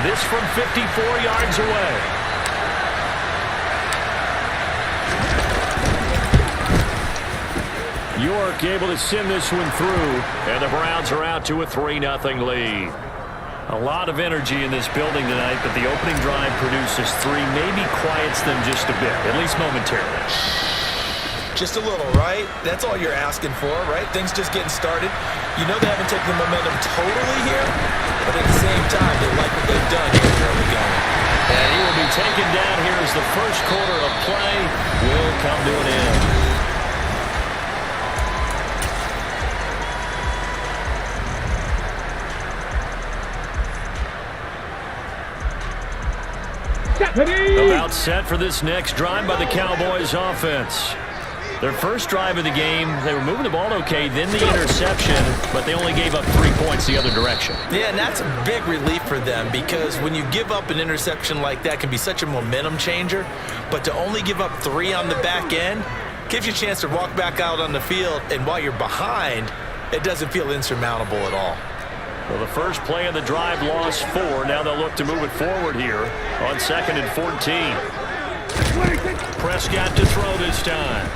This from 54 yards away. York able to send this one through, and the Browns are out to a 3-0 lead. A lot of energy in this building tonight, but the opening drive produces 3, maybe quiets them just a bit, at least momentarily. Just a little, right? That's all you're asking for, right? Things just getting started. You know they haven't taken the momentum totally here, but at the same time, they like what they've done here early going. And he will be taken down here as the first quarter of play will come to an end. About set for this next drive by the Cowboys offense. Their first drive of the game, they were moving the ball okay, then the interception, but they only gave up 3 points the other direction. Yeah, and that's a big relief for them because when you give up an interception like that, it can be such a momentum changer, but to only give up 3 on the back end gives you a chance to walk back out on the field, and while you're behind, it doesn't feel insurmountable at all. Well, the first play of the drive lost 4. Now they'll look to move it forward here on 2nd and 14. Prescott to throw this time.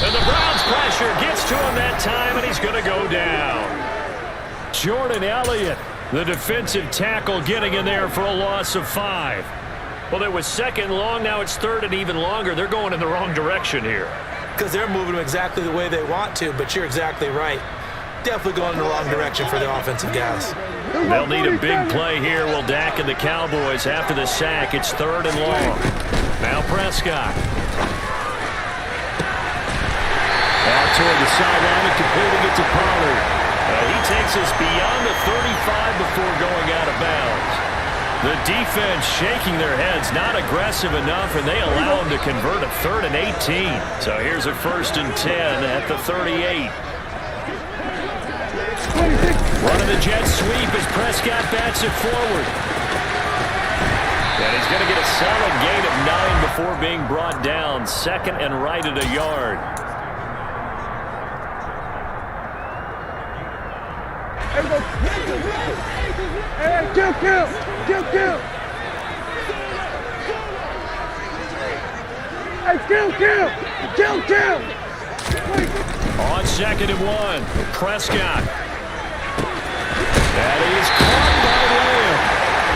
And the Browns pressure gets to him that time, and he's going to go down. Jordan Elliott, the defensive tackle, getting in there for a loss of 5. Well, it was 2nd long. Now it's 3rd and even longer. They're going in the wrong direction here. Because they're moving them exactly the way they want to, but you're exactly right. Definitely going in the wrong direction for the offensive guys. They'll need a big play here. Will Dak and the Cowboys after the sack. It's 3rd and long. Now Prescott. Out toward the sideline and completing it to Pollard. He takes us beyond the 35 before going out of bounds. The defense shaking their heads, not aggressive enough, and they allow him to convert a 3rd and 18. So here's a 1st and 10 at the 38. Running the jet sweep as Prescott bats it forward. And he's going to get a solid gain of 9 before being brought down. 2nd and right at a yard. Hey, kill! Hey, kill! On 2nd and 1, Prescott. That is caught by Lamb.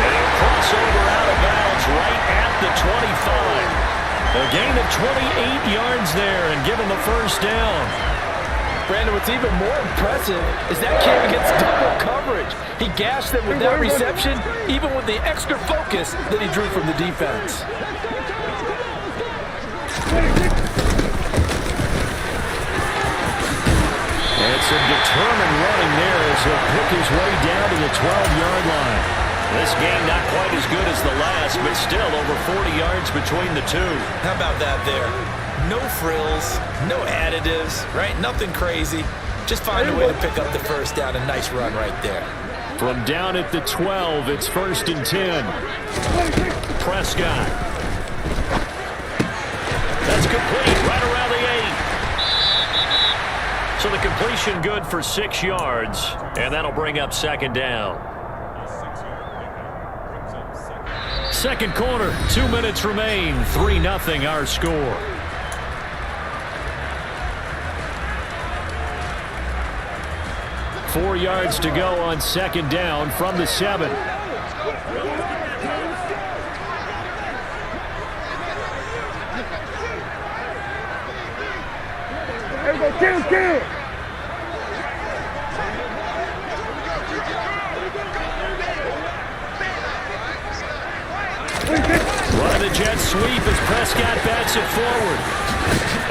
And a crossover out of bounds right at the 25. A gain of 28 yards there and given the 1st down. Brandon, what's even more impressive is that kid against double coverage. He gashed them with that reception, even with the extra focus that he drew from the defense. It's a determined running there as he'll pick his way down to the 12-yard line. This game not quite as good as the last, but still over 40 yards between the two. How about that there? No frills, no additives, right? Nothing crazy. Just find a way to pick up the 1st down. A nice run right there. From down at the 12, it's 1st and 10. Prescott. That's complete right around the 8. So the completion good for 6 yards, and that'll bring up 2nd down. 2nd quarter, 2 minutes remain, 3-0 our score. Four yards to go on 2nd down from the 7. Kill! Running the jet sweep as Prescott bats it forward.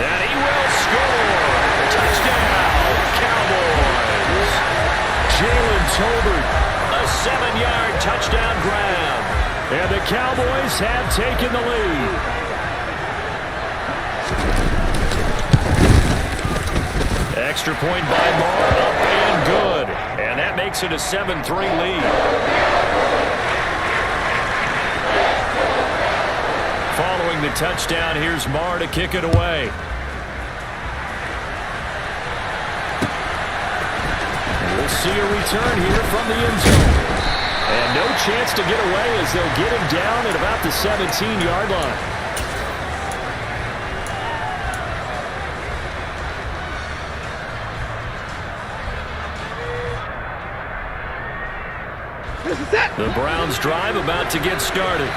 And he will score. Touchdown, Cowboys. Jalen Tolbert, a 7-yard touchdown grab. And the Cowboys have taken the lead. Extra point by Moore, up and good. And that makes it a 7-3 lead. Following the touchdown, here's Marr to kick it away. We'll see a return here from the end zone. And no chance to get away as they'll get him down at about the 17-yard line. The Browns drive about to get started.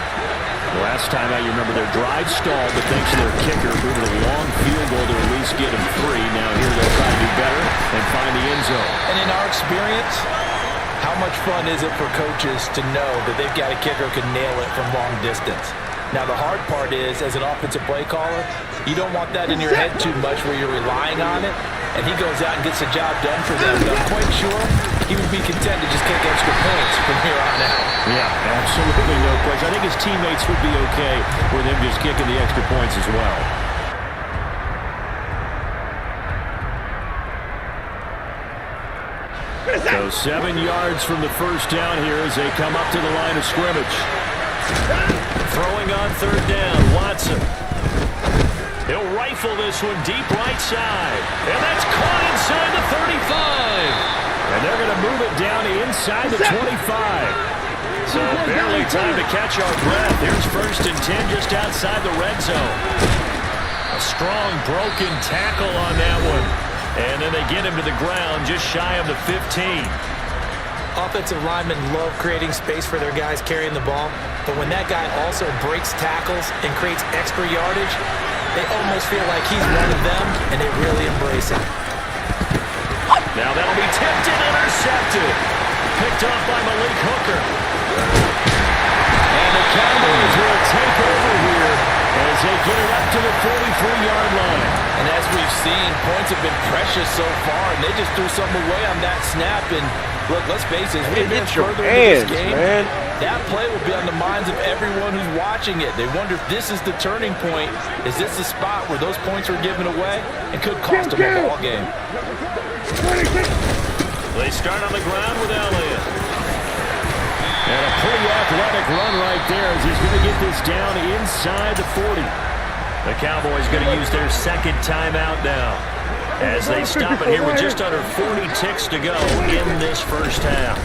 Last time I remember their drive stalled, but thanks to their kicker, moving a long field goal to at least get them 3. Now here they'll try to do better and find the end zone. And in our experience, how much fun is it for coaches to know that they've got a kicker who can nail it from long distance? Now the hard part is, as an offensive play caller, you don't want that in your head too much where you're relying on it, and he goes out and gets the job done for them. But I'm quite sure he would be content to just kick extra points from here on out. Yeah, absolutely no question. I think his teammates would be okay with him just kicking the extra points as well. So 7 yards from the 1st down here as they come up to the line of scrimmage. Throwing on 3rd down, Watson. He'll rifle this one deep right side. And that's caught inside the 35. And they're going to move it down inside the 25. So barely time to catch our breath. Here's 1st and 10 just outside the red zone. A strong broken tackle on that one. And then they get him to the ground just shy of the 15. Offensive linemen love creating space for their guys carrying the ball. But when that guy also breaks tackles and creates extra yardage, they almost feel like he's one of them, and they really embrace it. Now that'll be tipped and intercepted. Picked off by Malik Hooker. And the Cowboys will take over here as get it up to the 43-yard line. And as we've seen, points have been precious so far, and they just threw something away on that snap. And look, let's face it, as we advance further into this game, that play will be on the minds of everyone who's watching it. They wonder if this is the turning point. Is this the spot where those points are given away and could cost them a ball game? They start on the ground with Elliott. And a pretty athletic run right there as he's going to get this down inside the 40. The Cowboys going to use their second timeout now as they stop it here with just under 40 ticks to go in this first half.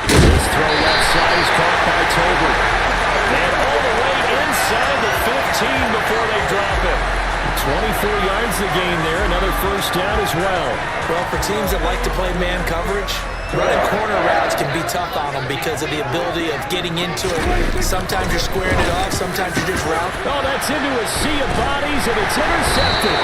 This throw left side is caught by Tolbert. And all the way inside the 15 before they drop it. 24 yards to gain there, another first down as well. Well, for teams that like to play man coverage, running corner routes can be tough on them because of the ability of getting into it. Sometimes you're squaring it off, sometimes you're just route. Oh, that's into a sea of bodies, and it's intercepted.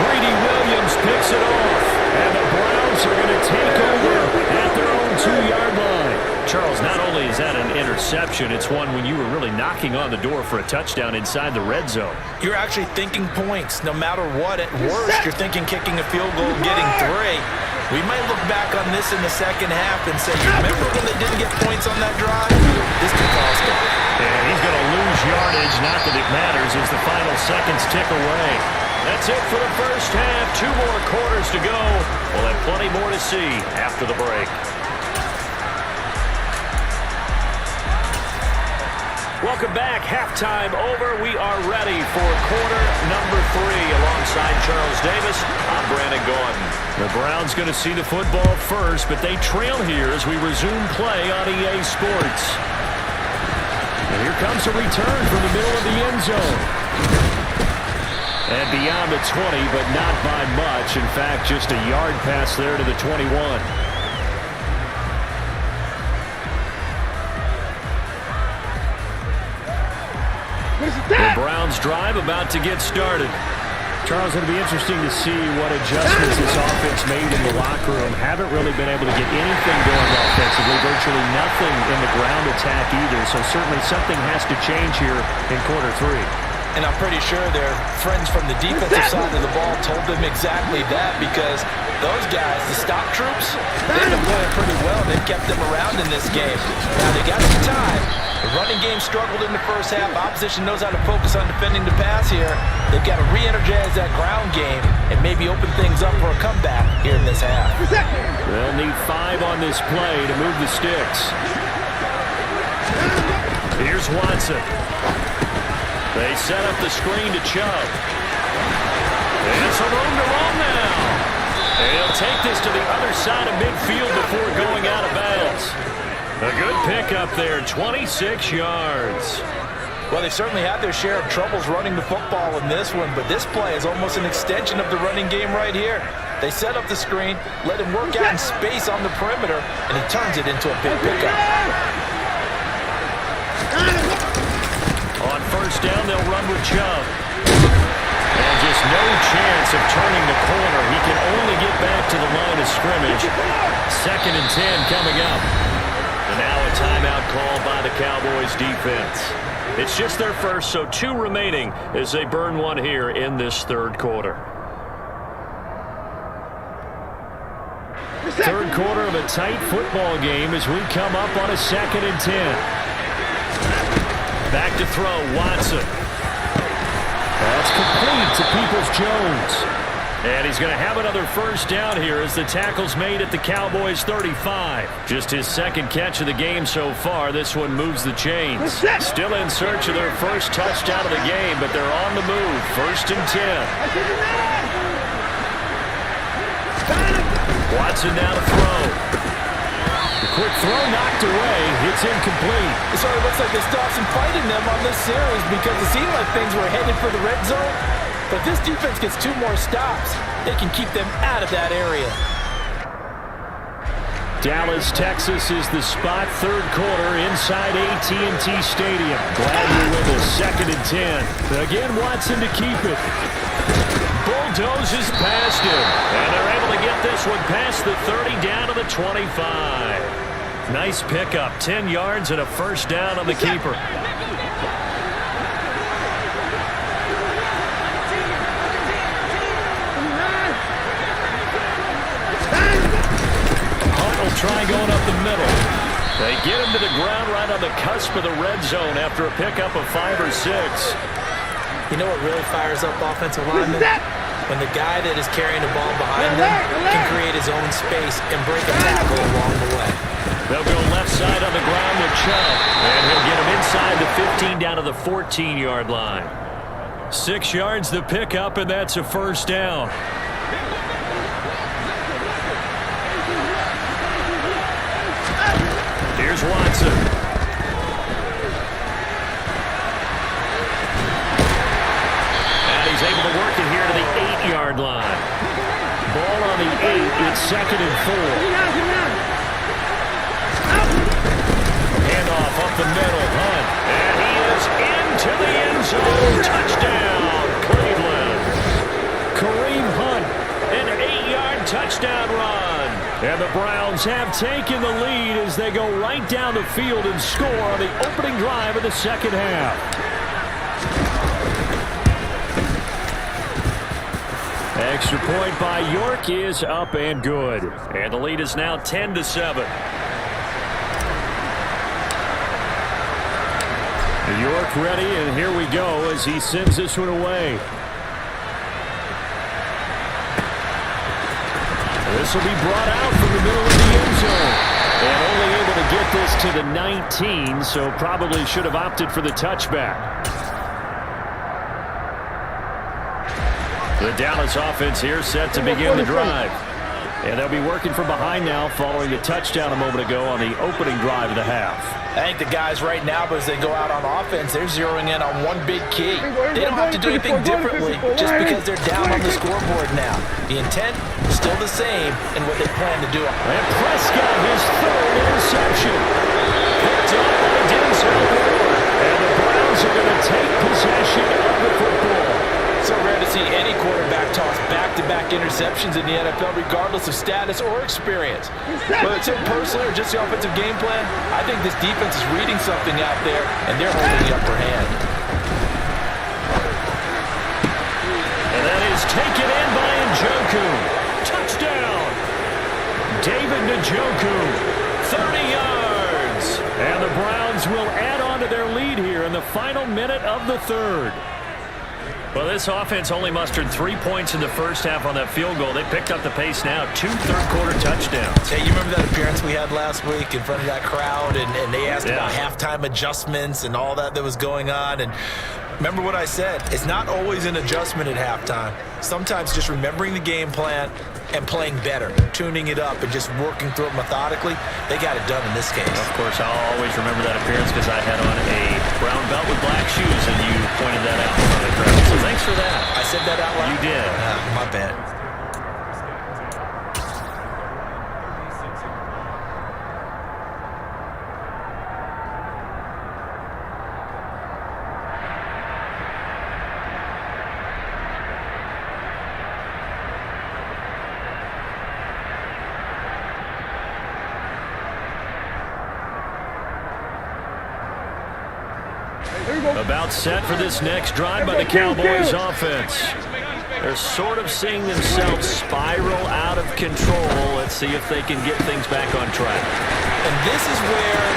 Greedy Williams picks it off, and the Browns are going to take over at their own 2-yard line. Charles, not only is that an interception, it's one when you were really knocking on the door for a touchdown inside the red zone. You're actually thinking points. No matter what, at worst, you're thinking kicking a field goal, getting 3. We might look back on this in the second half and say, remember when they didn't get points on that drive? This could cost them. And he's going to lose yardage, not that it matters, as the final seconds tick away. That's it for the first half. 2 more quarters to go. We'll have plenty more to see after the break. Welcome back. Halftime over. We are ready for quarter number 3. Alongside Charles Davis, I'm Brandon Gaudin. The Browns going to see the football first, but they trail here as we resume play on EA Sports. And here comes a return from the middle of the end zone. And beyond the 20, but not by much. In fact, just a yard pass there to the 21. The Browns drive about to get started. Charles, it'll be interesting to see what adjustments this offense made in the locker room. Haven't really been able to get anything going offensively, virtually nothing in the ground attack either. So certainly something has to change here in quarter 3. And I'm pretty sure their friends from the defensive side of the ball told them exactly that, because those guys, the stop troops, they've been playing pretty well. They've kept them around in this game. Now they got some time. The running game struggled in the first half. Opposition knows how to focus on defending the pass here. They've got to re-energize that ground game and maybe open things up for a comeback here in this half. They'll need 5 on this play to move the sticks. Here's Watson. They set up the screen to Chubb. And some room to run now. And he'll take this to the other side of midfield before going out of bounds. A good pickup there, 26 yards. Well, they certainly had their share of troubles running the football in this one, but this play is almost an extension of the running game right here. They set up the screen, let him work out in space on the perimeter, and he turns it into a big pickup. On first down, they'll run with Chubb. And just no chance of turning the corner. He can only get back to the line of scrimmage. 2nd and 10 coming up. And now a timeout called by the Cowboys defense. It's just their first, so 2 remaining as they burn 1 here in this 3rd quarter. 3rd quarter of a tight football game as we come up on a 2nd and 10. Back to throw, Watson. That's complete to Peoples-Jones. And he's going to have another first down here as the tackle's made at the Cowboys 35. Just his 2nd catch of the game so far. This one moves the chains. Still in search of their first touchdown of the game, but they're on the move. 1st and 10. Watson now to throw. Quick throw knocked away. It's incomplete. It sort of looks like they stopped some fight in them on this series because it seemed like things were headed for the red zone. But if this defense gets 2 more stops, they can keep them out of that area. Dallas, Texas is the spot. 3rd quarter inside AT&T Stadium. Glad you're with us. 2nd and 10. Again, Watson to keep it. Bulldozes past him. And they're able to get this one past the 30 down to the 25. Nice pickup. 10 yards and a first down on the keeper. try going up the middle. They get him to the ground right on the cusp of the red zone after a pickup of 5 or 6. You know what really fires up offensive linemen? When the guy that is carrying the ball behind them can create his own space and break a tackle along the way. They'll go left side on the ground with Chubb, and he'll get him inside the 15 down to the 14-yard line. 6 yards the pickup, and that's a first down. Here's Watson. And he's able to work it here to the 8-yard line. Ball on the 8. It's 2nd and 4. Handoff up the middle. Hunt. And he is into the end zone. Touchdown, Cleveland. Kareem Hunt, an 8-yard touchdown run. And the Browns have taken the lead as they go right down the field and score on the opening drive of the second half. Extra point by York is up and good. And the lead is now 10-7. York ready, and here we go as he sends this one away. This will be brought out from the middle of the end zone. And only able to get this to the 19, so probably should have opted for the touchback. The Dallas offense here set to begin the drive. And they'll be working from behind now following the touchdown a moment ago on the opening drive of the half. I think the guys right now, as they go out on offense, they're zeroing in on one big key. They don't have to do anything differently just because they're down on the scoreboard now. The intent is still the same in what they plan to do. And Prescott, his 3rd interception. Picked up by Denzel Ward. And the Browns are going to take possession of the football. So rare to see any quarterback toss back-to-back interceptions in the NFL, regardless of status or experience. Whether it's him personally or just the offensive game plan, I think this defense is reading something out there, and they're holding the upper hand. And that is taken in by Njoku. Touchdown! David Njoku, 30 yards. And the Browns will add on to their lead here in the final minute of the 3rd. Well, this offense only mustered 3 points in the first half on that field goal. They picked up the pace now. 2 third-quarter touchdowns. Hey, you remember that appearance we had last week in front of that crowd, and they asked about halftime adjustments and all that was going on, and remember what I said. It's not always an adjustment at halftime. Sometimes just remembering the game plan and playing better, tuning it up and just working through it methodically. They got it done in this case. Of course, I'll always remember that appearance because I had on a brown belt with black shoes, and you pointed that out in front of the crowd. So thanks for that. I said that out loud? You did. My bad. About set for this next drive by the Cowboys offense. They're sort of seeing themselves spiral out of control. Let's see if they can get things back on track. And this is where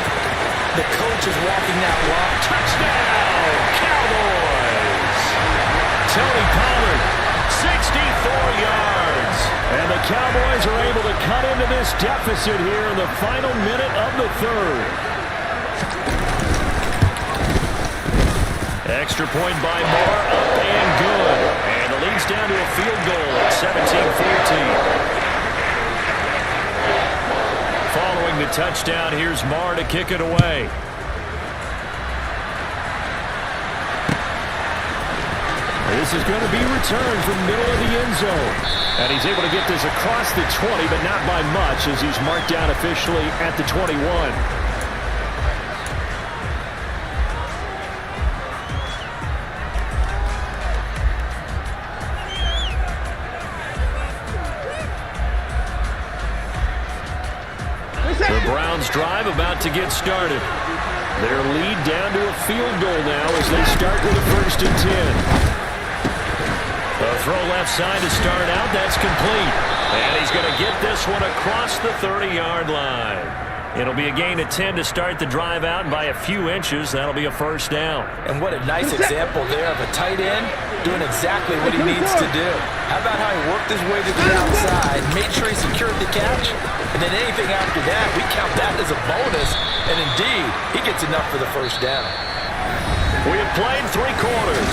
the coach is walking that walk. Touchdown, Cowboys! Tony Pollard, 64 yards. And the Cowboys are able to cut into this deficit here in the final minute of the 3rd. Extra point by Moore, up and good. And the lead's down to a field goal at 17-14. Following the touchdown, here's Moore to kick it away. This is going to be returned from the middle of the end zone. And he's able to get this across the 20, but not by much as he's marked down officially at the 21. The Browns drive about to get started. Their lead down to a field goal now as they start with a 1st and 10. A throw left side to start out. That's complete. And he's going to get this one across the 30-yard line. It'll be a gain of 10 to start the drive out, and by a few inches, that'll be a first down. And what a nice example there of a tight end doing exactly what he needs to do. How about how he worked his way to the outside, made sure he secured the catch, and then anything after that, we count that as a bonus, and indeed, he gets enough for the first down. We have played 3 quarters.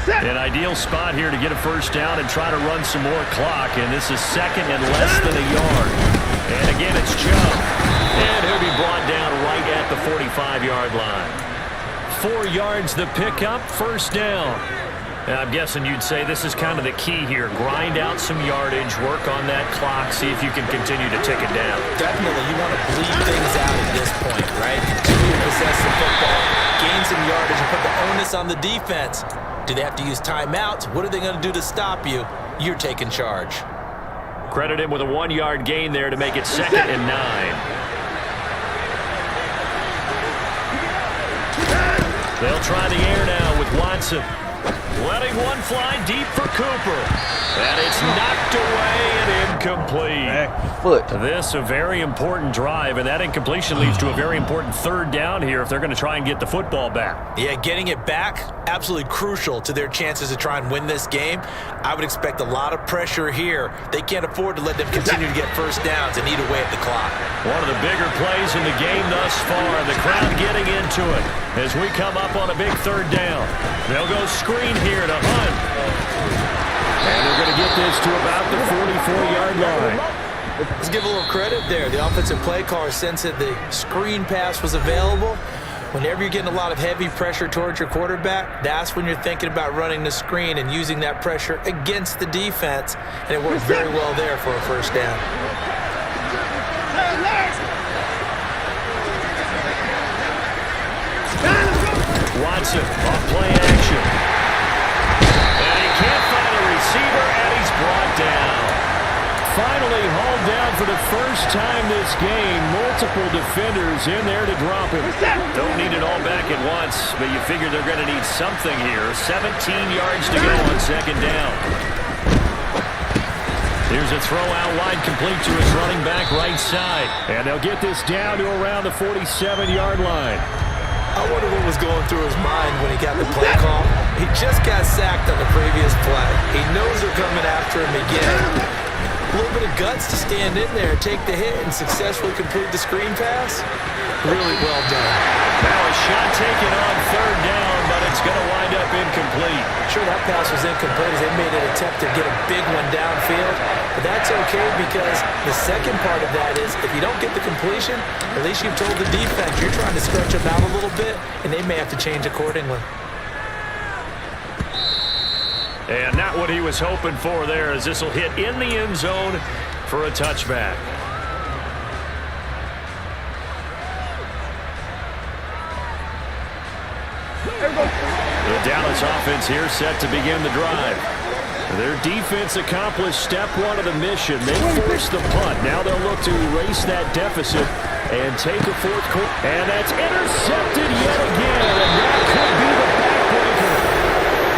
An ideal spot here to get a first down and try to run some more clock, and this is second and less than a yard. And again, it's Chubb. And he'll be brought down right at the 45-yard line. 4 yards the pickup, first down. And I'm guessing you'd say this is kind of the key here. Grind out some yardage, work on that clock, see if you can continue to tick it down. Definitely, you want to bleed things out at this point, right? Continue to possess the football, gain some yardage, and put the onus on the defense. Do they have to use timeouts? What are they going to do to stop you? You're taking charge. Credit him with a 1-yard gain there to make it second and 9. They'll try the air now with Watson. Letting one fly deep for Cooper. And it's knocked away and incomplete. This a very important drive, and that incompletion leads to a very important third down here if they're going to try and get the football back. Yeah, getting it back, absolutely crucial to their chances to try and win this game. I would expect a lot of pressure here. They can't afford to let them continue to get first downs and eat away at the clock. One of the bigger plays in the game thus far. The crowd getting into it as we come up on a big third down. They'll go screen here to Hunt. And they're going to get this to about the 44-yard line. Let's give a little credit there. The offensive play caller sensed that the screen pass was available. Whenever you're getting a lot of heavy pressure towards your quarterback, that's when you're thinking about running the screen and using that pressure against the defense. And it worked very well there for a first down. Watson off play action. And he can't find a receiver, and he's brought down. Finally hauled down for the first time this game. Multiple defenders in there to drop him. Don't need it all back at once, but you figure they're going to need something here. 17 yards to go on second down. Here's a throw out wide, complete to his running back right side. And they'll get this down to around the 47-yard line. I wonder what was going through his mind when he got the play call. He just got sacked on the previous play. He knows they're coming after him again. A little bit of guts to stand in there, take the hit, and successfully complete the screen pass. Really well done. Now a shot taken on third down, but it's going to wind up incomplete. Sure, that pass was incomplete as they made an attempt to get a big one downfield. But that's okay because the second part of that is if you don't get the completion, at least you've told the defense you're trying to stretch them out a little bit, and they may have to change accordingly. And not what he was hoping for there, as this will hit in the end zone for a touchback. The Dallas offense here set to begin the drive. Their defense accomplished step one of the mission. They forced the punt. Now they'll look to erase that deficit and take a fourth quarter. And that's intercepted yet again. And that could be the backbreaker.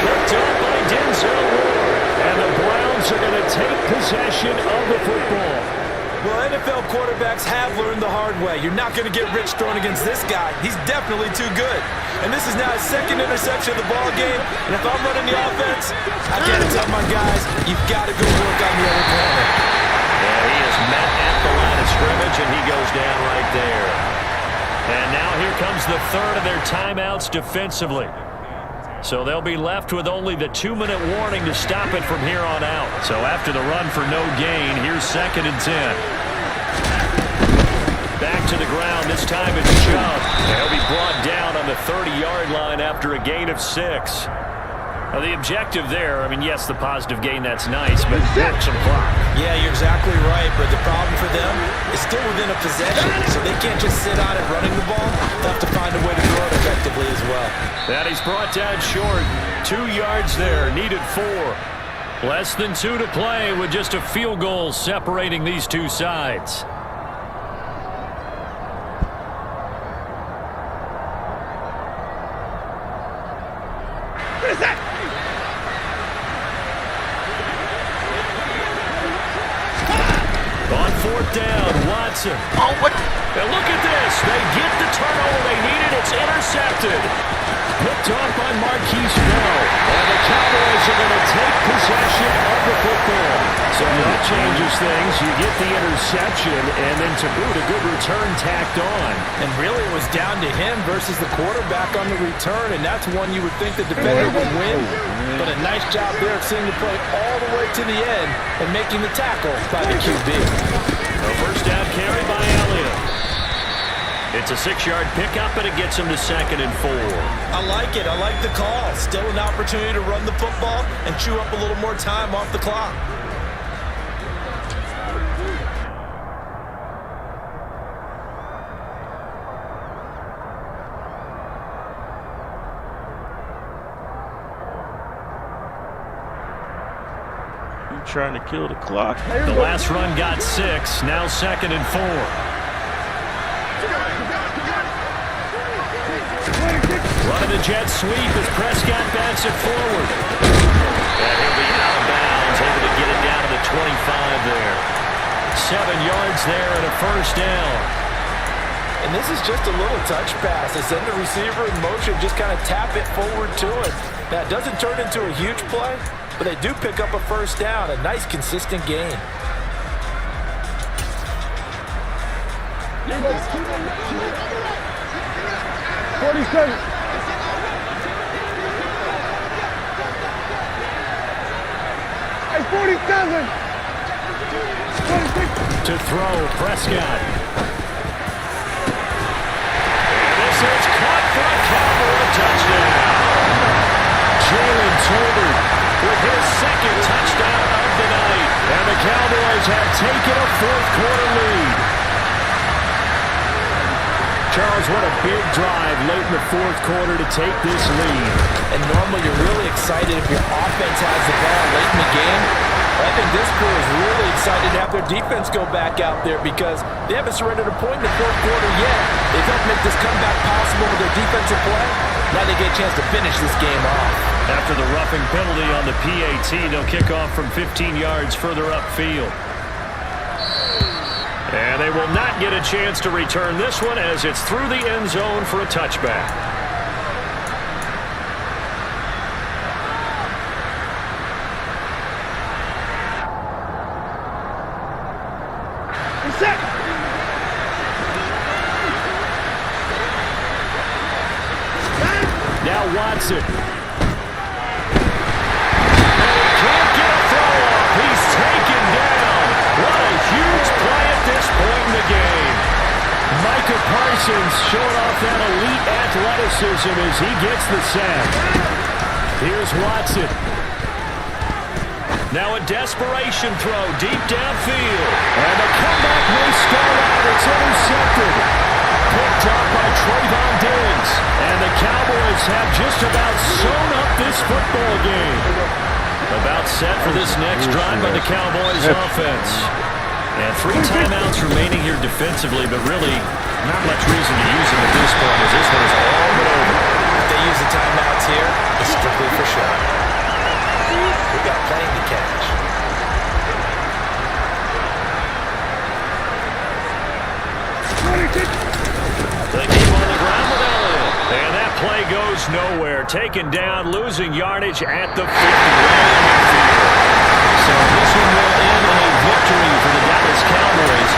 Picked up by Denzel Ward. And the Browns are going to take possession of the football. Well, NFL quarterbacks have learned the hard way. You're not going to get rich thrown against this guy. He's definitely too good. And this is now his second interception of the ball game. And if I'm running the offense, I got to tell my guys, you've got to go work on the other corner. Yeah, he is met at the line of scrimmage, and he goes down right there. And now here comes the third of their timeouts defensively. So they'll be left with only the 2-minute warning to stop it from here on out. So after the run for no gain, here's 2nd and 10. Back to the ground. This time it's Chubb. They'll be brought down on the 30-yard line after a gain of 6. Now, the objective there, I mean, yes, the positive gain, that's nice, but work some clock. Yeah, you're exactly right, but the problem for them is still within a possession, so they can't just sit on it running the ball. They'll have to find a way to throw it effectively as well. That he's brought down short. 2 yards there, needed 4. Less than 2 to play with just a field goal separating these two sides. What is that? On 4th down, Watson. Oh, what? And look at this. They get the turnover they needed. It's intercepted. Picked off by Marquise Bell. And the Cowboys are going to take possession of the football. So that changes things. You get the interception, and then to boot, a good return tacked on. And really it was down to him versus the quarterback on the return, and that's one you would think the defender would win. But a nice job there of seeing the play all the way to the end and making the tackle by the QB. A first down carry by Elliott. It's a 6-yard pickup, and it gets him to 2nd and 4. I like it. I like the call. Still an opportunity to run the football and chew up a little more time off the clock. Trying to kill the clock. The last run got 6. Now 2nd and 4. Running the jet sweep as Prescott backs it forward. And he'll be out of bounds, able to get it down to the 25 there. 7 yards there and a first down. And this is just a little touch pass. They send the receiver in motion, just kind of tap it forward to it. That doesn't turn into a huge play, but they do pick up a first down. A nice, consistent gain. To throw, Prescott. And this is caught for a Cowboy touchdown. Jalen Tolbert with his 2nd touchdown of the night. And the Cowboys have taken a 4th-quarter lead. Charles, what a big drive late in the 4th quarter to take this lead. And normally you're really excited if your offense has the ball late in the game. I think this crew is really excited to have their defense go back out there because they haven't surrendered a point in the 4th quarter yet. They've helped make this comeback possible with their defensive play. Now they get a chance to finish this game off. After the roughing penalty on the PAT, they'll kick off from 15 yards further upfield. And they will not get a chance to return this one as it's through the end zone for a touchback. Now Watson. Can't get a throw off. He's taken down. What a huge play at this point in the game. Micah Parsons showing off that elite athleticism as he gets the sack. Here's Watson. Now a desperation throw deep downfield. And the comeback may start out. It's intercepted. Picked up by Trayvon Diggs. And the Cowboys have just about sewn up this football game. About set for this next drive by the Cowboys offense. And 3 timeouts remaining here defensively, but really not much reason to use them at this point as this one is all but over. If they use the timeouts here, it's strictly for show. We got plenty to catch. They keep on the ground with Elliott. And that play goes nowhere. Taken down, losing yardage at the 50. So this one will end in a victory for the Dallas Cowboys.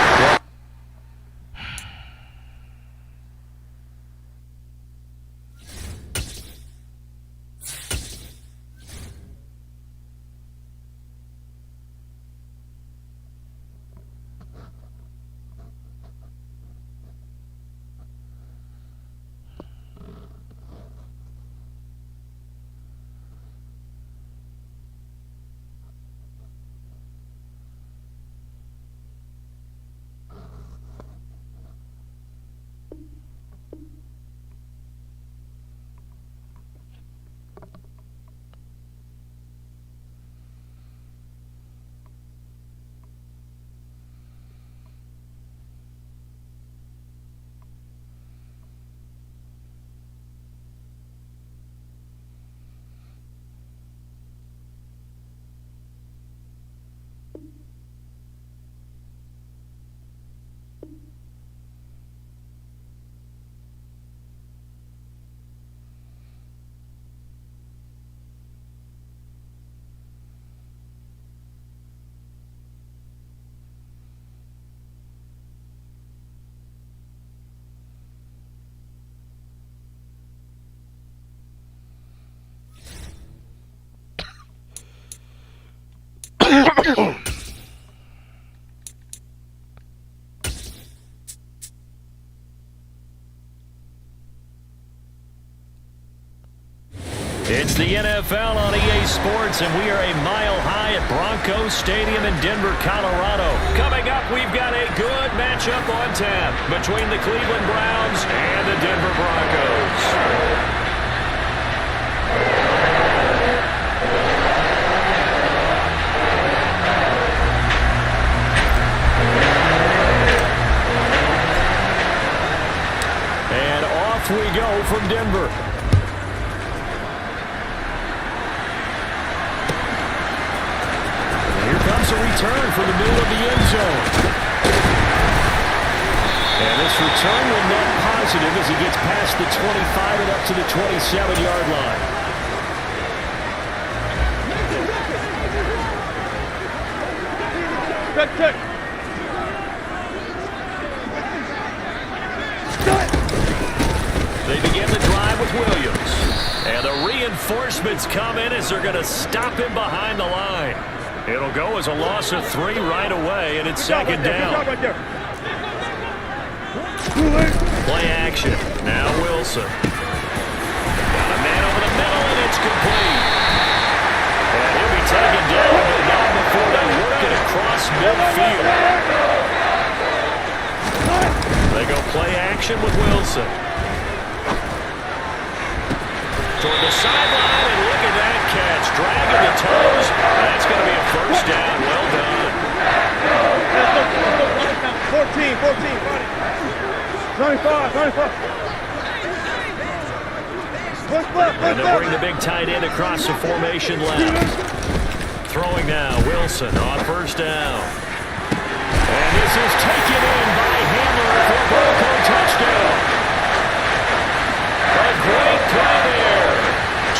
It's the NFL on EA Sports, and we are a mile high at Broncos Stadium in Denver, Colorado. Coming up, we've got a good matchup on tap between the Cleveland Browns and the Denver Broncos. And off we go from Denver. A return from the middle of the end zone. And this return will net positive as he gets past the 25 and up to the 27-yard line. Check. They begin the drive with Williams. And the reinforcements come in as they're going to stop him behind the line. It'll go as a loss of 3 right away, and it's second down. Play action. Now Wilson. Got a man over the middle, and it's complete. And he'll be taken down, but not before they work it across midfield. They go play action with Wilson. Toward the sideline, and look at that catch. Dragging the toes. That's going to be a first down. Well done. 14, 95. And they'll bring the big tight end across the formation left. Throwing now, Wilson on first down. And this is taken in by Hamler for a Bronco touchdown. A great play there.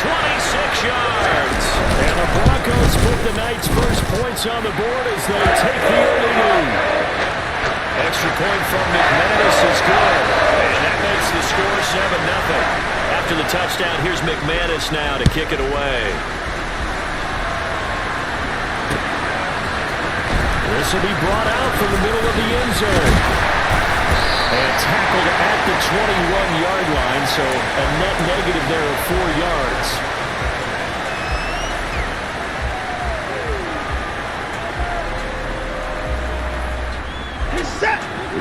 26 yards. And the Broncos put the night's first points on the board as they take the early lead. Extra point from McManus is good. And that makes the score 7-0. After the touchdown, here's McManus now to kick it away. This will be brought out from the middle of the end zone. And tackled at the 21-yard line, so a net negative there of 4 yards.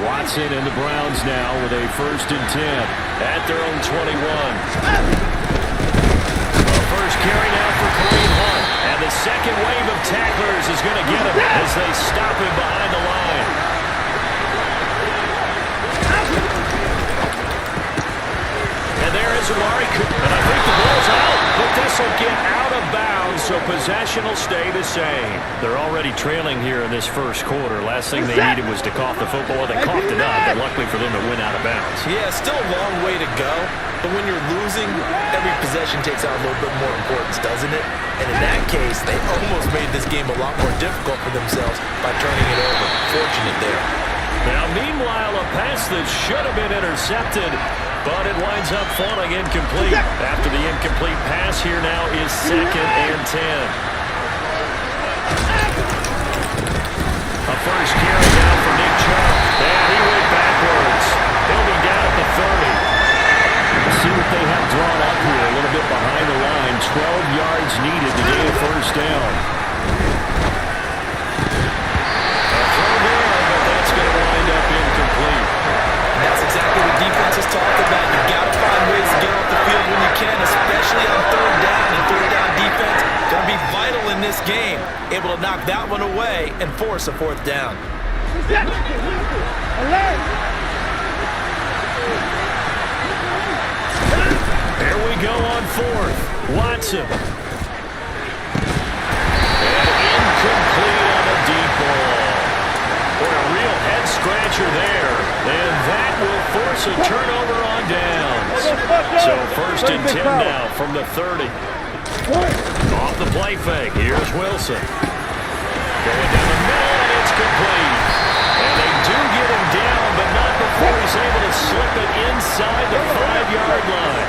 Watson and the Browns now with a 1st and 10 at their own 21. A first carry now for Kareem Hunt. And the second wave of tacklers is going to get him as they stop him behind the line. And there is Amari Cooper. And I think the ball's out, but this will get out of bounds, so possession will stay the same. They're already trailing here in this first quarter. Last thing they needed was to cough the football. They coughed it up, but luckily for them it went out of bounds. Yeah, still a long way to go, but when you're losing, every possession takes on a little bit more importance, doesn't it? And in that case, they almost made this game a lot more difficult for themselves by turning it over. Fortunate there. Now, meanwhile, a pass that should have been intercepted, but it winds up falling incomplete. After the incomplete pass, here now is 2nd and 10. A first carry now for Nick Chubb. And he went backwards. He'll be down at the 30. See what they have drawn up here. A little bit behind the line. 12 yards needed to gain a first down. A throw there, but that's going to wind up incomplete. That's exactly what defense is talking about. You got to find ways to get off the field when you can, especially on 3rd down. And 3rd down defense going to be vital in this game. Able to knock that one away and force a 4th down. There we go on 4th. Watson. And incomplete on a deep ball. Boy, a real head scratcher there. And that will force a turnover on downs. So 1st and 10 now from the 30. Off the play fake. Here's Wilson. Going down the middle, and it's complete. And they do get him down, but not before he's able to slip it inside the 5-yard line.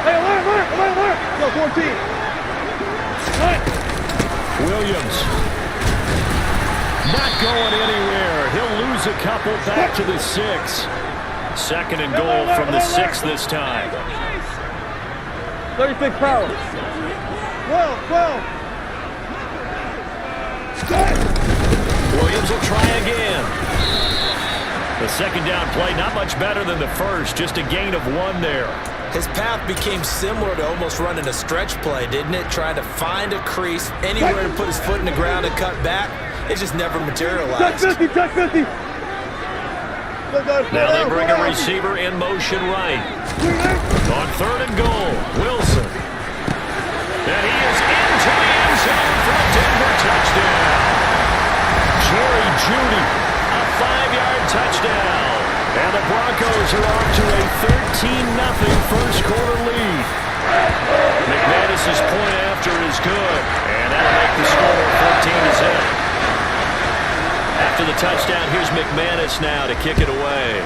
Hey, alert! Go, 14. Williams going anywhere. He'll lose a couple back to the 6. Second and goal from the 6 this time. 36 power. 12. Williams will try again. The second down play, not much better than the first, just a gain of 1 there. His path became similar to almost running a stretch play, didn't it? Trying to find a crease, anywhere to put his foot in the ground and cut back. It just never materialized. Check 50. Now they bring a receiver in motion right. On third and goal, Wilson. And he is into the end zone for a Denver touchdown. Jerry Jeudy, a 5-yard touchdown. And the Broncos are off to a 13-0 first quarter lead. McManus's point after is good. And that'll make the score 14-0. After the touchdown, here's McManus now to kick it away.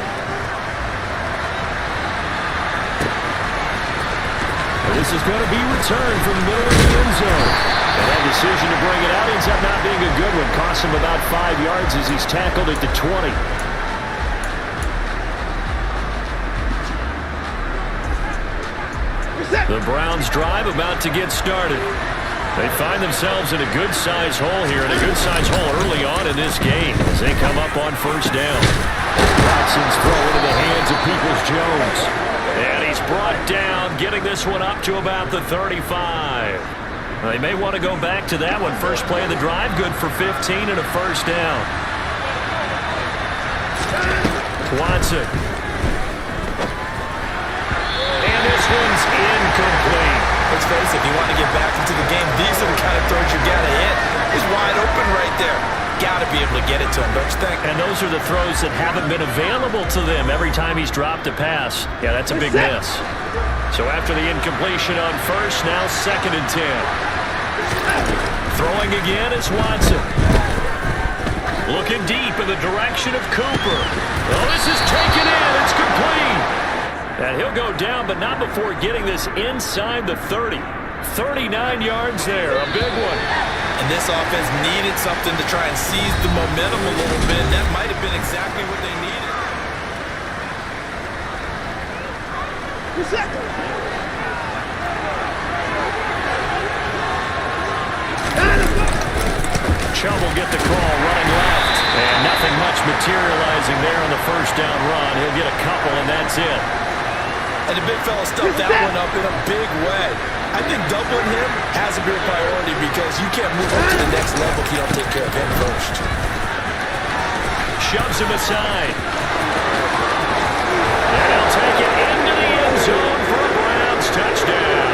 This is going to be returned from the middle of the end zone. And that decision to bring it out ends up not being a good one. Costs him about 5 yards as he's tackled at the 20. The Browns drive about to get started. They find themselves in a good-sized hole here, and a good-sized hole early on in this game as they come up on first down. Watson's throw into the hands of Peoples-Jones. And he's brought down, getting this one up to about the 35. They may want to go back to that one. First play of the drive, good for 15 and a first down. Watson. And this one's incomplete. Let's face it, if you want to get back into the game, these are the kind of throws you got to hit. He's wide open right there. Got to be able to get it to him, don't you think? And those are the throws that haven't been available to them every time he's dropped a pass. Yeah, that's a big miss. So after the incompletion on first, now second and 10. Throwing again is Watson. Looking deep in the direction of Cooper. Oh, this is taken in. It's complete. And he'll go down, but not before getting this inside the 30. 39 yards there, a big one. And this offense needed something to try and seize the momentum a little bit. That might have been exactly what they needed. Chubb will get the call running left. And nothing much materializing there on the first down run. He'll get a couple, and that's it. And the big fella stuffed that one up in a big way. I think doubling him has to be a priority because you can't move up to the next level if you don't take care of him first. Shoves him aside. And he'll take it into the end zone for a Browns touchdown.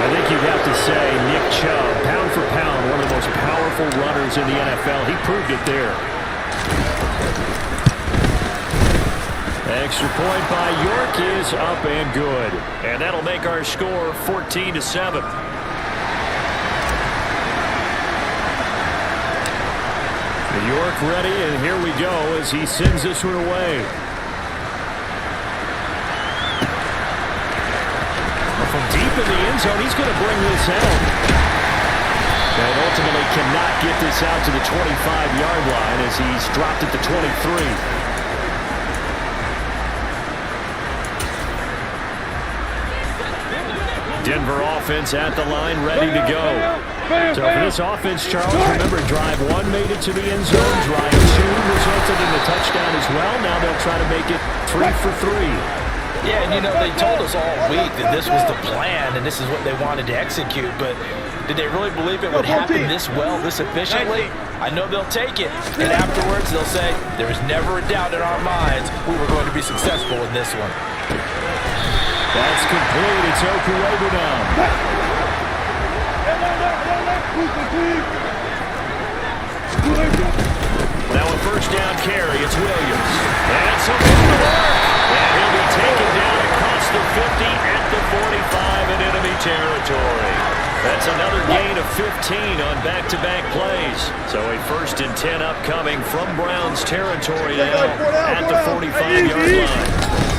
I think you'd have to say Nick Chubb, pound for pound, one of the most powerful runners in the NFL. He proved it there. Extra point by York is up and good. And that'll make our score 14-7. York ready, and here we go as he sends this one away. From deep in the end zone, he's going to bring this out. And ultimately cannot get this out to the 25-yard line as he's dropped at the 23. Denver offense at the line, ready to go. So for this offense, Charles, remember, drive 1 made it to the end zone. Drive 2 resulted in the touchdown as well. Now they'll try to make it 3 for 3. Yeah, and you know, they told us all week that this was the plan and this is what they wanted to execute, but did they really believe it would happen this well, this efficiently? I know they'll take it, and afterwards they'll say, there was never a doubt in our minds we were going to be successful in this one. That's complete. It's Okuebu now. Now a first down carry. It's Williams. And some work. And he'll be taken down across the 50 at the 45 in enemy territory. That's another gain of 15 on back-to-back plays. So a 1st and 10 upcoming from Browns territory now at the 45-yard line.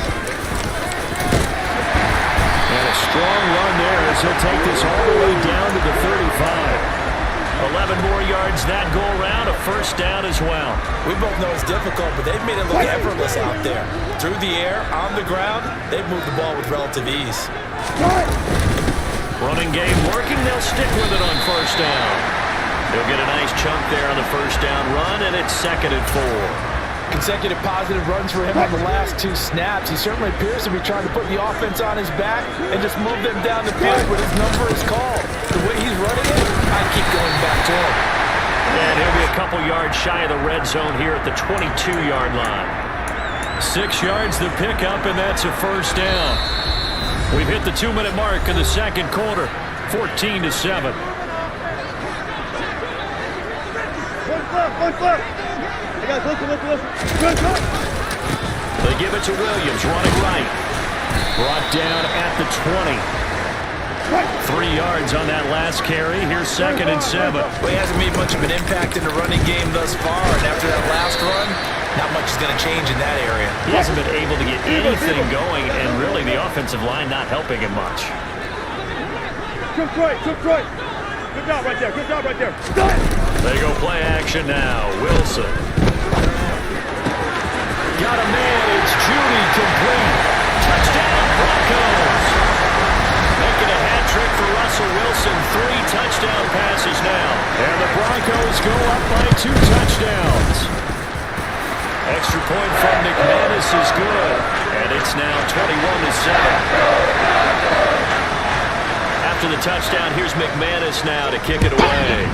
And a strong run there as he'll take this all the way down to the 35. 11 more yards that go around, a first down as well. We both know it's difficult, but they've made it look effortless out there. Through the air, on the ground, they've moved the ball with relative ease. Running game working, they'll stick with it on first down. They'll get a nice chunk there on the first down run, and it's 2nd and 4. Consecutive positive runs for him on the last 2 snaps. He certainly appears to be trying to put the offense on his back and just move them down the field when his number is called. The way he's running it, I keep going back to him. And he'll be a couple yards shy of the red zone here at the 22-yard line. 6 yards the pickup, and that's a first down. We've hit the 2-minute mark in the second quarter, 14-7. They give it to Williams, running right. Brought down at the 20. 3 yards on that last carry. Here's 2nd and 7. Well, he hasn't made much of an impact in the running game thus far, and after that last run, not much is going to change in that area. He hasn't been able to get anything going, and really the offensive line not helping him much. Good job right there. Good job right there. They go play action now. Wilson. Got a man. It's Judy complete. Touchdown Broncos. Making a hat trick for Russell Wilson. 3 touchdown passes now. And the Broncos go up by 2 touchdowns. Extra point from McManus is good. And it's now 21-7. After the touchdown, here's McManus now to kick it away.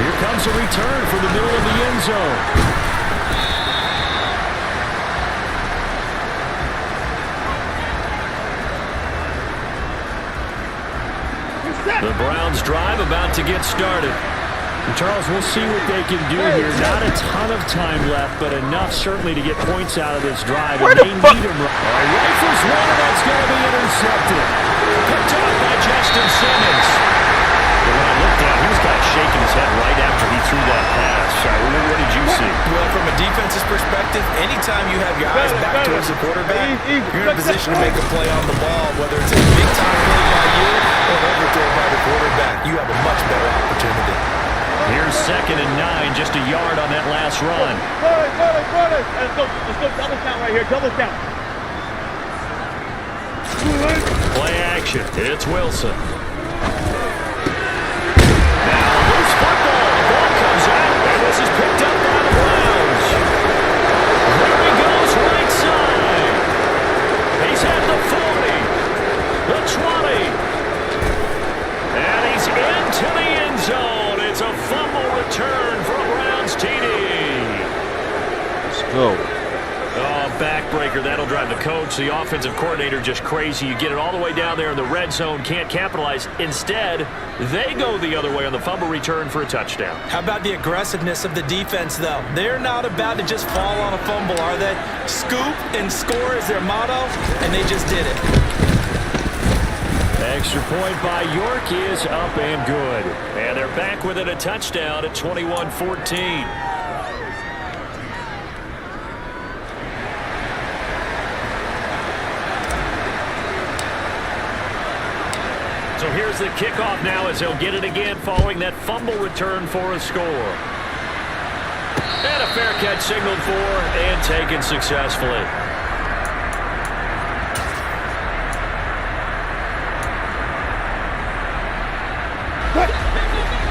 Here comes a return from the middle of the end zone. The Browns drive about to get started. Charles, we'll see what they can do here. Not a ton of time left, but enough certainly to get points out of this drive. Where the fuck? Rifles one, and that's going to be intercepted. Picked up by Justin Simmons. But when I looked at him, he was kind of shaking his head right after he threw that pass. What did you see? Well, from a defense's perspective, anytime you have your eyes back towards the quarterback, you're in a position to make a play on the ball, whether it's a big-time play by you or an overthrow by the quarterback. You have a much better opportunity. Here's 2nd and 9, just a yard on that last run. Let's go double count right here, double count. Play action, it's Wilson. Now loose football, the ball comes out, and this is picked up by the Browns. Here he goes, right side. He's at the 40, the 20, and he's into the end zone. It's a fumble return for a Browns TD. Let's go. Oh, backbreaker. That'll drive the coach, the offensive coordinator, just crazy. You get it all the way down there in the red zone, can't capitalize. Instead, they go the other way on the fumble return for a touchdown. How about the aggressiveness of the defense, though? They're not about to just fall on a fumble, are they? Scoop and score is their motto, and they just did it. Extra point by York is up and good. And they're back within a touchdown at 21-14. So here's the kickoff now as they'll get it again following that fumble return for a score. And a fair catch signaled for and taken successfully.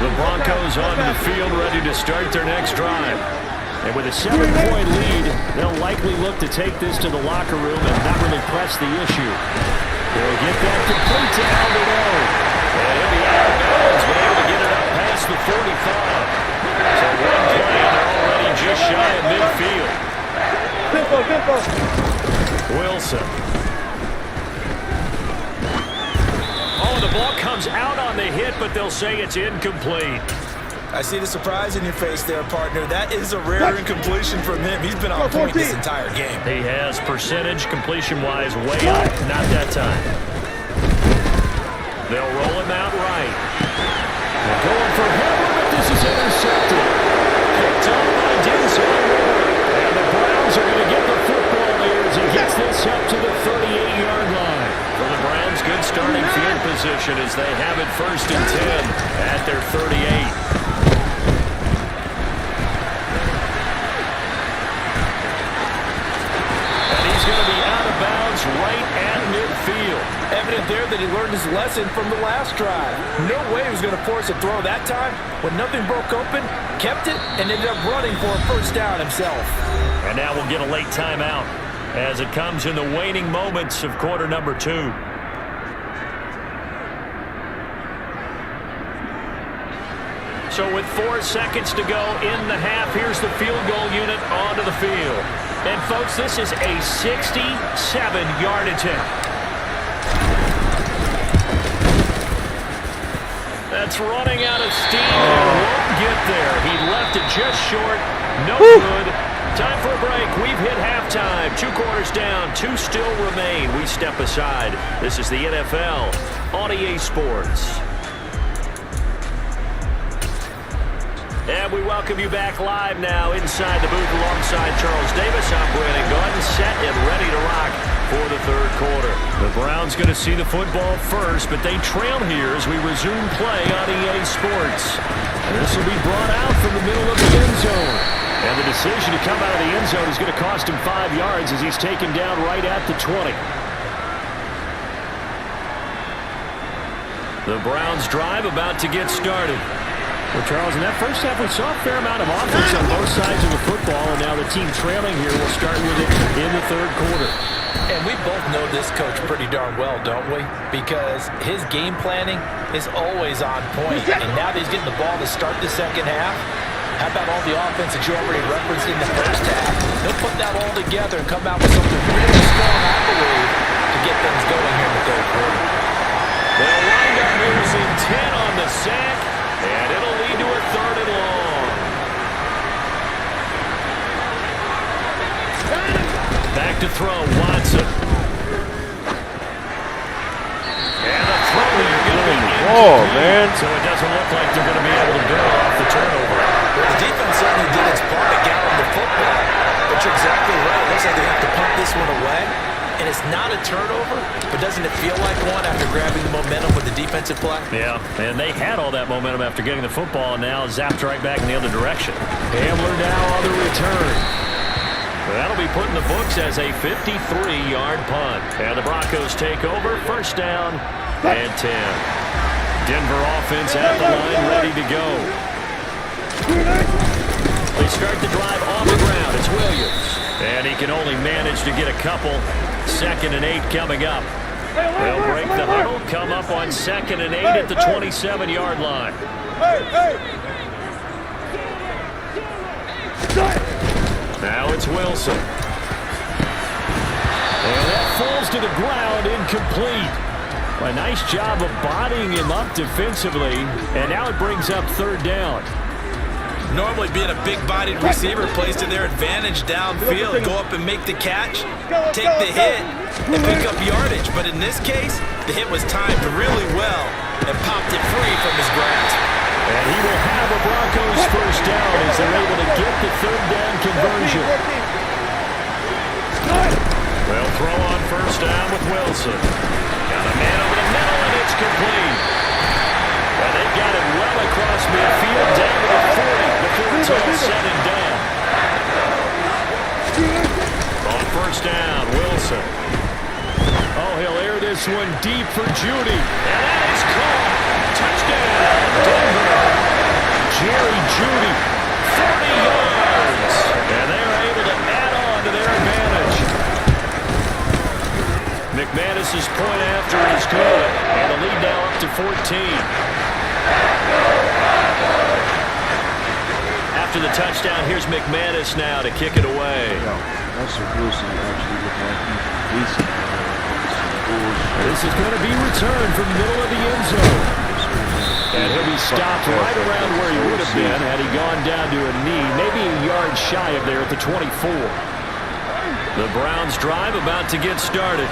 The Broncos onto the field ready to start their next drive. And with a 7-point lead, they'll likely look to take this to the locker room and not really press the issue. They'll get that complete to Alderno. And he'll be out of bounds, but able to get it up past the 45. So one play, and they're already just shy of midfield. Wilson. Oh, the ball comes out on the hit, but they'll say it's incomplete. I see the surprise in your face there, partner. That is a rare incompletion from him. He's been on point this entire game. He has percentage completion-wise way up. Not that time. They'll roll him out right. They're going for Herbert, but this is intercepted. Picked up by Denzel. And the Browns are going to get the football there as he gets this up to the 38-yard line. For the Browns, good starting field position as they have it 1st and 10 at their 38. Right at midfield. Evident there that he learned his lesson from the last drive. No way he was going to force a throw that time. When nothing broke open, kept it, and ended up running for a 1st down himself. And now we'll get a late timeout as it comes in the waning moments of quarter number 2. So with 4 seconds to go in the half, here's the field goal unit onto the field. And, folks, this is a 67-yard attempt. That's running out of steam and won't get there. He left it just short. No good. Time for a break. We've hit halftime. 2 quarters down. 2 still remain. We step aside. This is the NFL on EA Sports. And we welcome you back live now inside the booth alongside Charles Davis. I'm Brandon Gunn, set and ready to rock for the 3rd quarter. The Browns going to see the football first, but they trail here as we resume play on EA Sports. And this will be brought out from the middle of the end zone. And the decision to come out of the end zone is going to cost him 5 yards as he's taken down right at the 20. The Browns drive about to get started. Well, Charles, in that first half, we saw a fair amount of offense on both sides of the football, and now the team trailing here will start with it in the 3rd quarter. And we both know this coach pretty darn well, don't we? Because his game planning is always on point. And now that he's getting the ball to start the 2nd half, how about all the offense that you already referenced in the 1st half? He'll put that all together and come out with something really strong, I believe, to get things going here in the 3rd quarter. They'll wind up using 10 on the sack. And it'll lead to a 3rd and long. Back to throw, Watson. And the throw here going to be incomplete. So it doesn't look like they're going to be able to build off the turnover. Well, the defense certainly did its part to gallop the football. But you're exactly right. It looks like they have to punt this one away. And it's not a turnover, but doesn't it feel like one after grabbing the momentum with the defensive play? Yeah, and they had all that momentum after getting the football, and now zapped right back in the other direction. Hamler now on the return. That'll be put in the books as a 53-yard punt. And the Broncos take over, 1st down and 10. Denver offense at the line, ready to go. They start the drive on the ground. It's Williams. And he can only manage to get a couple. 2nd and 8 coming up. They'll break the huddle, come up on 2nd and 8 at the 27-yard line. Now it's Wilson. And that falls to the ground, incomplete. A nice job of bodying him up defensively, and now it brings up 3rd down. Normally being a big-bodied receiver plays to their advantage downfield. Go up and make the catch, take the hit, and pick up yardage. But in this case, the hit was timed really well and popped it free from his grasp. And he will have a Broncos 1st down as they're able to get the 3rd down conversion. They'll throw on 1st down with Wilson. Got a man over the middle, and it's complete. And they got it well across midfield, down to the 40 before it's all said and done. On 1st down, Wilson. Oh, he'll air this one deep for Judy. And that is caught. Touchdown, Denver. Jerry Judy, 40 yards. And they're able to add on to their advantage. McManus's point after is good. And the lead now up to 14. After the touchdown, here's McManus now to kick it away. Russell Wilson actually looked like he's decent. This is going to be returned from the middle of the end zone. And he'll be stopped right around where he would have been had he gone down to a knee, maybe a yard shy of there at the 24. The Browns drive about to get started.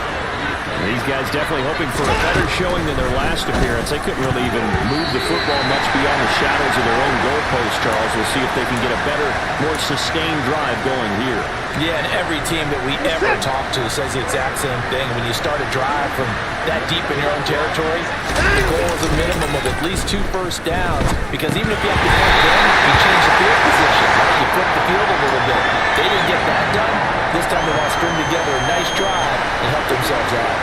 These guys definitely hoping for a better showing than their last appearance. They couldn't really even move the football much beyond the shadows of their own goalpost, Charles. We'll see if they can get a better, more sustained drive going here. Yeah, and every team that we ever talk to says the exact same thing. When you start a drive from that deep in your own territory, the goal is a minimum of at least 2 first downs, because even if you have to punt them, you change the field position. You flip the field a little bit. They didn't get that done. This time they want to string together a nice drive and help themselves out.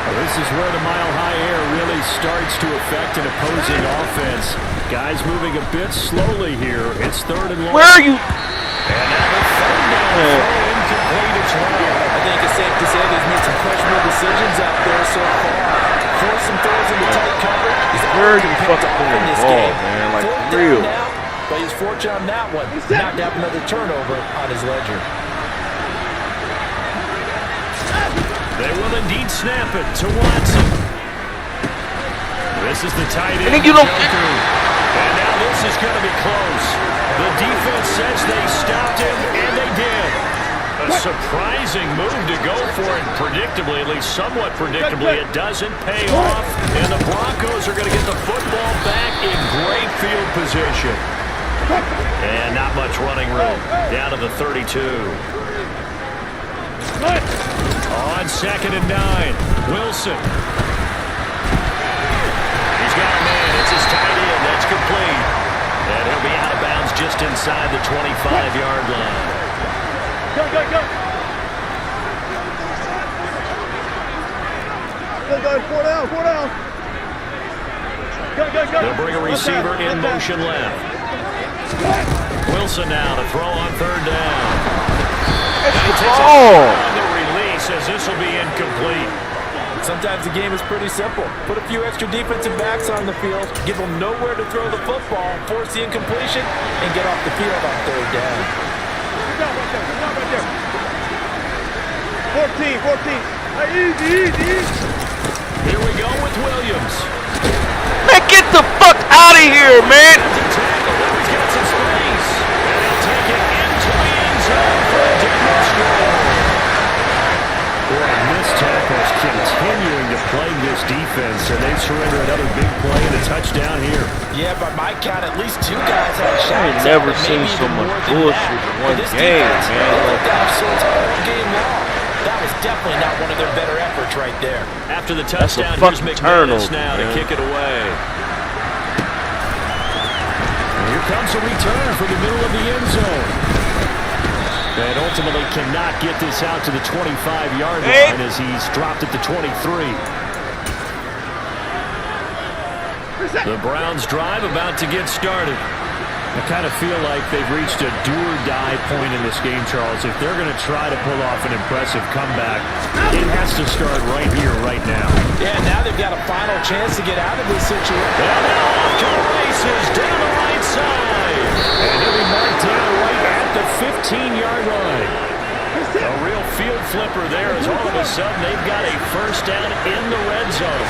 Well, this is where the mile-high air really starts to affect an opposing offense. Guys moving a bit slowly here. It's 3rd and long. Where are you? And now the 3rd down throw incomplete as well. I think it's safe to say they've made some questionable decisions out there so far. Force some throws into tight coverage. He's Where are you fucking pulling the ball, game. man? Like, 4th for real. down now, but he's fortunate on that one not to have another turnover on his ledger. They will indeed snap it to Watson. This is the tight end. And you don't. And now this is going to be close. The defense says they stopped him, and they did. A surprising move to go for it. Predictably, at least somewhat predictably, it doesn't pay off. And the Broncos are going to get the football back in great field position. And not much running room. Down to the 32. On 2nd and 9, Wilson. He's got a man. It's his tight end. That's complete. And he'll be out of bounds just inside the 25-yard line. Go, go, go. Go, go, 4 down, 4 down. Go, go, go. They'll bring a receiver in motion left. Wilson now to throw on 3rd down. And he takes a release as this will be incomplete. Sometimes the game is pretty simple. Put a few extra defensive backs on the field, give them nowhere to throw the football, force the incompletion, and get off the field on 3rd down. Good job right there, good job right there. 14. Hey, easy. Here we go with Williams. Man, get the fuck out of here, man. He's got some space. And he'll take it into the end zone for a demonstration. Boy, missed tackles continuing to plague this defense, and they surrender another big play and a touchdown here. Yeah, by my count, at least 2 guys had shots. I ain't never seen so much bullshit in one game, man. That was definitely not one of their better efforts right there. After the touchdown, here's McManus now to kick it away. And here comes a return from the middle of the end zone. And ultimately cannot get this out to the 25-yard line as he's dropped at the 23. The Browns drive about to get started. I kind of feel like they've reached a do-or-die point in this game, Charles. If they're going to try to pull off an impressive comeback, it has to start right here, right now. Yeah, now they've got a final chance to get out of this situation. And now off to the races, down the right side. And he'll be marked down right at the 15-yard line. A real field flipper there as all of a sudden they've got a first down in the red zone.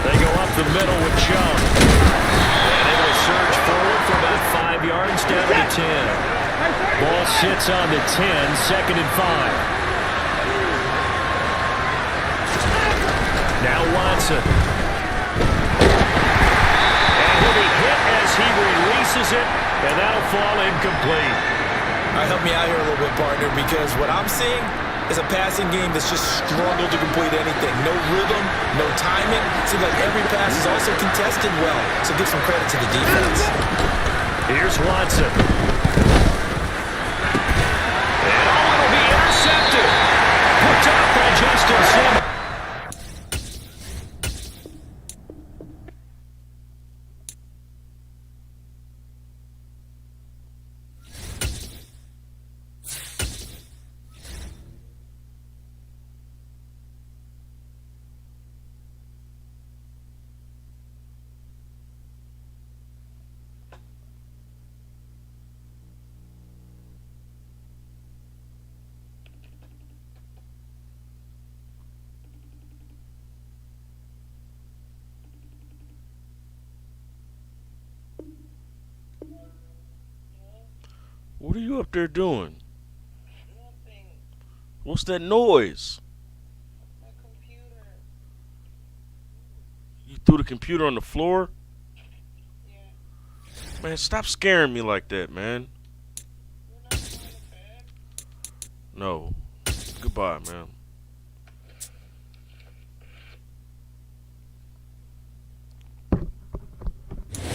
They go up the middle with Chung. And it will surge forward for about 5 yards down to the 10. Ball sits on the 10, 2nd and 5. Now Watson. And he'll be hit as he releases it, and that'll fall incomplete. Help me out here a little bit, partner, because what I'm seeing is a passing game that's just struggled to complete anything. No rhythm, no timing. Seems like every pass is also contested well, so give some credit to the defense. Here's Watson. And it'll be intercepted. Picked up by Justin Simmons. What are you up there doing? What's that noise? threw the computer on the floor. Man, stop scaring me like that, man. No. Goodbye, man.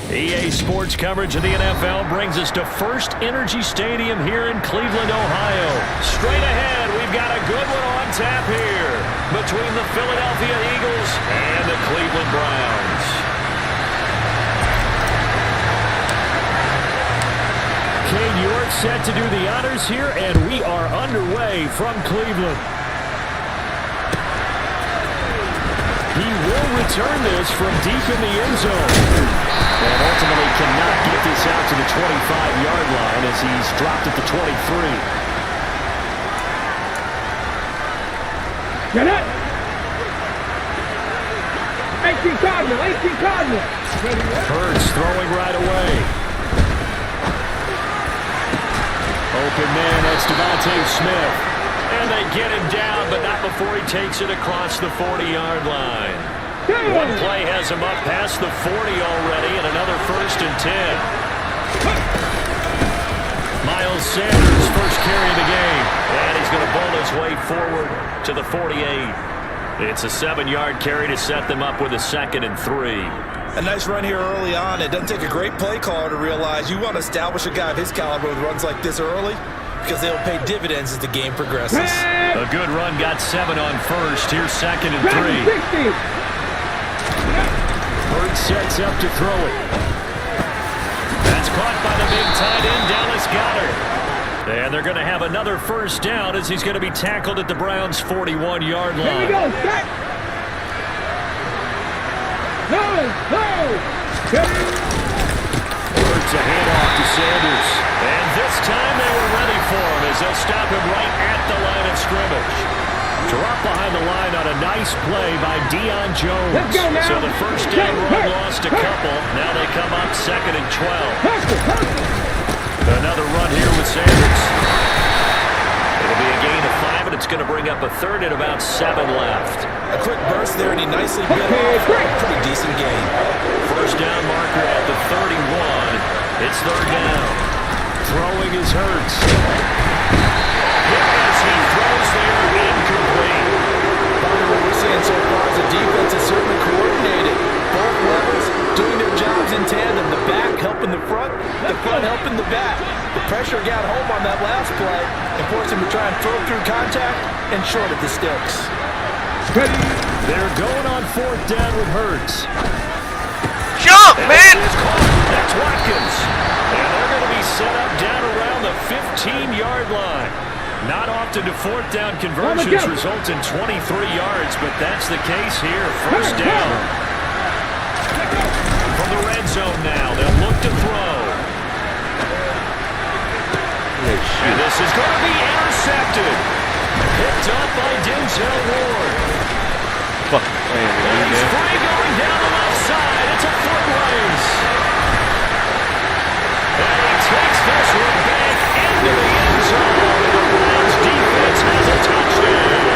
EA Sports coverage of the NFL brings us to First Energy Stadium here in Cleveland, Ohio. Straight ahead, we've got a good one on tap here between the Philadelphia Eagles and the Cleveland Browns. Cade York set to do the honors here, and we are underway from Cleveland. He will return this from deep in the end zone. And ultimately cannot get this out to the 25-yard line as he's dropped at the 23. Get it! 18 Cardinal! Hurts throwing right away. Open man, that's Devontae Smith. And they get him down, but not before he takes it across the 40-yard line. One play has him up past the 40 already, and another 1st and 10. Miles Sanders, first carry of the game, and he's going to bowl his way forward to the 48. It's a 7-yard carry to set them up with a 2nd and 3. A nice run here early on. It doesn't take a great play caller to realize you want to establish a guy of his caliber with runs like this early because they'll pay dividends as the game progresses. A good run, got 7 on first. Here's 2nd and 3. Hurts sets up to throw it. That's caught by the big tight end, Dallas Goedert. And they're going to have another 1st down as he's going to be tackled at the Browns' 41-yard line. Here we go, set! Hurts a handoff to Sanders. And this time they were ready for him as they'll stop him right at the line of scrimmage. Drop behind the line on a nice play by Deion Jones. Let's go now. So the 1st down run lost a couple. Now they come up 2nd and 12. Another run here with Sanders. It'll be a gain of 5, and it's going to bring up a 3rd and about 7 left. A quick burst there, and he nicely bit off. Pretty decent gain. 1st down marker at the 31. It's 3rd down. Throwing is Hurts. As he throws there, incomplete. What we're seeing so far is the defense is certainly coordinated. Both levels doing their jobs in tandem. The back helping the front helping the back. The pressure got home on that last play and forced him to try and throw through contact and short of the sticks. They're going on 4th down with Hurts. Jump, man! That's Watkins. And they're going to be set up down around the 15-yard line. Not often do 4th down conversions result in 23 yards, but that's the case here. 1st down. From the red zone now, they'll look to throw. And this is going to be intercepted. Picked up by Denzel Ward. And he's free going down the left side. It's a foot race. And he takes this one back into the end zone. The Browns defense has a touchdown.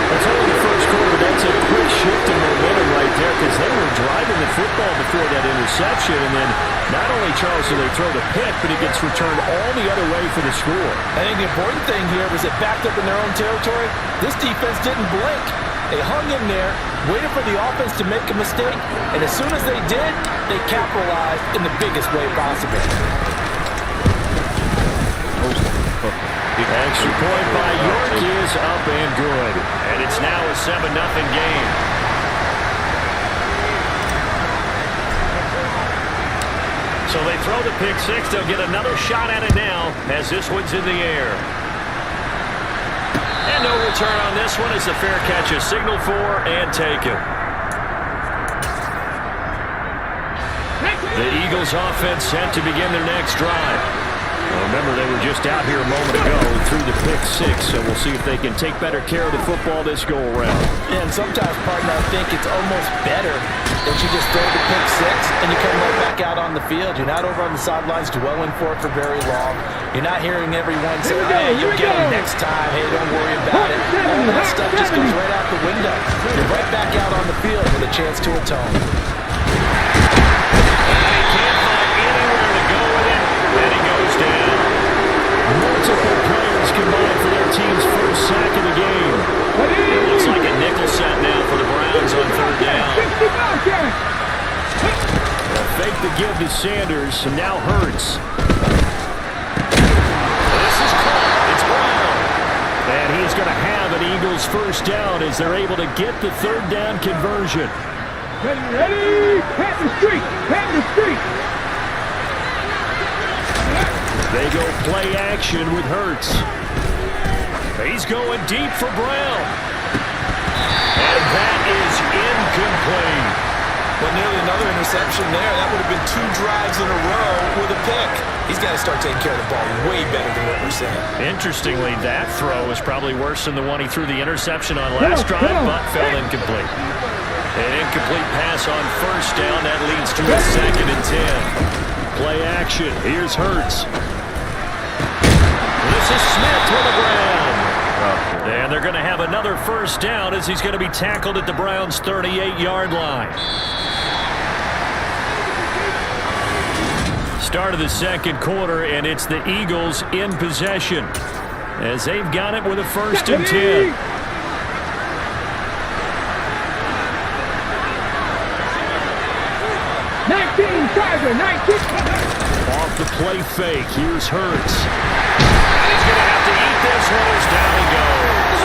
That's only the 1st quarter. That's a quick shift in momentum right there because they were driving the football before that interception. And then not only, Charles, do they throw the pick, but it gets returned all the other way for the score. I think the important thing here was it backed up in their own territory. This defense didn't blink. They hung in there, waited for the offense to make a mistake, and as soon as they did, they capitalized in the biggest way possible. Extra point by York is up and good. And it's now a 7-0 game. So they throw the pick 6. They'll get another shot at it now as this one's in the air. And no return on this one as the fair catch is signaled for and taken. The Eagles offense set to begin their next drive. Well, remember, they were just out here a moment ago through the pick six, so we'll see if they can take better care of the football this go-around. Yeah, and sometimes, partner, I think it's almost better that you just throw the pick six and you come right back out on the field. You're not over on the sidelines dwelling for it for very long. You're not hearing everyone say, hey, you'll get them next time. Hey, don't worry about it. All that stuff just goes right out the window. You're right back out on the field with a chance to atone. He can't find anywhere to go with it, and he goes down. Multiple players combined for their team's first sack of the game. It looks like a nickel set now for the Browns on third down. A fake the give to Sanders, and now Hurts. This is caught. It's Brown. And he's going to have an Eagles first down as they're able to get the third down conversion. Ready? Pat the street! Pat the street! They go play action with Hurts. He's going deep for Brown. And that is incomplete. Well, nearly another interception there. That would have been 2 drives in a row with a pick. He's got to start taking care of the ball way better than what we're saying. Interestingly, that throw is probably worse than the one he threw the interception on last drive, but fell incomplete. An incomplete pass on first down. That leads to a 2nd and 10. Play action. Here's Hurts. This is Smith with the ground. And they're going to have another first down as he's going to be tackled at the Browns' 38-yard line. Start of the second quarter, and it's the Eagles in possession as they've got it with a 1st and 10. Off the play fake, here's Hurts. And he's going to have to eat this one as down he goes.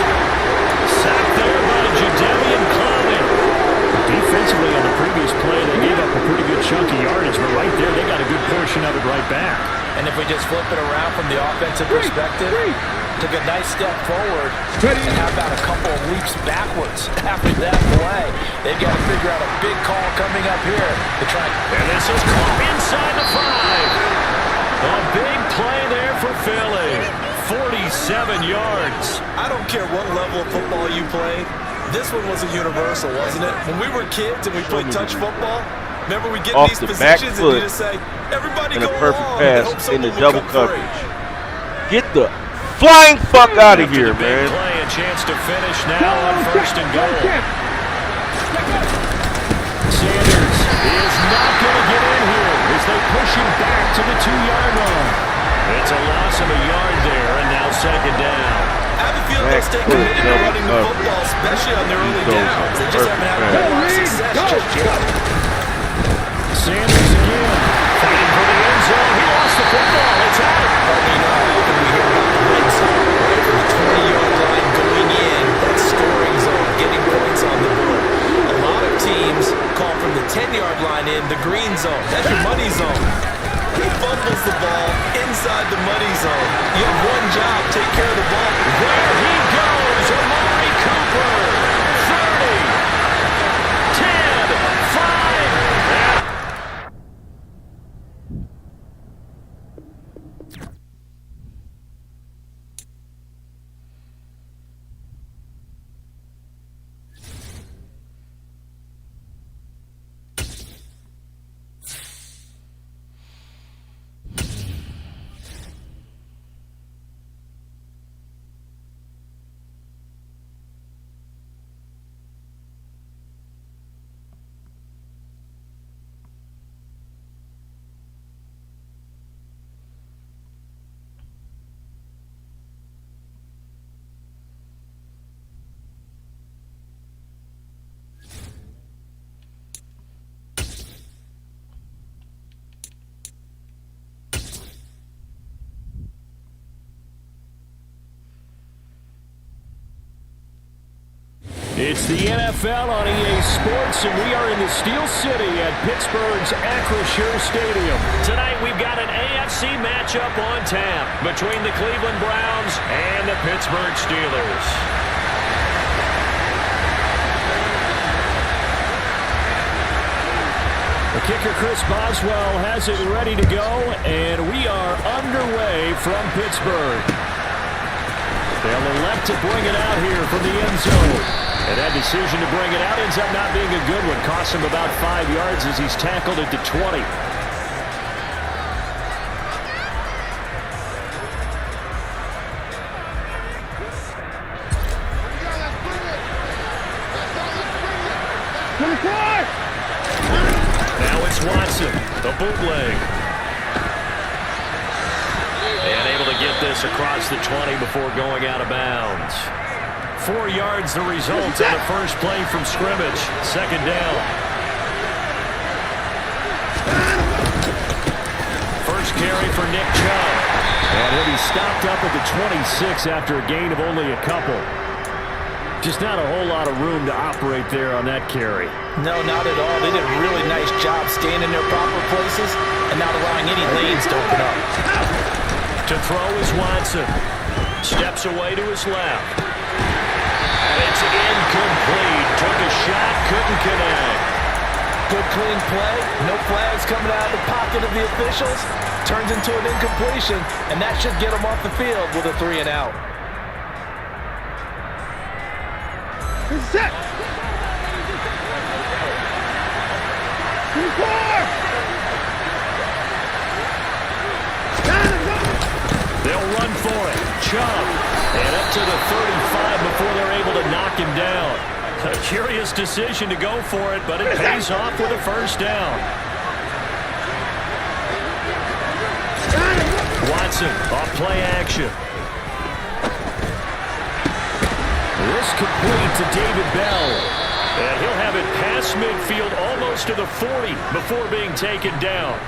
Sacked there by Jadeveon Clowney. Defensively on the previous play, they gave up a pretty good chunk of yardage, but right there they got a good portion of it right back. And if we just flip it around from the offensive perspective, took a nice step forward, and how about a couple of leaps backwards after that play? They've got to figure out a big call coming up here to try. And this is caught inside the 5. A big play there for Philly. 47 yards. I don't care what level of football you play. This one was a universal, wasn't it? When we were kids and we played touch football, remember we get in these positions and you just say, everybody go along. Pass in the double coverage. Get the flying fuck out of here, man. Play, a chance to finish now on 1st and goal. Sanders is not going to get in here as they push him back to the 2-yard line. It's a loss of a yard there, and now 2nd down. I have a feeling they'll stay committed to running the football, especially on their early downs. They just haven't had a whole lot of success just yet. Sanders again, fighting for the end zone. He lost the football. It's out. You know how often we hear about the red zone, right? From the 20-yard line going in, that scoring zone, getting points on the board. A lot of teams call from the 10-yard line in the green zone. That's your money zone. He fumbles the ball inside the money zone. You have one job, take care of the ball. There he goes, Amari Cooper. 30, 10, 5. It's the NFL on EA Sports, and we are in the Steel City at Pittsburgh's Acrisure Stadium. Tonight, we've got an AFC matchup on tap between the Cleveland Browns and the Pittsburgh Steelers. The kicker, Chris Boswell, has it ready to go, and we are underway from Pittsburgh. They'll elect to bring it out here from the end zone. And that decision to bring it out ends up not being a good one. Costs him about 5 yards as he's tackled at the 20. Now it's Watson, the bootleg. And able to get this across the 20 before going out of bounds. 4 yards the result on the first play from scrimmage. Second down. First carry for Nick Chubb. And he'll be stopped up at the 26 after a gain of only a couple. Just not a whole lot of room to operate there on that carry. No, not at all. They did a really nice job staying in their proper places and not allowing any lanes to open up. To throw is Watson. Steps away to his left. It's incomplete. Took a shot, couldn't connect. Good clean play. No flags coming out of the pocket of the officials. Turns into an incompletion, and that should get them off the field with a 3 and out. Set. They'll run for it. Chubb. And up to the 35 before they're able to knock him down. A curious decision to go for it, but it pays off with a first down. Watson off play action. This complete to David Bell. And he'll have it past midfield almost to the 40 before being taken down.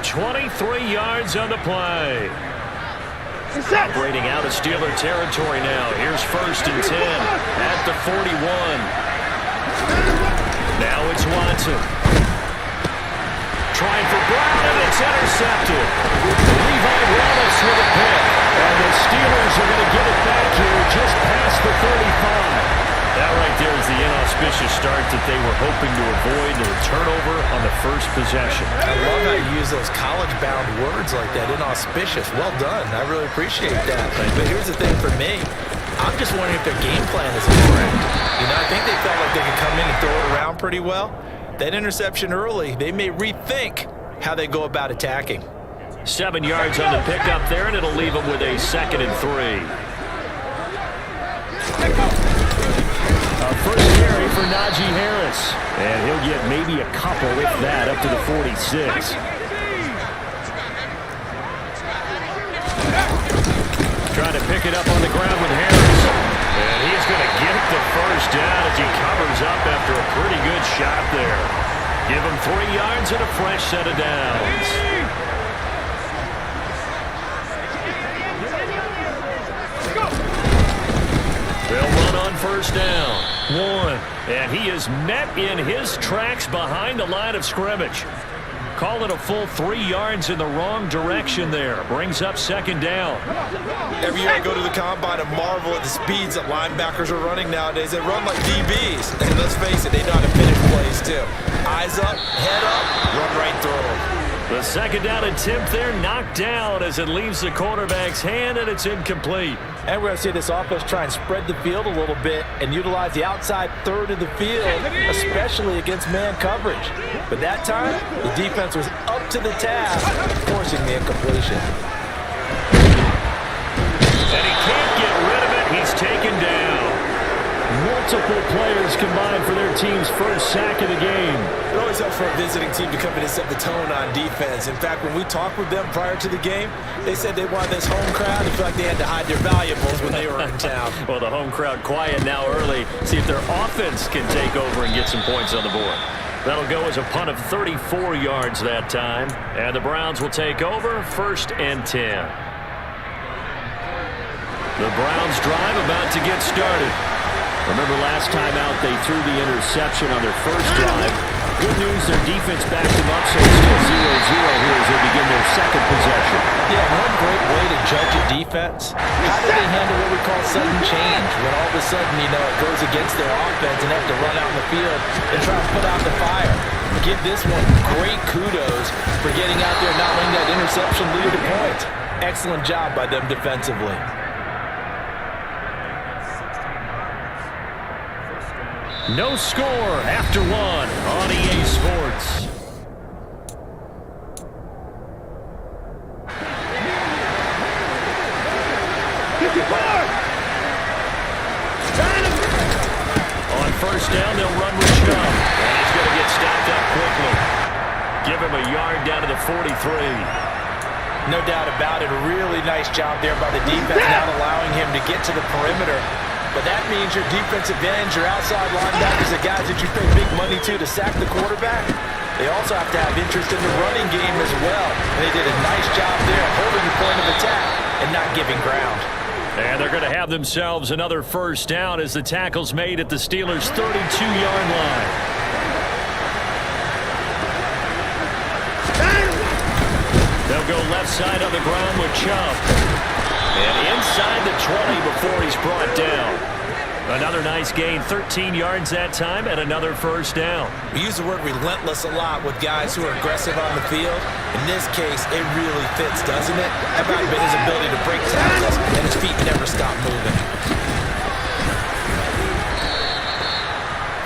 23 yards on the play. Operating out of Steeler territory now. Here's 1st and 10 at the 41. Now it's Watson. Trying for Brown, and it's intercepted. Levi Wallace with a pick. And the Steelers are going to get it back here just past the 35. That right there is the inauspicious start that they were hoping to avoid, and a turnover on the first possession. I love how you use those college-bound words like that, inauspicious. Well done. I really appreciate that. But here's the thing for me. I'm just wondering if their game plan is correct. You know, I think they felt like they could come in and throw it around pretty well. That interception early, they may rethink how they go about attacking. 7 yards on the pickup there, and it'll leave them with a 2nd and 3. First carry for Najee Harris. And he'll get maybe a couple, if that, up to the 46. Trying to pick it up on the ground with Harris. And he's going to get the first down as he covers up after a pretty good shot there. Give him 3 yards and a fresh set of downs. They'll run on first down. 1. And he is met in his tracks behind the line of scrimmage. Call it a full 3 yards in the wrong direction there. Brings up 2nd down. Every year I go to the combine and marvel at the speeds that linebackers are running nowadays. They run like DBs. And let's face it, they know how to finish plays too. Eyes up, head up, run right through them. The 2nd down attempt there knocked down as it leaves the quarterback's hand, and it's incomplete. And we're going to see this offense try and spread the field a little bit and utilize the outside third of the field, especially against man coverage. But that time, the defense was up to the task, forcing the incompletion. And he can't get rid of it. He's taken down. Multiple players combined for their team's first sack of the game. It always helps for a visiting team to come in and set the tone on defense. In fact, when we talked with them prior to the game, they said they wanted this home crowd to feel like they had to hide their valuables when they were in town. Well, the home crowd quiet now early. See if their offense can take over and get some points on the board. That'll go as a punt of 34 yards that time. And the Browns will take over 1st and 10. The Browns drive about to get started. Remember last time out they threw the interception on their first drive. Good news, their defense backed them up, so it's still 0-0 here as they begin their 2nd possession. Yeah, one great way to judge a defense. How do they handle what we call sudden change? When all of a sudden, you know, it goes against their offense and they have to run out in the field and try to put out the fire. give this one great kudos for getting out there and not letting that interception lead to points. Excellent job by them defensively. No score after one on EA Sports. On first down, they'll run with Chubb. And he's going to get stopped up quickly. Give him a yard down to the 43. No doubt about it. A really nice job there by the defense, not allowing him to get to the perimeter. But that means your defensive ends, your outside linebackers, the guys that you pay big money to sack the quarterback, they also have to have interest in the running game as well. And they did a nice job there holding the point of attack and not giving ground. And they're going to have themselves another first down as the tackle's made at the Steelers' 32-yard line. They'll go left side on the ground with Chubb. And inside the 20 before he's brought down. Another nice gain, 13 yards that time, and another first down. We use the word relentless a lot with guys who are aggressive on the field. In this case, it really fits, doesn't it? How about his ability to break tackles and his feet never stop moving?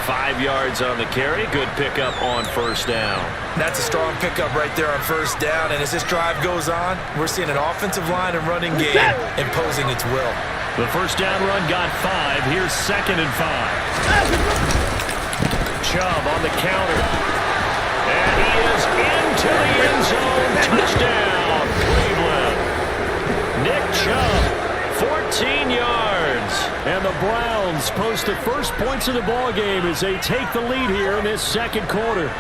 5 yards on the carry. Good pickup on first down. That's a strong pickup right there on first down. And as this drive goes on, we're seeing an offensive line and running game imposing its will. The first down run got 5. Here's 2nd and 5. Chubb on the counter. And he is into the end zone. Touchdown, Cleveland. Nick Chubb, 14 yards. And the Browns post the first points of the ball game as they take the lead here in this second quarter.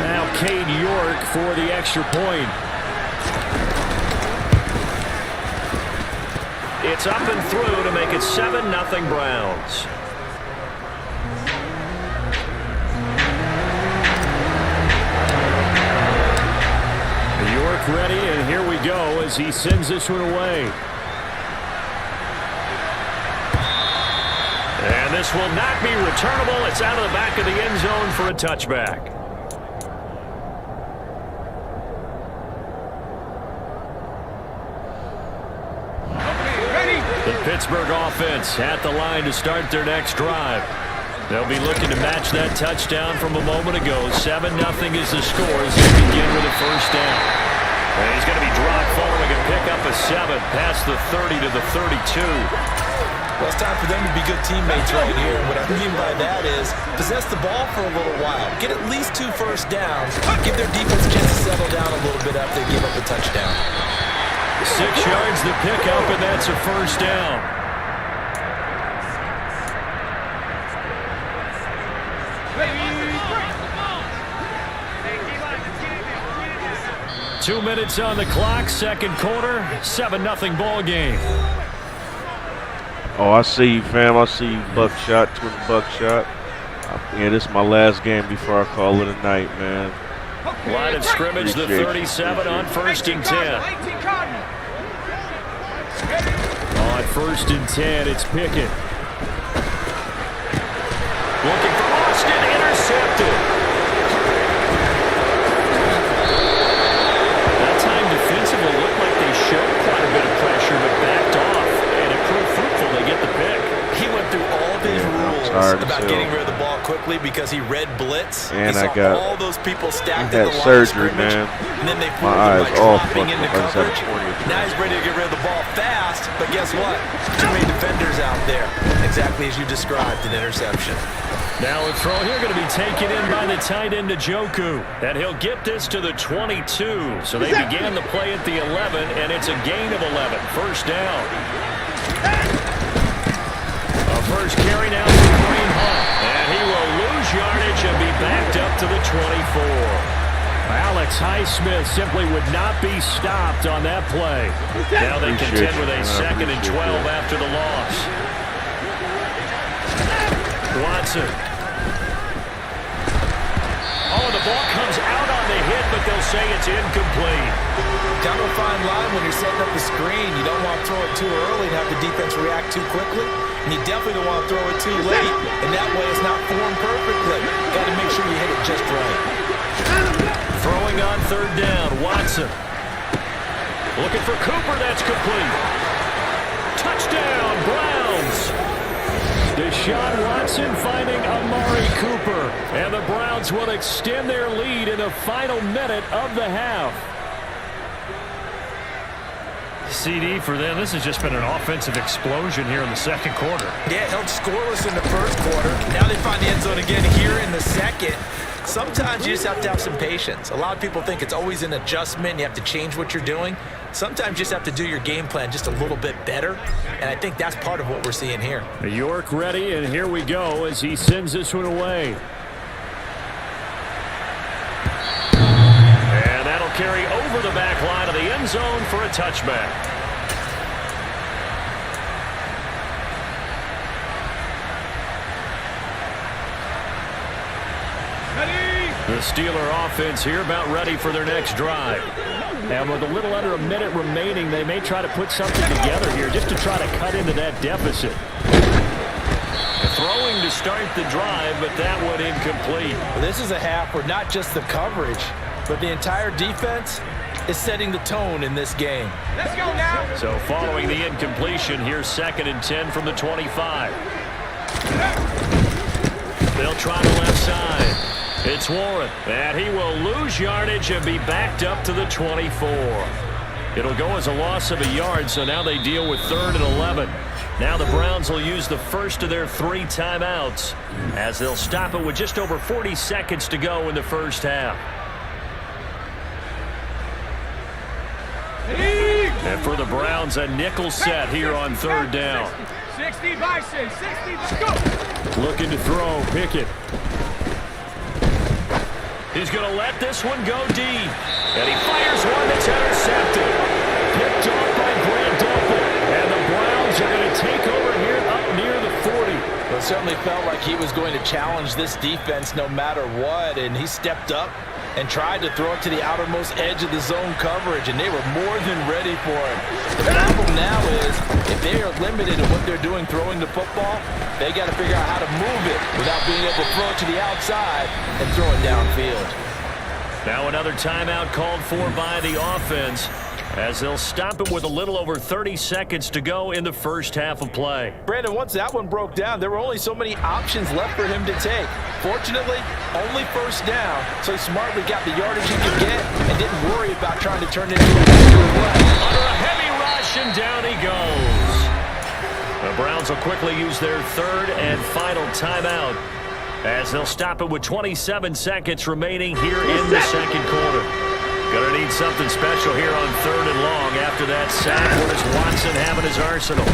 Now Cade York for the extra point. It's up and through to make it 7-0 Browns. York ready, and here we go as he sends this one away. And this will not be returnable. It's out of the back of the end zone for a touchback. The Pittsburgh offense at the line to start their next drive. They'll be looking to match that touchdown from a moment ago. 7-0 is the score as they begin with a first down. And he's going to be dropped following a pick up of 7 past the 30 to the 32. Well, it's time for them to be good teammates right here. And what I mean by that is possess the ball for a little while. Get at least 2 first downs. Give their defense a chance to settle down a little bit after they give up a touchdown. 6 yards the pickup, and that's a first down. Two minutes on the clock, second quarter, 7-0 ball game. Oh, I see you, fam. I see you, Buckshot, Twin Buckshot. Yeah, this is my last game before I call it a night, man. Line of scrimmage, the 37 on 1st and 10. On 1st and 10, it's Pickett. Looking for Austin, intercepted. That time defensively looked like they showed quite a bit of pressure, but backed off, and it proved fruitful. They get the pick. He went through all of his rules about getting rid of the ball quickly because he read blitz. And he I saw got all those people stacked in the line surgery, of scrimmage, man. and then they fooled My him eyes by all dropping fucked into up. I just had coverage. Now he's ready to get rid of the ball fast, but guess what? Too many defenders out there. Exactly as you described, an interception. Now a throw here going to be taken in by the tight end Njoku. And he'll get this to the 22. So they began the play at the 11, and it's a gain of 11. First down. A first carry now for Kareem Hunt. And he will lose yardage and be backed up to the 24. Alex Highsmith simply would not be stopped on that play. Now they contend with a 2nd and 12 after the loss. Watson. Oh, the ball comes out on the hit, but they'll say it's incomplete. Down a fine line when you're setting up the screen. You don't want to throw it too early and have the defense react too quickly. And you definitely don't want to throw it too late, and that way it's not formed perfectly. Got to make sure you hit it just right. Throwing on third down, Watson. Looking for Cooper, that's complete. Touchdown, Browns. Deshaun Watson finding Amari Cooper. And the Browns will extend their lead in the final minute of the half. CD for them, this has just been an offensive explosion here in the second quarter. Yeah, held scoreless in the first quarter. Now they find the end zone again here in the second. Sometimes you just have to have some patience. A lot of people think it's always an adjustment. You have to change what you're doing. Sometimes you just have to do your game plan just a little bit better. And I think that's part of what we're seeing here. York ready, and here we go as he sends this one away. And that'll carry over the back line of the end zone for a touchback. The Steeler offense here about ready for their next drive. And with a little under a minute remaining, they may try to put something together here just to try to cut into that deficit. Throwing to start the drive, but that one incomplete. Well, this is a half where not just the coverage, but the entire defense is setting the tone in this game. Let's go now. So following the incompletion, here's 2nd and 10 from the 25. They'll try the left side. It's Warren, and he will lose yardage and be backed up to the 24. It'll go as a loss of a yard, so now they deal with 3rd and 11. Now the Browns will use the first of their 3 timeouts as they'll stop it with just over 40 seconds to go in the first half. And for the Browns, a nickel set here on 3rd down. 60 Bison, 60, let's go. Looking to throw, Pickett. He's going to let this one go deep. And he fires one that's intercepted. Picked off by Grant Delpit. And the Browns are going to take over here up near the 40. Well, it certainly felt like he was going to challenge this defense no matter what. And he stepped up and tried to throw it to the outermost edge of the zone coverage. And they were more than ready for it. The problem now is if they are limited in what they're doing throwing the football, they got to figure out how to move it without being able to throw it to the outside and throw it downfield. Now another timeout called for by the offense as they'll stop it with a little over 30 seconds to go in the first half of play. Brandon, once that one broke down, there were only so many options left for him to take. Fortunately, only first down, so he smartly got the yardage he could get and didn't worry about trying to turn it into a play. Under a heavy rush, and down he goes. The Browns will quickly use their 3rd and final timeout as they'll stop it with 27 seconds remaining here in the second quarter. Gonna need something special here on 3rd and long after that sack. What does Watson have in his arsenal?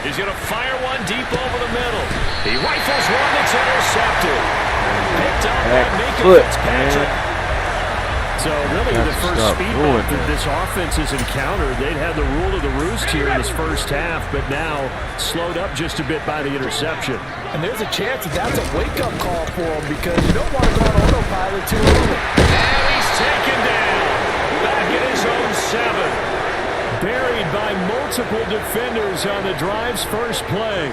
He's gonna fire one deep over the middle. He rifles one that's intercepted. Picked up by Minkah Fitzpatrick. So really the first speed bump that this offense has encountered, they'd had the rule of the roost here in this first half, but now slowed up just a bit by the interception. And there's a chance that that's a wake-up call for him because you don't want to go on autopilot too early. And he's taken down back in his own 7. Buried by multiple defenders on the drive's first play.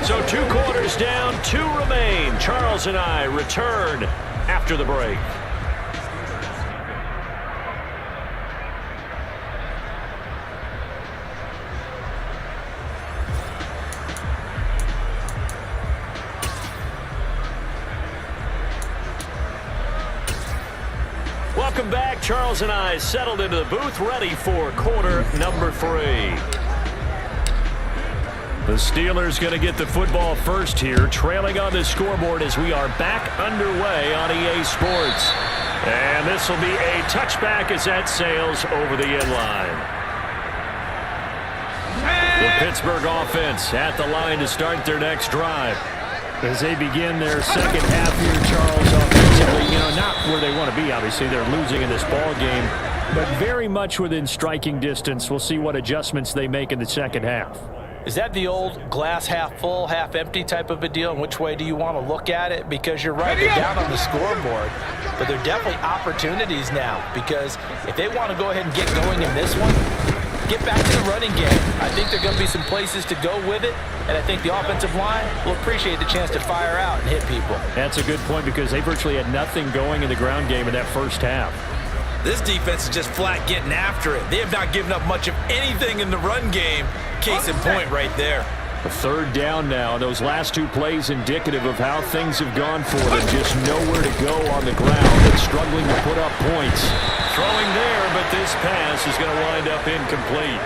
So 2 quarters down, 2 remain. Charles and I return after the break. Welcome back. Charles and I settled into the booth, ready for quarter number 3. The Steelers going to get the football first here, trailing on the scoreboard as we are back underway on EA Sports. And this will be a touchback as that sails over the end line. The Pittsburgh offense at the line to start their next drive. As they begin their second half here, Charles, offensively, not where they want to be, obviously. They're losing in this ball game, but very much within striking distance. We'll see what adjustments they make in the second half. Is that the old glass half full, half empty type of a deal? And which way do you want to look at it? Because you're right, they're down on the scoreboard, but they're definitely opportunities now. Because if they want to go ahead and get going in this one, get back to the running game. I think there are going to be some places to go with it, and I think the offensive line will appreciate the chance to fire out and hit people. That's a good point because they virtually had nothing going in the ground game in that first half. This defense is just flat getting after it. They have not given up much of anything in the run game. Case in point right there. A third down now. Those last two plays indicative of how things have gone for them. Just nowhere to go on the ground and struggling to put up points. Throwing there, but this pass is going to wind up incomplete.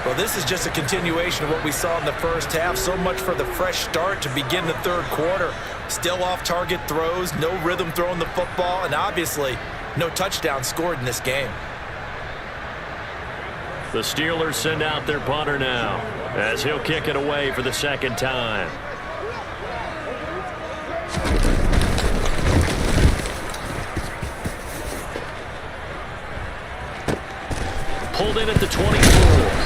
Well, this is just a continuation of what we saw in the first half. So much for the fresh start to begin the third quarter. Still off-target throws, no rhythm throwing the football, and obviously no touchdown scored in this game. The Steelers send out their punter now as he'll kick it away for the second time. Pulled in at the 24.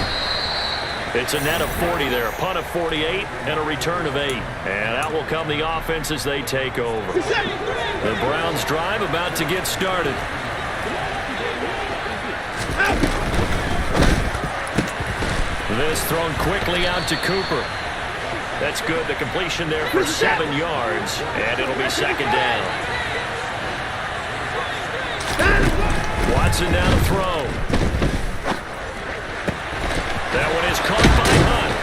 It's a net of 40 there, a punt of 48 and a return of 8. And out will come the offense as they take over. The Browns drive about to get started. This thrown quickly out to Cooper. That's good. The completion there for 7 yards, and it'll be second down. Watson down to throw. That one is caught by Hunt.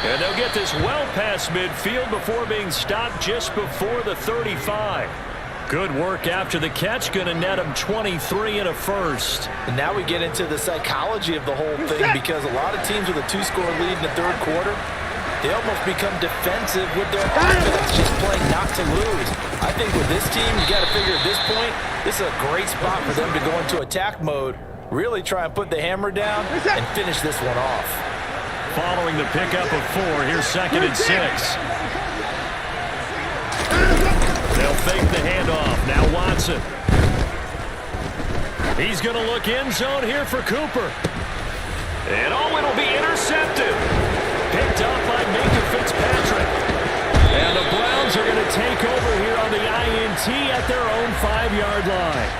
And they'll get this well past midfield before being stopped just before the 35. Good work after the catch, going to net him 23 and a first. And now we get into the psychology of the whole thing because a lot of teams with a 2-score lead in the third quarter, they almost become defensive with their offense, just playing not to lose. I think with this team, you got to figure at this point, this is a great spot for them to go into attack mode, really try and put the hammer down and finish this one off. Following the pickup of 4, here's second and 6. They'll fake the handoff. Now Watson. He's going to look end zone here for Cooper. And it'll be intercepted. Picked up by Minka Fitzpatrick. And the Browns are going to take over here on the INT at their own 5-yard line.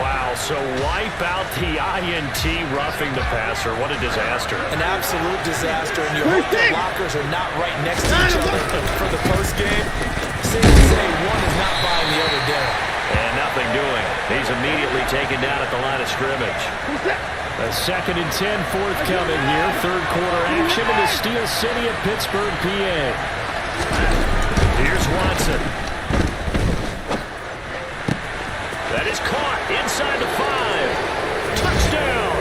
Wow, so wipe out the INT roughing the passer. What a disaster. An absolute disaster, and you hope the blockers are not right next to each other for the postgame. Safe to say one is not buying the other dinner. And nothing doing. He's immediately taken down at the line of scrimmage. A second and 10 forthcoming here. Third quarter action in the Steel City of Pittsburgh, PA. Here's Watson. That is caught inside the 5. Touchdown.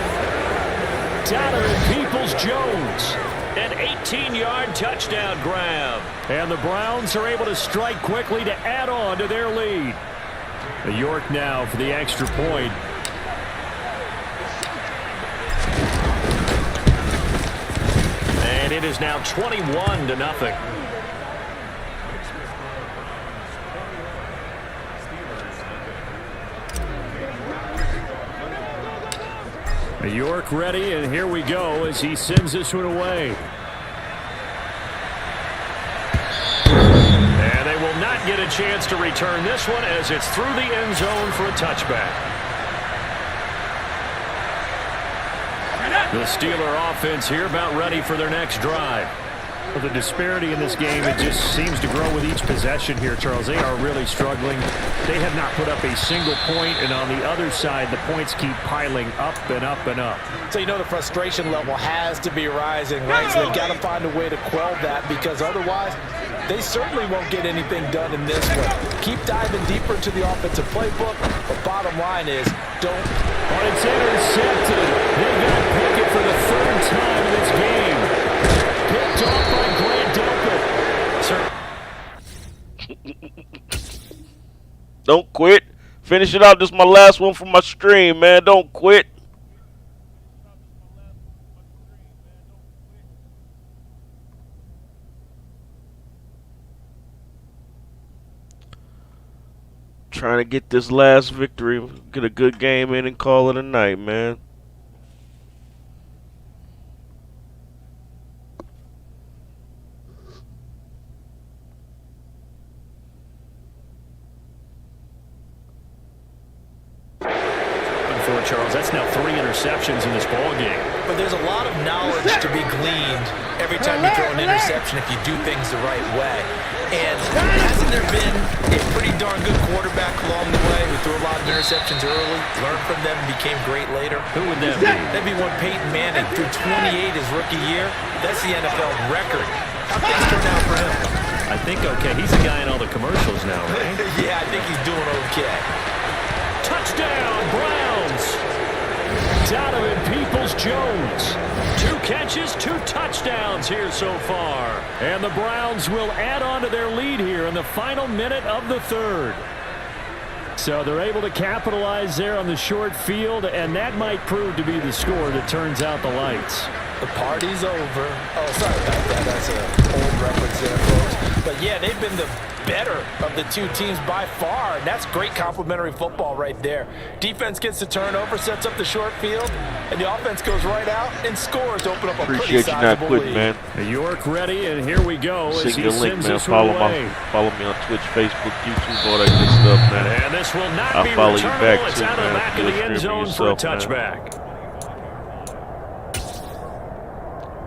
Donovan Peoples-Jones. An 18-yard touchdown grab. And the Browns are able to strike quickly to add on to their lead. York now for the extra point. And it is now 21-0. York ready, and here we go as he sends this one away. And they will not get a chance to return this one as it's through the end zone for a touchback. The Steeler offense here about ready for their next drive. Well, the disparity in this game, it just seems to grow with each possession here, Charles. They are really struggling. They have not put up a single point, and on the other side, the points keep piling up and up and up. So you know the frustration level has to be rising, right? So they've got to find a way to quell that because otherwise, they certainly won't get anything done in this one. Keep diving deeper into the offensive playbook, but bottom line is, don't. But it's intercepted. They got Pickett for the third time in this game. Picked off by Grant Delpit. Don't quit. Finish it out. This is my last one from my stream, man. Don't quit. Trying to get this last victory, get a good game in and call it a night, man. Charles. That's now 3 interceptions in this ball game. But there's a lot of knowledge to be gleaned every time you throw an interception if you do things the right way. And hasn't there been a pretty darn good quarterback along the way who threw a lot of interceptions early, learned from them, and became great later? Who would that be? That'd be one Peyton Manning threw 28 his rookie year. That's the NFL record. How things turn out for him? I think okay. He's a guy in all the commercials now, right? Yeah, I think he's doing okay. Touchdown, Browns! Donovan Peoples-Jones. 2 catches, 2 touchdowns here so far. And the Browns will add on to their lead here in the final minute of the 3rd. So they're able to capitalize there on the short field, and that might prove to be the score that turns out the lights. The party's over. Oh, sorry about that. That's an old reference there, folks. But yeah, they've been the better of the 2 teams by far, and that's great complimentary football right there. Defense gets the turnover, sets up the short field, and the offense goes right out and scores to open up a pretty sizable lead. Man. York ready, and here we go. Send your link, man. Follow me on Twitch, Facebook, YouTube, all that good stuff, man. And this will not I'll be follow you returnable. back It's too, out of the man. back of the end zone for a touchback.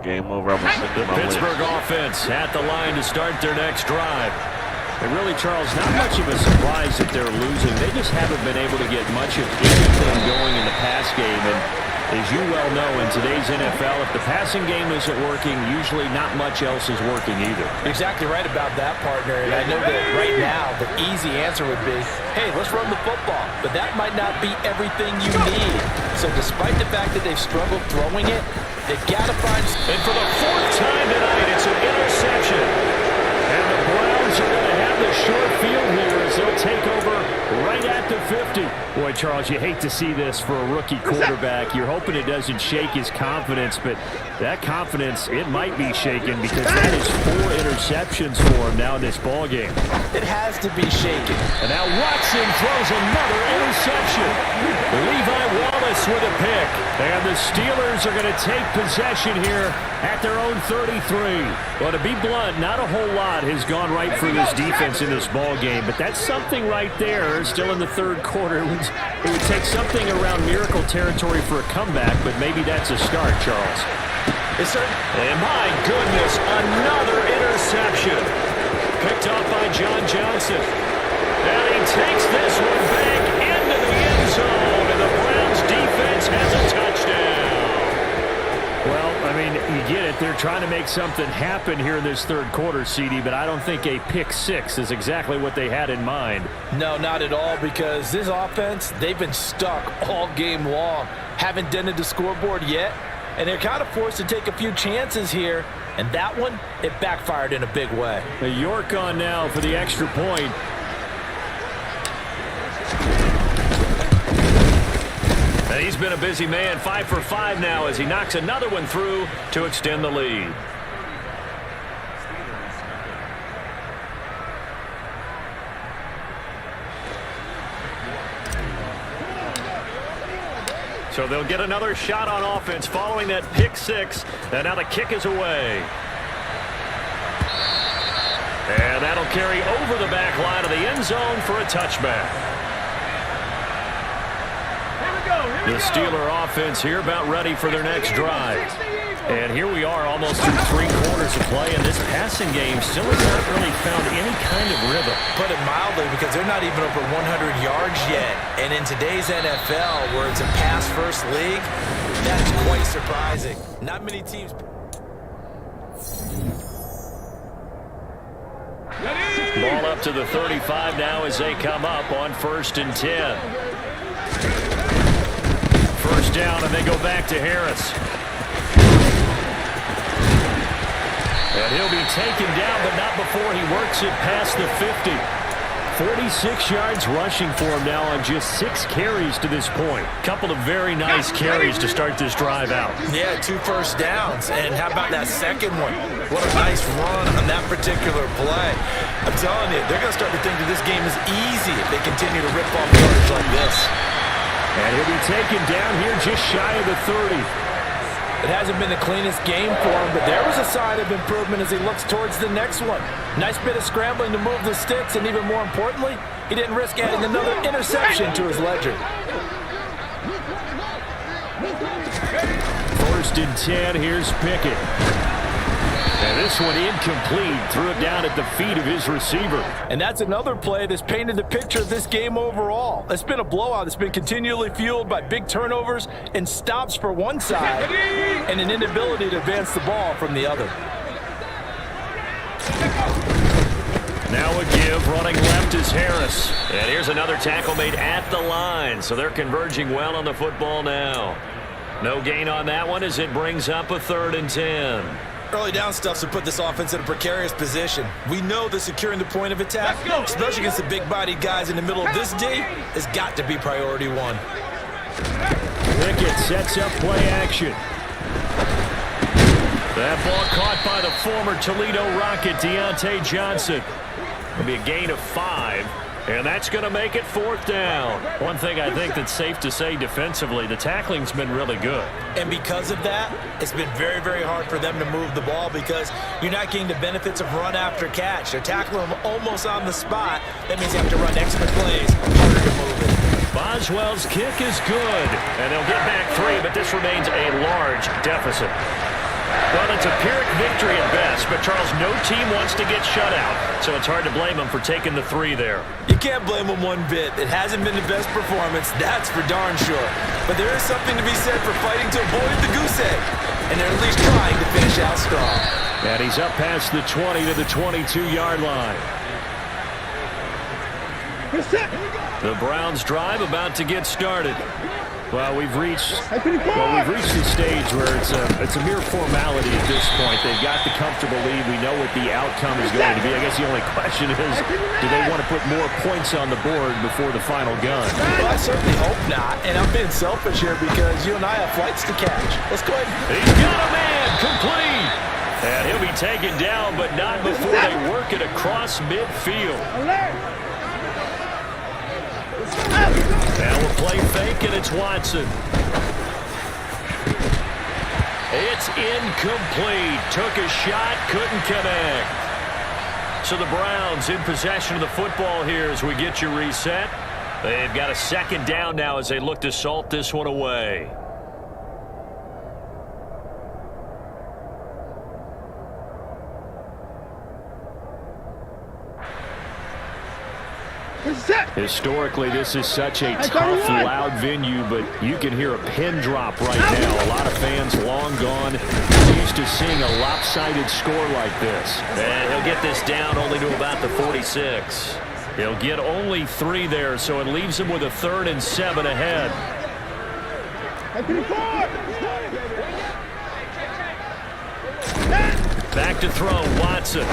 Game over. I'm gonna send The my Pittsburgh link. offense at the line to start their next drive. And really, Charles, not much of a surprise that they're losing. They just haven't been able to get much of anything going in the pass game. And as you well know, in today's NFL, if the passing game isn't working, usually not much else is working either. Exactly right about that, partner. And I know that right now the easy answer would be, hey, let's run the football. But that might not be everything you need. So despite the fact that they've struggled throwing it, they've got to find... And for the 4th time tonight, it's an interception. And the Browns are going to have the short field here as they'll take over right at the 50. Boy, Charles, you hate to see this for a rookie quarterback. You're hoping it doesn't shake his confidence, but that confidence, it might be shaken because that is 4 interceptions for him now in this ball game. It has to be shaken. And now Watson throws another interception. Levi Wallace with a pick. And the Steelers are going to take possession here at their own 33. Well, to be blunt, not a whole lot has gone right for this defense in this ball game, but that's something right there. Still in the 3rd quarter. It would take something around miracle territory for a comeback, but maybe that's a start, Charles. Yes, sir. And my goodness, another interception. Picked off by John Johnson. And he takes this one back into the end zone, and the Browns defense has a touchdown. Well, I mean, you get it. They're trying to make something happen here in this 3rd quarter, CD, but I don't think a pick 6 is exactly what they had in mind. No, not at all, because this offense, they've been stuck all game long. Haven't dented the scoreboard yet, and they're kind of forced to take a few chances here, and that one, it backfired in a big way. York on now for the extra point. And he's been a busy man, 5 for 5 now as he knocks another one through to extend the lead. So they'll get another shot on offense following that pick 6, and now the kick is away. And that'll carry over the back line of the end zone for a touchback. The Steeler offense here about ready for their next drive. And here we are almost through 3 quarters of play, and this passing game still has not really found any kind of rhythm. Put it mildly, because they're not even over 100 yards yet. And in today's NFL, where it's a pass-first league, that's quite surprising. Not many teams... Ball up to the 35 now as they come up on 1st and 10. First down, and they go back to Harris. And he'll be taken down, but not before he works it past the 50. 46 yards rushing for him now on just 6 carries to this point. Couple of very nice carries to start this drive out. Yeah, 2 first downs. And how about that second one? What a nice run on that particular play. I'm telling you, they're going to start to think that this game is easy if they continue to rip off yards like this. And he'll be taken down here just shy of the 30. It hasn't been the cleanest game for him, but there was a sign of improvement as he looks towards the next one. Nice bit of scrambling to move the sticks, and even more importantly, he didn't risk adding another interception to his ledger. First and 10, here's Pickett. And this one incomplete. Threw it down at the feet of his receiver. And that's another play that's painted the picture of this game overall. It's been a blowout. It's been continually fueled by big turnovers and stops for one side and an inability to advance the ball from the other. Now a give. Running left is Harris. And here's another tackle made at the line. So they're converging well on the football now. No gain on that one as it brings up a 3rd and 10. Early down stuffs to put this offense in a precarious position. We know that securing the point of attack, especially against the big-bodied guys in the middle of this D, has got to be priority one. Pickett sets up play action. That ball caught by the former Toledo Rocket, Deontay Johnson. It'll be a gain of 5. And that's going to make it 4th down. One thing I think that's safe to say defensively, the tackling's been really good. And because of that, it's been very, very hard for them to move the ball because you're not getting the benefits of run after catch. They're tackling them almost on the spot. That means you have to run extra plays, harder to move it. Boswell's kick is good. And they'll get back 3, but this remains a large deficit. Well, it's a Pyrrhic victory at best, but Charles, no team wants to get shut out, so it's hard to blame them for taking the 3 there. You can't blame them one bit. It hasn't been the best performance, that's for darn sure. But there is something to be said for fighting to avoid the goose egg, and they're at least trying to finish out strong. And he's up past the 20 to the 22-yard line. The Browns drive about to get started. Well, we've reached the stage where it's a mere formality at this point. They've got the comfortable lead. We know what the outcome is going to be. I guess the only question is, do they want to put more points on the board before the final gun? Well, I certainly hope not. And I'm being selfish here because you and I have flights to catch. Let's go ahead. He's got a man complete. And he'll be taken down, but not before they work it across midfield. Now we'll play fake, and it's Watson. It's incomplete. Took a shot, couldn't connect. So the Browns in possession of the football here as we get you reset. They've got a 2nd down now as they look to salt this one away. Historically, this is such a tough, loud venue, but you can hear a pin drop right now. A lot of fans long gone, used to seeing a lopsided score like this. And he'll get this down only to about the 46. He'll get only 3 there, so it leaves him with a 3rd and 7 ahead. Back to throw, Watson.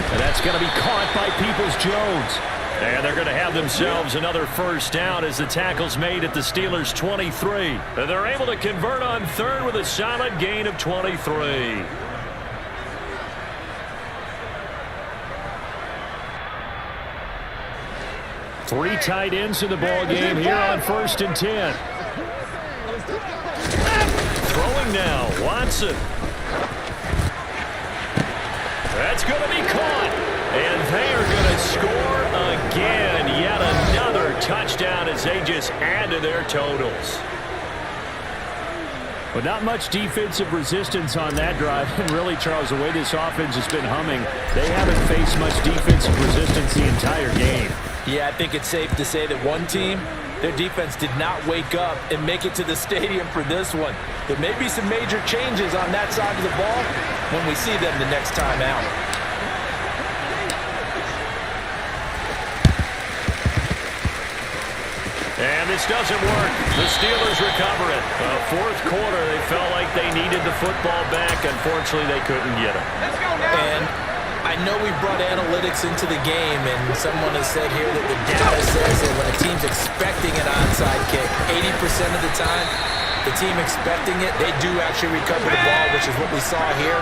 And that's going to be caught by Peoples-Jones. And they're going to have themselves another 1st down as the tackle's made at the Steelers' 23. And they're able to convert on 3rd with a solid gain of 23. Three tight ends in the ball game here on 1st and 10. Throwing now, Watson. That's going to be caught. And they are going to score again. Yet another touchdown as they just add to their totals. But not much defensive resistance on that drive. And really, Charles, the way this offense has been humming, they haven't faced much defensive resistance the entire game. Yeah, I think it's safe to say that one team, their defense did not wake up and make it to the stadium for this one. There may be some major changes on that side of the ball when we see them the next time out. And this doesn't work. The Steelers recover it. Fourth quarter, they felt like they needed the football back. Unfortunately, they couldn't get it. And I know we brought analytics into the game, and someone has said here that the data says that when a team's expecting an onside kick, 80% of the time, the team expecting it, they do actually recover the ball, which is what we saw here.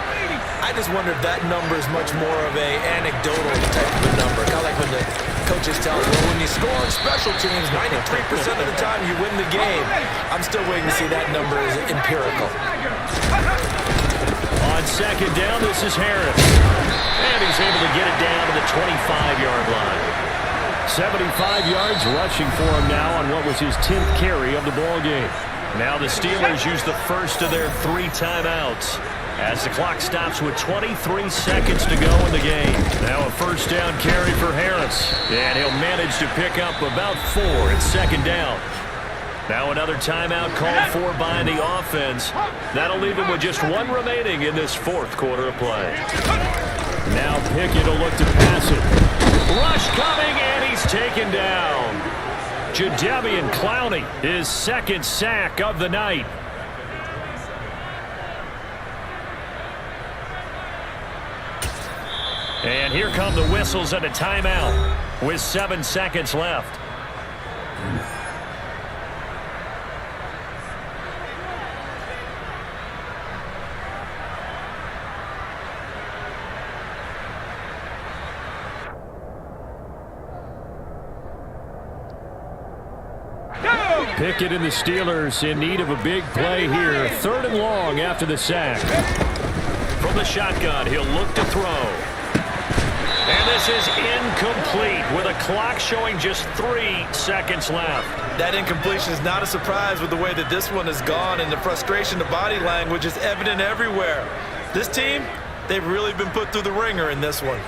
I just wonder if that number is much more of a anecdotal type of a number. Kind of like when the coaches tell us, well, when you score on special teams, 93% of the time you win the game. I'm still waiting to see that number is empirical. On second down, this is Harris. And he's able to get it down to the 25-yard line. 75 yards rushing for him now on what was his 10th carry of the ball game. Now the Steelers use the first of their 3 timeouts as the clock stops with 23 seconds to go in the game. Now a first down carry for Harris, and he'll manage to pick up about 4 at second down. Now another timeout called for by the offense. That'll leave him with just 1 remaining in this 4th quarter of play. Now Pickett will look to pass it. Rush coming, and he's taken down. Jadeveon Clowney, his 2nd sack of the night. And here come the whistles and a timeout with 7 seconds left. Pickett and the Steelers in need of a big play here. 3rd and long after the sack. From the shotgun, he'll look to throw. And this is incomplete with a clock showing just 3 seconds left. That incompletion is not a surprise with the way that this one has gone, and the frustration, the body language is evident everywhere. This team, they've really been put through the ringer in this one.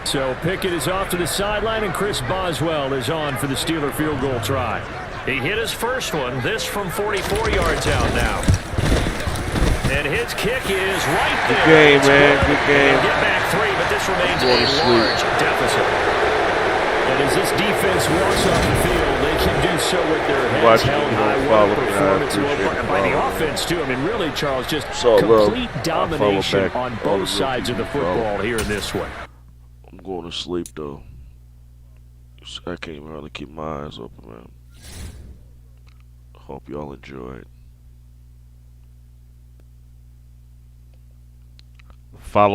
So Pickett is off to the sideline, and Chris Boswell is on for the Steeler field goal try. He hit his first one, this from 44 yards out now. And his kick is right there. Good game, man. Good game. They'll get back 3, but this remains a large deficit. And as this defense walks off the field, they can do so with their heads held high. What a performance by the offense, too. I mean, really, Charles, just complete domination on both sides of the football here in this one. I'm going to sleep, though. I can't even hardly keep my eyes open, man. Hope y'all enjoyed. Follow